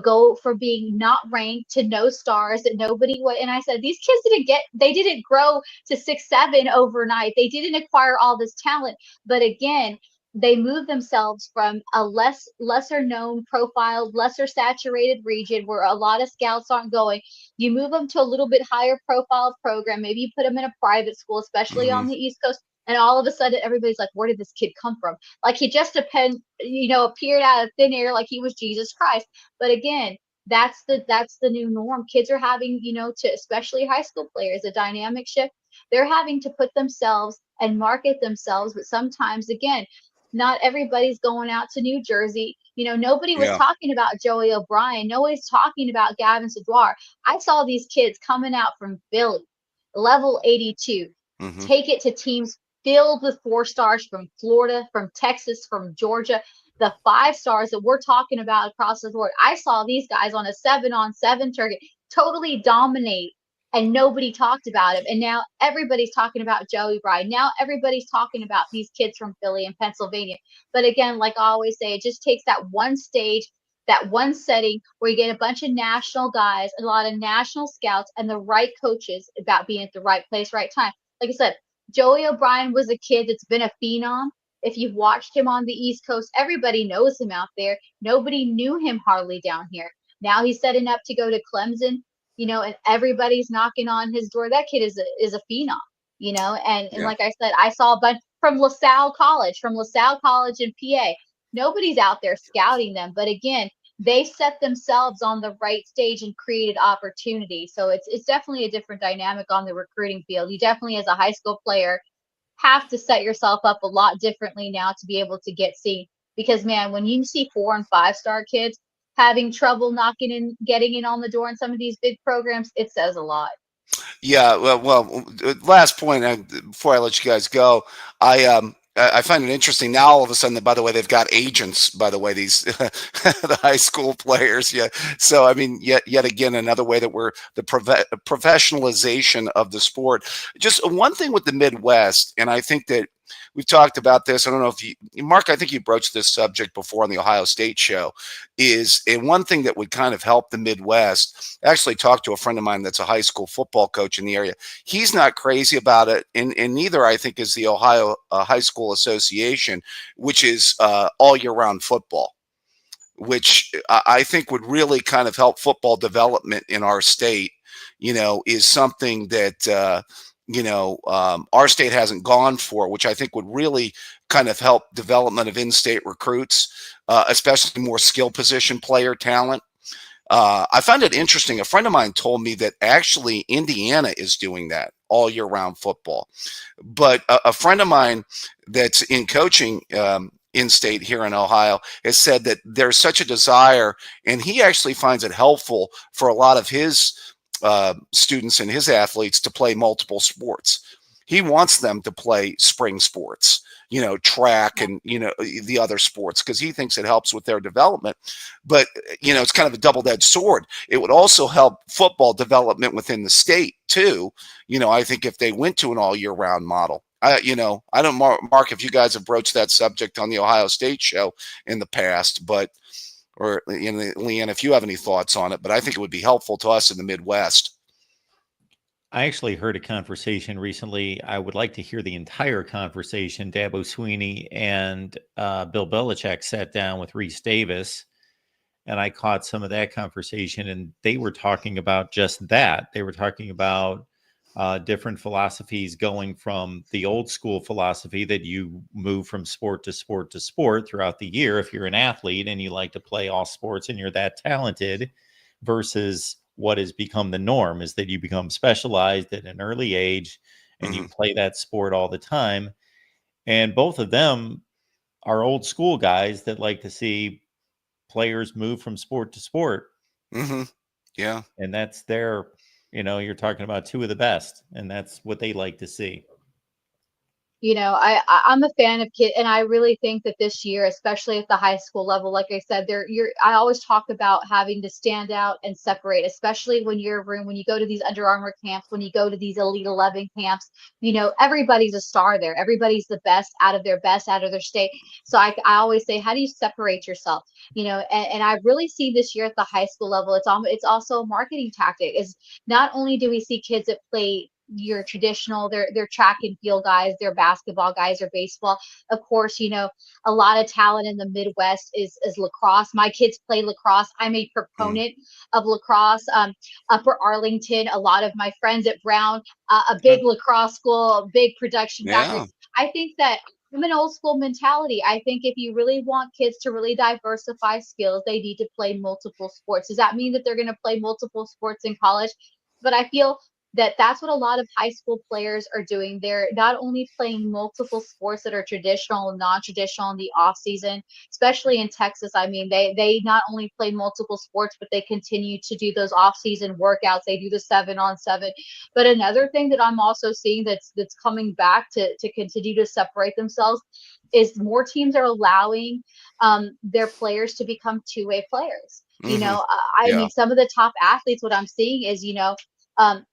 go from being not ranked to no stars that nobody would. And I said, these kids they didn't grow to 6'7" overnight. They didn't acquire all this talent. But again, they moved themselves from a lesser known profile, lesser saturated region where a lot of scouts aren't going. You move them to a little bit higher profile program. Maybe you put them in a private school, especially on the East Coast. And all of a sudden, everybody's like, where did this kid come from? Like he just appeared out of thin air, like he was Jesus Christ. But again, that's the new norm. Kids are having, to, especially high school players, a dynamic shift. They're having to put themselves and market themselves. But sometimes, again, not everybody's going out to New Jersey. Nobody was talking about Joey O'Brien. Nobody's talking about Gavin Sedwar. I saw these kids coming out from Philly, level 82, take it to teams filled with 4 stars from Florida, from Texas, from Georgia. The 5 stars that we're talking about across the board. I saw these guys on a 7-on-7 target totally dominate, and nobody talked about him. And now everybody's talking about Joey Bride. Now everybody's talking about these kids from Philly and Pennsylvania. But again, like I always say, it just takes that one stage, that one setting where you get a bunch of national guys, a lot of national scouts, and the right coaches about being at the right place, right time. Like I said, Joey O'Brien was a kid that's been a phenom. If you've watched him on the East Coast, everybody knows him out there. Nobody knew him hardly down here. Now he's setting up to go to Clemson, and everybody's knocking on his door. That kid is a phenom, and Yeah. like I said, I saw a bunch from LaSalle College in PA. Nobody's out there scouting them, but again, they set themselves on the right stage and created opportunity. So it's definitely a different dynamic on the recruiting field. You definitely, as a high school player, have to set yourself up a lot differently now to be able to get seen. Because man, when you see 4 and 5-star kids having trouble getting in on the door in some of these big programs, it says a lot. Yeah, well, last point before I let you guys go, I find it interesting now. All of a sudden, by the way, they've got agents. By the way, these the high school players. Yeah, so I mean, yet again, another way that we're the professionalization of the sport. Just one thing with the Midwest, and I think that we've talked about this. I don't know if you, Mark, I think you broached this subject before on the Ohio State show. And one thing that would kind of help the Midwest. I actually talked to a friend of mine that's a high school football coach in the area. He's not crazy about it, and neither I think is the Ohio High School Association, which is all year round football, which I think would really kind of help football development in our state. Is something that our state hasn't gone for, which I think would really kind of help development of in-state recruits, especially more skill position player talent. I find it interesting. A friend of mine told me that actually Indiana is doing that all year round football. But a friend of mine that's in coaching in state here in Ohio has said that there's such a desire, and he actually finds it helpful for a lot of his students and his athletes to play multiple sports. He wants them to play spring sports, track and, the other sports, because he thinks it helps with their development. But, it's kind of a double-edged sword. It would also help football development within the state, too. I think if they went to an all year round model. I don't, Mark, if you guys have broached that subject on the Ohio State show in the past, or Leanne, if you have any thoughts on it, but I think it would be helpful to us in the Midwest. I actually heard a conversation recently. I would like to hear the entire conversation. Dabo Sweeney and Bill Belichick sat down with Reese Davis, and I caught some of that conversation, and they were talking about just that. They were talking about different philosophies, going from the old school philosophy that you move from sport to sport to sport throughout the year if you're an athlete and you like to play all sports and you're that talented, versus what has become the norm is that you become specialized at an early age and you play that sport all the time. And both of them are old school guys that like to see players move from sport to sport. Mm-hmm. Yeah. And that's their, you're talking about two of the best, and that's what they like to see. I'm a fan of kids, and I really think that this year, especially at the high school level, like I said, I always talk about having to stand out and separate, especially when when you go to these Under Armour camps, when you go to these Elite 11 camps, everybody's a star there. Everybody's the best out of their state. So I always say, how do you separate yourself? And I really see this year at the high school level, it's also a marketing tactic. Is not only do we see kids that play your traditional, they're track and field guys, they're basketball guys or baseball. Of course, a lot of talent in the Midwest is lacrosse. My kids play lacrosse. I'm a proponent of lacrosse. Upper Arlington, a lot of my friends at Brown, a big lacrosse school, big production factory. I think that from an old school mentality, I think if you really want kids to really diversify skills, they need to play multiple sports. Does that mean that they're going to play multiple sports in college? But I feel that's what a lot of high school players are doing. They're not only playing multiple sports that are traditional and non-traditional in the off season, especially in Texas. I mean, they not only play multiple sports, but they continue to do those off season workouts. They do the 7-on-7. But another thing that I'm also seeing that's coming back to continue to separate themselves is more teams are allowing their players to become two-way players. I mean, some of the top athletes, what I'm seeing is,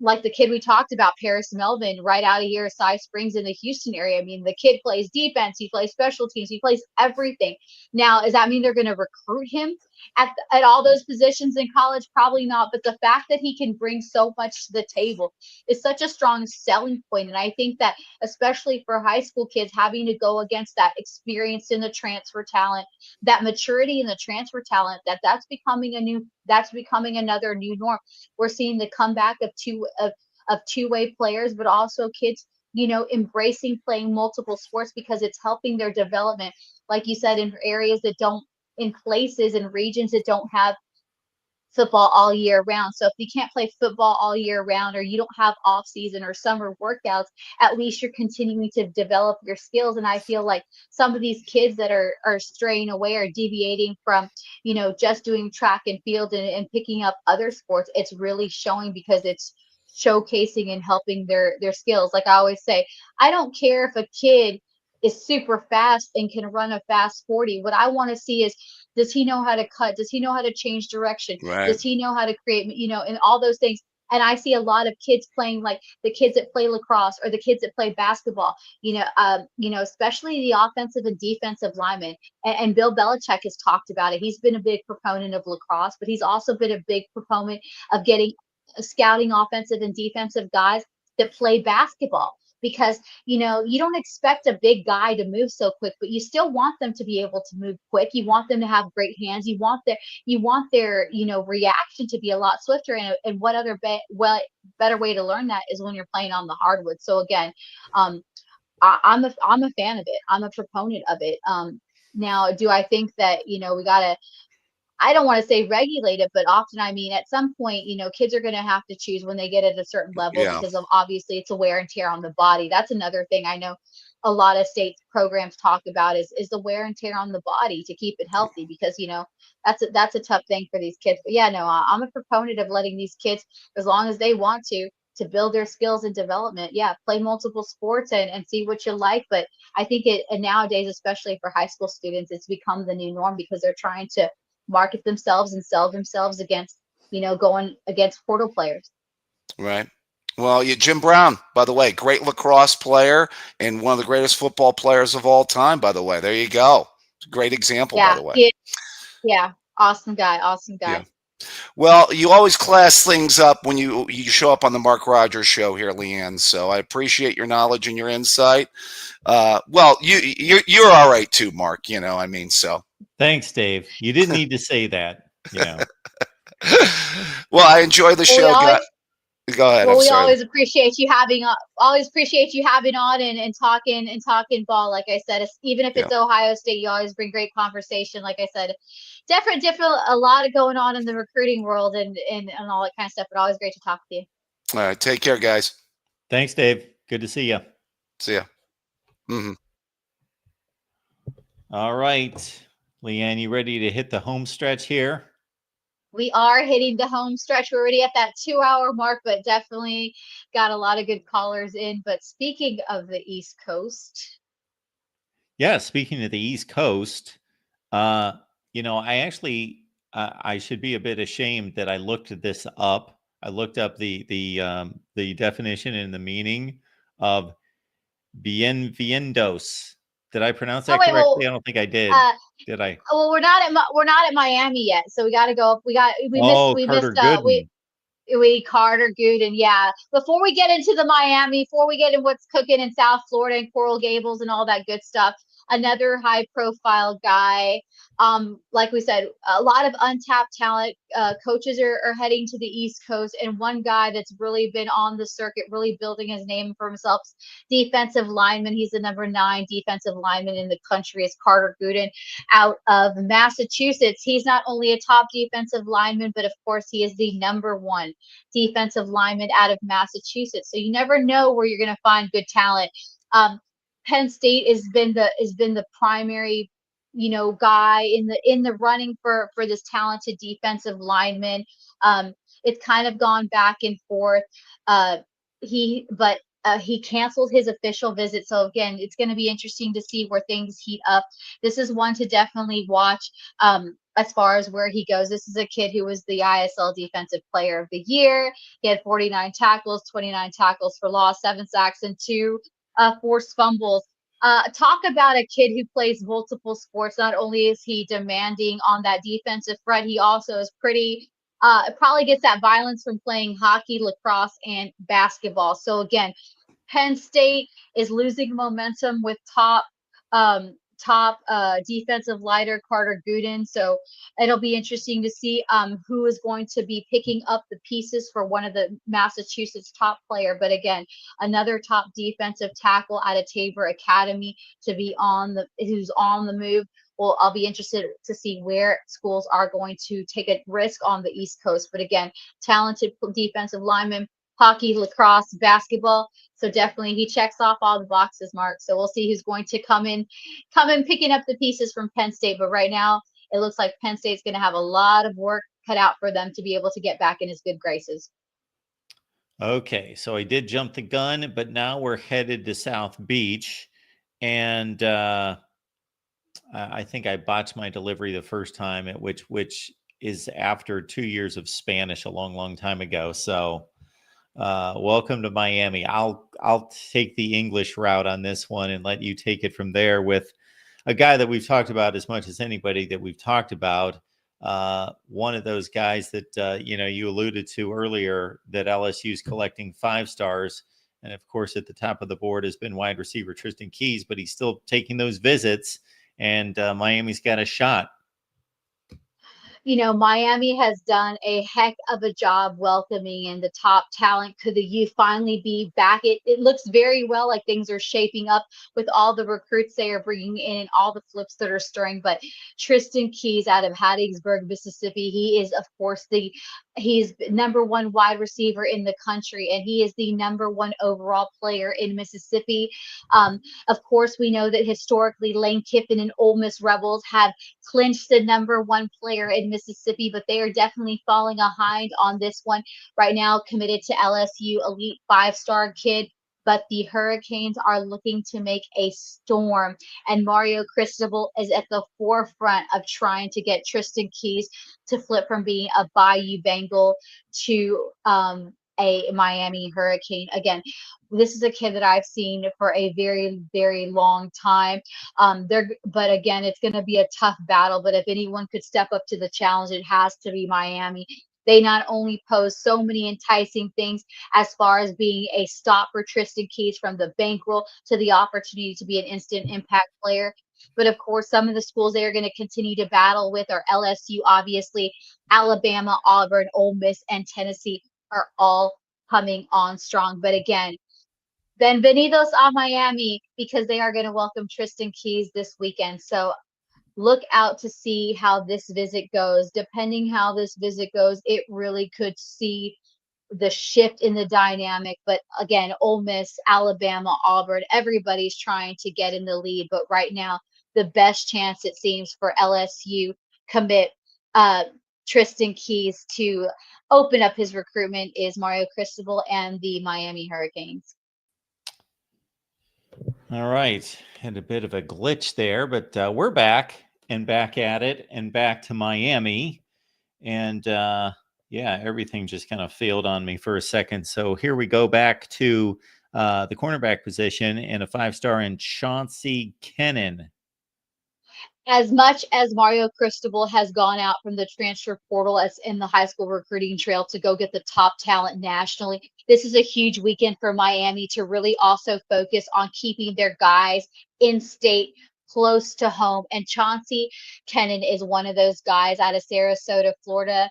like the kid we talked about, Paris Melvin, right out of here, Cy Springs in the Houston area. I mean, the kid plays defense, he plays special teams, he plays everything. Now, does that mean they're going to recruit him at all those positions in college, probably not. But the fact that he can bring so much to the table is such a strong selling point. And I think that especially for high school kids, having to go against that experience in the transfer talent, that maturity in the transfer talent, that's becoming another new norm. We're seeing the comeback of two-way players, but also kids, embracing playing multiple sports because it's helping their development. Like you said, in areas that don't, in places and regions that don't have football all year round. So if you can't play football all year round, or you don't have off season or summer workouts, at least you're continuing to develop your skills. And I feel like some of these kids that are straying away or deviating from, just doing track and field and picking up other sports, it's really showing because it's showcasing and helping their skills. Like I always say, I don't care if a kid is super fast and can run a fast 40. What I want to see is, does he know how to cut? Does he know how to change direction? Right. Does he know how to create, and all those things? And I see a lot of kids playing, like the kids that play lacrosse or the kids that play basketball, especially the offensive and defensive linemen. And Bill Belichick has talked about it. He's been a big proponent of lacrosse, but he's also been a big proponent of scouting offensive and defensive guys that play basketball. Because you don't expect a big guy to move so quick, but you still want them to be able to move quick. You want them to have great hands. You want their reaction to be a lot swifter. And what better way to learn that is when you're playing on the hardwood. So again, I'm a fan of it. I'm a proponent of it. Now, do I think that we gotta, I don't want to say regulate it, but often, I mean, at some point, kids are going to have to choose when they get at a certain level, Yeah. because of obviously it's a wear and tear on the body. That's another thing I know a lot of state programs talk about is the wear and tear on the body to keep it healthy, because, that's a tough thing for these kids. But yeah, no, I'm a proponent of letting these kids, as long as they want to build their skills and development. Yeah, play multiple sports and see what you like. But I think and nowadays, especially for high school students, it's become the new norm because they're trying to market themselves and sell themselves against, going against portal players. Right. Well, Jim Brown, by the way, great lacrosse player and one of the greatest football players of all time, by the way. There you go. Great example, by the way. Yeah. Awesome guy. Yeah. Well, you always class things up when you show up on the Mark Rogers show here, Leanne. So I appreciate your knowledge and your insight. Well, you're all right too, Mark. So. Thanks, Dave. You didn't need to say that. Well, I enjoy the show. Go ahead. Well, we always appreciate you having on and talking ball. Like I said, even if it's Ohio State, you always bring great conversation. Like I said, different, a lot of going on in the recruiting world and all that kind of stuff. But always great to talk with you. All right, take care, guys. Thanks, Dave. Good to see you. See ya. Mm-hmm. All right, Leanne, you ready to hit the home stretch here? We are hitting the home stretch. We're already at that 2-hour mark, but definitely got a lot of good callers in. But speaking of the East Coast. Yeah, speaking of the East Coast, I actually, I should be a bit ashamed that I looked this up. I looked up the definition and the meaning of bienvenidos. Did I pronounce that correctly? Well, I don't think I did. Did I? Well, we're not at Miami yet, so we got to go. We missed Carter Gooden. Yeah. Before we get into the Miami, before we get in what's cooking in South Florida and Coral Gables and all that good stuff, another high profile guy. Like we said, a lot of untapped talent. Coaches are heading to the East Coast, and one guy that's really been on the circuit, really building his name for himself, defensive lineman. He's the number 9 defensive lineman in the country, is Carter Gooden out of Massachusetts. He's not only a top defensive lineman, but of course he is the number 1 defensive lineman out of Massachusetts. So you never know where you're going to find good talent. Penn State has been the primary, guy in the running for this talented defensive lineman. It's kind of gone back and forth. He canceled his official visit. So again, it's going to be interesting to see where things heat up. This is one to definitely watch. As far as where he goes, this is a kid who was the ISL Defensive Player of the Year. He had 49 tackles, 29 tackles for loss, 7 sacks, and 2 forced fumbles. Talk about a kid who plays multiple sports. Not only is he demanding on that defensive front, he also is pretty, probably gets that violence from playing hockey, lacrosse, and basketball. So again, Penn State is losing momentum with top defensive lighter Carter Gooden. So it'll be interesting to see who is going to be picking up the pieces for one of the Massachusetts top player. But again, another top defensive tackle out of Tabor Academy to be who's on the move. Well, I'll be interested to see where schools are going to take a risk on the East Coast. But again, talented defensive linemen, hockey, lacrosse, basketball. So definitely he checks off all the boxes, Mark. So we'll see who's going to come in picking up the pieces from Penn State. But right now, it looks like Penn State's going to have a lot of work cut out for them to be able to get back in his good graces. Okay, so I did jump the gun, but now we're headed to South Beach, and I think I botched my delivery the first time, which is after 2 years of Spanish a long, long time ago. So welcome to Miami. I'll take the English route on this one and let you take it from there with a guy that we've talked about as much as anybody that we've talked about. One of those guys that you alluded to earlier, that LSU's collecting 5 stars, and of course at the top of the board has been wide receiver Tristan Keys, but he's still taking those visits, and Miami's got a shot. Miami has done a heck of a job welcoming in the top talent. Could the youth finally be back? It looks very well like things are shaping up with all the recruits they are bringing in and all the flips that are stirring. But Tristan Keys out of Hattiesburg, Mississippi, he is, of course, he's number 1 wide receiver in the country, and he is the number 1 overall player in Mississippi. Of course, we know that historically Lane Kiffin and Ole Miss Rebels have clinched the number 1 player in Mississippi, but they are definitely falling behind on this one right now. Committed to LSU, elite 5-star kid. But the Hurricanes are looking to make a storm, and Mario Cristobal is at the forefront of trying to get Tristan Keys to flip from being a Bayou Bengal to a Miami Hurricane. Again, this is a kid that I've seen for a very, very long time. But again, it's going to be a tough battle. But if anyone could step up to the challenge, it has to be Miami. They not only pose so many enticing things as far as being a stop for Tristan Keys from the bankroll to the opportunity to be an instant impact player. But of course, some of the schools they are going to continue to battle with are LSU, obviously, Alabama, Auburn, Ole Miss, and Tennessee are all coming on strong. But again, Bienvenidos a Miami, because they are going to welcome Tristan Keys this weekend. So look out to see how this visit goes. Depending how this visit goes, it really could see the shift in the dynamic. But again, Ole Miss, Alabama, Auburn, everybody's trying to get in the lead. But right now, the best chance, it seems, for LSU commit Tristan Keys to open up his recruitment is Mario Cristobal and the Miami Hurricanes. All right. Had a bit of a glitch there, but we're back and back at it and back to Miami. And everything just kind of failed on me for a second. So here we go back to the cornerback position and a 5-star in Chauncey Kennan. As much as Mario Cristobal has gone out from the transfer portal as in the high school recruiting trail to go get the top talent nationally, this is a huge weekend for Miami to really also focus on keeping their guys in state close to home. And Chauncey Kennan is one of those guys out of Sarasota, Florida.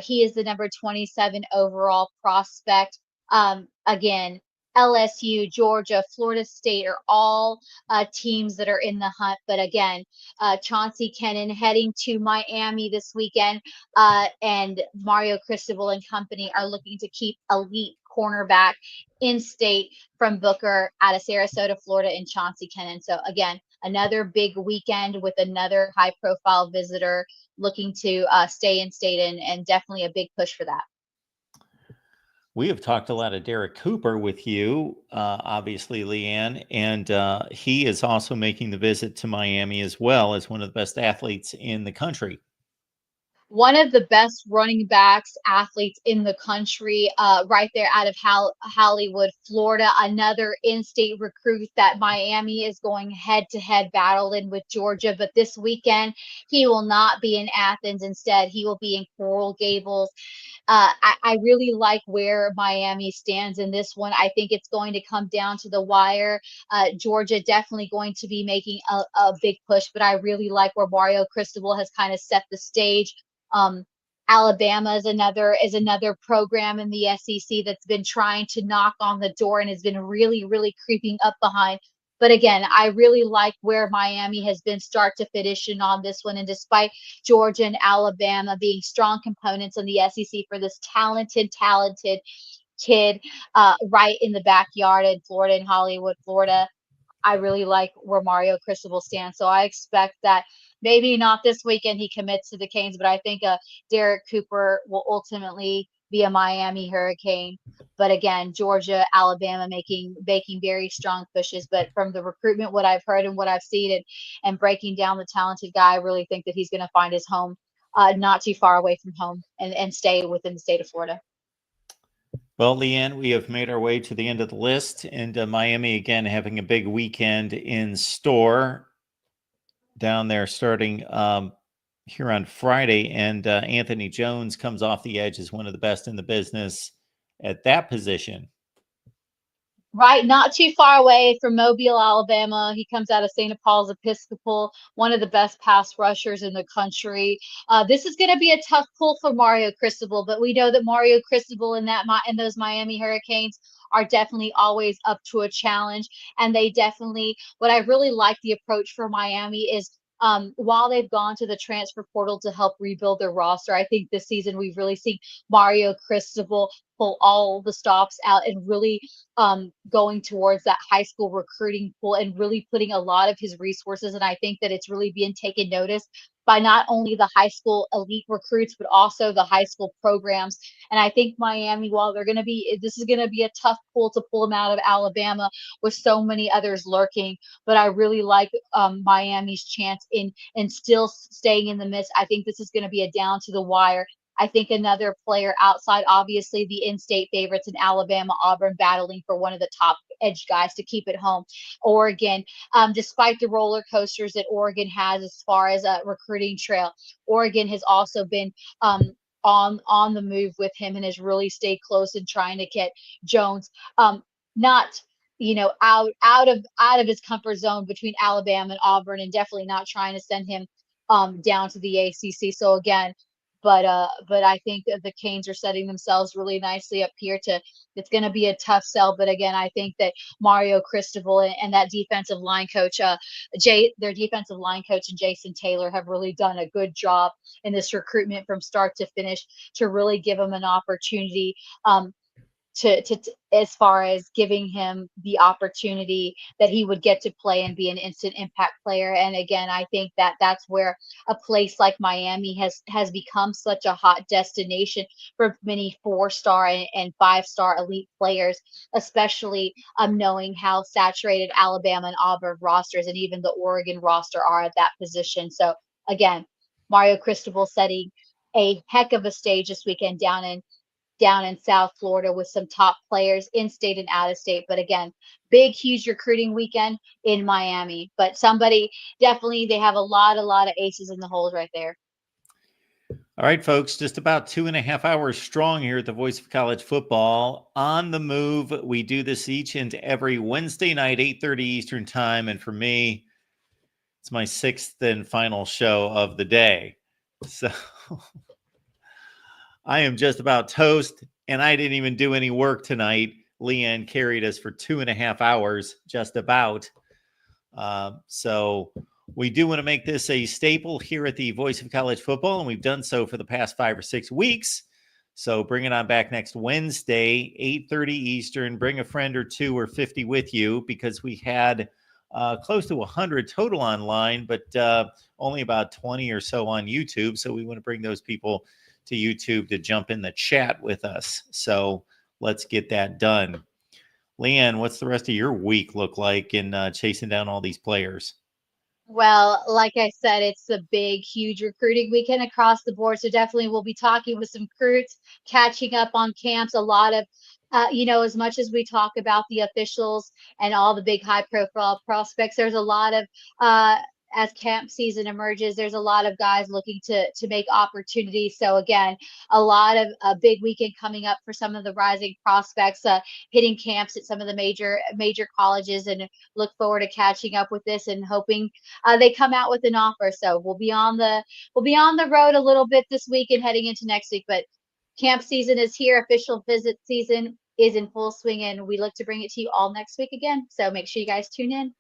He is the number 27 overall prospect. Again, LSU, Georgia, Florida State are all teams that are in the hunt. But again, Chauncey Kennan heading to Miami this weekend, and Mario Cristobal and company are looking to keep elite cornerback in state from Booker out of Sarasota, Florida, and Chauncey Kennan. So again, another big weekend with another high-profile visitor looking to stay in state, and definitely a big push for that. We have talked a lot of Derek Cooper with you, obviously, Leanne, and he is also making the visit to Miami as well as one of the best athletes in the country. one of the best running backs athletes in the country, right there out of Hollywood, Florida. Another in-state recruit that Miami is going head-to-head battling with Georgia. But this weekend, he will not be in Athens. Instead, he will be in Coral Gables. I really like where Miami stands in this one. I think it's going to come down to the wire. Georgia definitely going to be making a big push, but I really like where Mario Cristobal has kind of set the stage. Um, Alabama is another program in the SEC that's been trying to knock on the door and has been really, really creeping up behind. But again, I really like where Miami has been start to finish in on this one. And despite Georgia and Alabama being strong components in the SEC for this talented kid right in the backyard in Florida, in Hollywood, Florida, I really like where Mario Cristobal stands. So I expect that maybe not this weekend he commits to the Canes, but I think Derek Cooper will ultimately be a Miami Hurricane. But again, Georgia, Alabama making very strong pushes. But from the recruitment, what I've heard and what I've seen, and breaking down the talented guy, I really think that he's going to find his home not too far away from home and stay within the state of Florida. Well, Leanne, we have made our way to the end of the list, and Miami again having a big weekend in store down there starting here on Friday. And Anthony Jones comes off the edge as one of the best in the business at that position. Right, not too far away from Mobile, Alabama. He comes out of St. Paul's Episcopal, one of the best pass rushers in the country. This is going to be a tough pull for Mario Cristobal, but we know that Mario Cristobal and those Miami Hurricanes are definitely always up to a challenge. And they definitely, what I really like the approach for Miami is while they've gone to the transfer portal to help rebuild their roster, I think this season we've really seen Mario Cristobal pull all the stops out and really going towards that high school recruiting pool and really putting a lot of his resources. And I think that it's really being taken notice by not only the high school elite recruits, but also the high school programs. And I think Miami, while this is going to be a tough pull to pull them out of Alabama with so many others lurking, but I really like Miami's chance in still staying in the midst. I think this is going to be a down to the wire. I think another player outside, obviously, the in-state favorites in Alabama, Auburn, battling for one of the top edge guys to keep it home. Oregon, despite the roller coasters that Oregon has as far as a recruiting trail, Oregon has also been on the move with him and has really stayed close in trying to get Jones not out of his comfort zone between Alabama and Auburn, and definitely not trying to send him down to the ACC. So again, but I think that the Canes are setting themselves really nicely up here it's going to be a tough sell. But again, I think that Mario Cristobal and that defensive line coach, their defensive line coach and Jason Taylor have really done a good job in this recruitment from start to finish to really give them an opportunity to as far as giving him the opportunity that he would get to play and be an instant impact player. And again, I think that that's where a place like Miami has become such a hot destination for many 4-star and 5-star elite players, especially knowing how saturated Alabama and Auburn rosters and even the Oregon roster are at that position. So again, Mario Cristobal setting a heck of a stage this weekend down in South Florida with some top players in state and out of state. But again, big, huge recruiting weekend in Miami. But somebody definitely, they have a lot of aces in the holes right there. All right, folks, just about 2.5 hours strong here at the Voice of College Football. On the move, we do this each and every Wednesday night, 8:30 Eastern time. And for me, it's my 6th and final show of the day. So I am just about toast, and I didn't even do any work tonight. Leanne carried us for 2.5 hours, just about. So we do want to make this a staple here at the Voice of College Football, and we've done so for the past 5 or 6 weeks. So bring it on back next Wednesday, 8:30 Eastern. Bring a friend or 2 or 50 with you, because we had close to 100 total online, but only about 20 or so on YouTube. So we want to bring those people to YouTube to jump in the chat with us. So let's get that done. Leanne, what's the rest of your week look like in chasing down all these players? Well, like I said, it's a big, huge recruiting weekend across the board. So definitely we'll be talking with some recruits, catching up on camps. A lot of, as much as we talk about the officials and all the big high profile prospects, there's a lot of, as camp season emerges, there's a lot of guys looking to make opportunities. So again, a lot of a big weekend coming up for some of the rising prospects, hitting camps at some of the major colleges, and look forward to catching up with this and hoping they come out with an offer. So we'll be on the road a little bit this week and heading into next week. But camp season is here. Official visit season is in full swing, and we look to bring it to you all next week again. So make sure you guys tune in.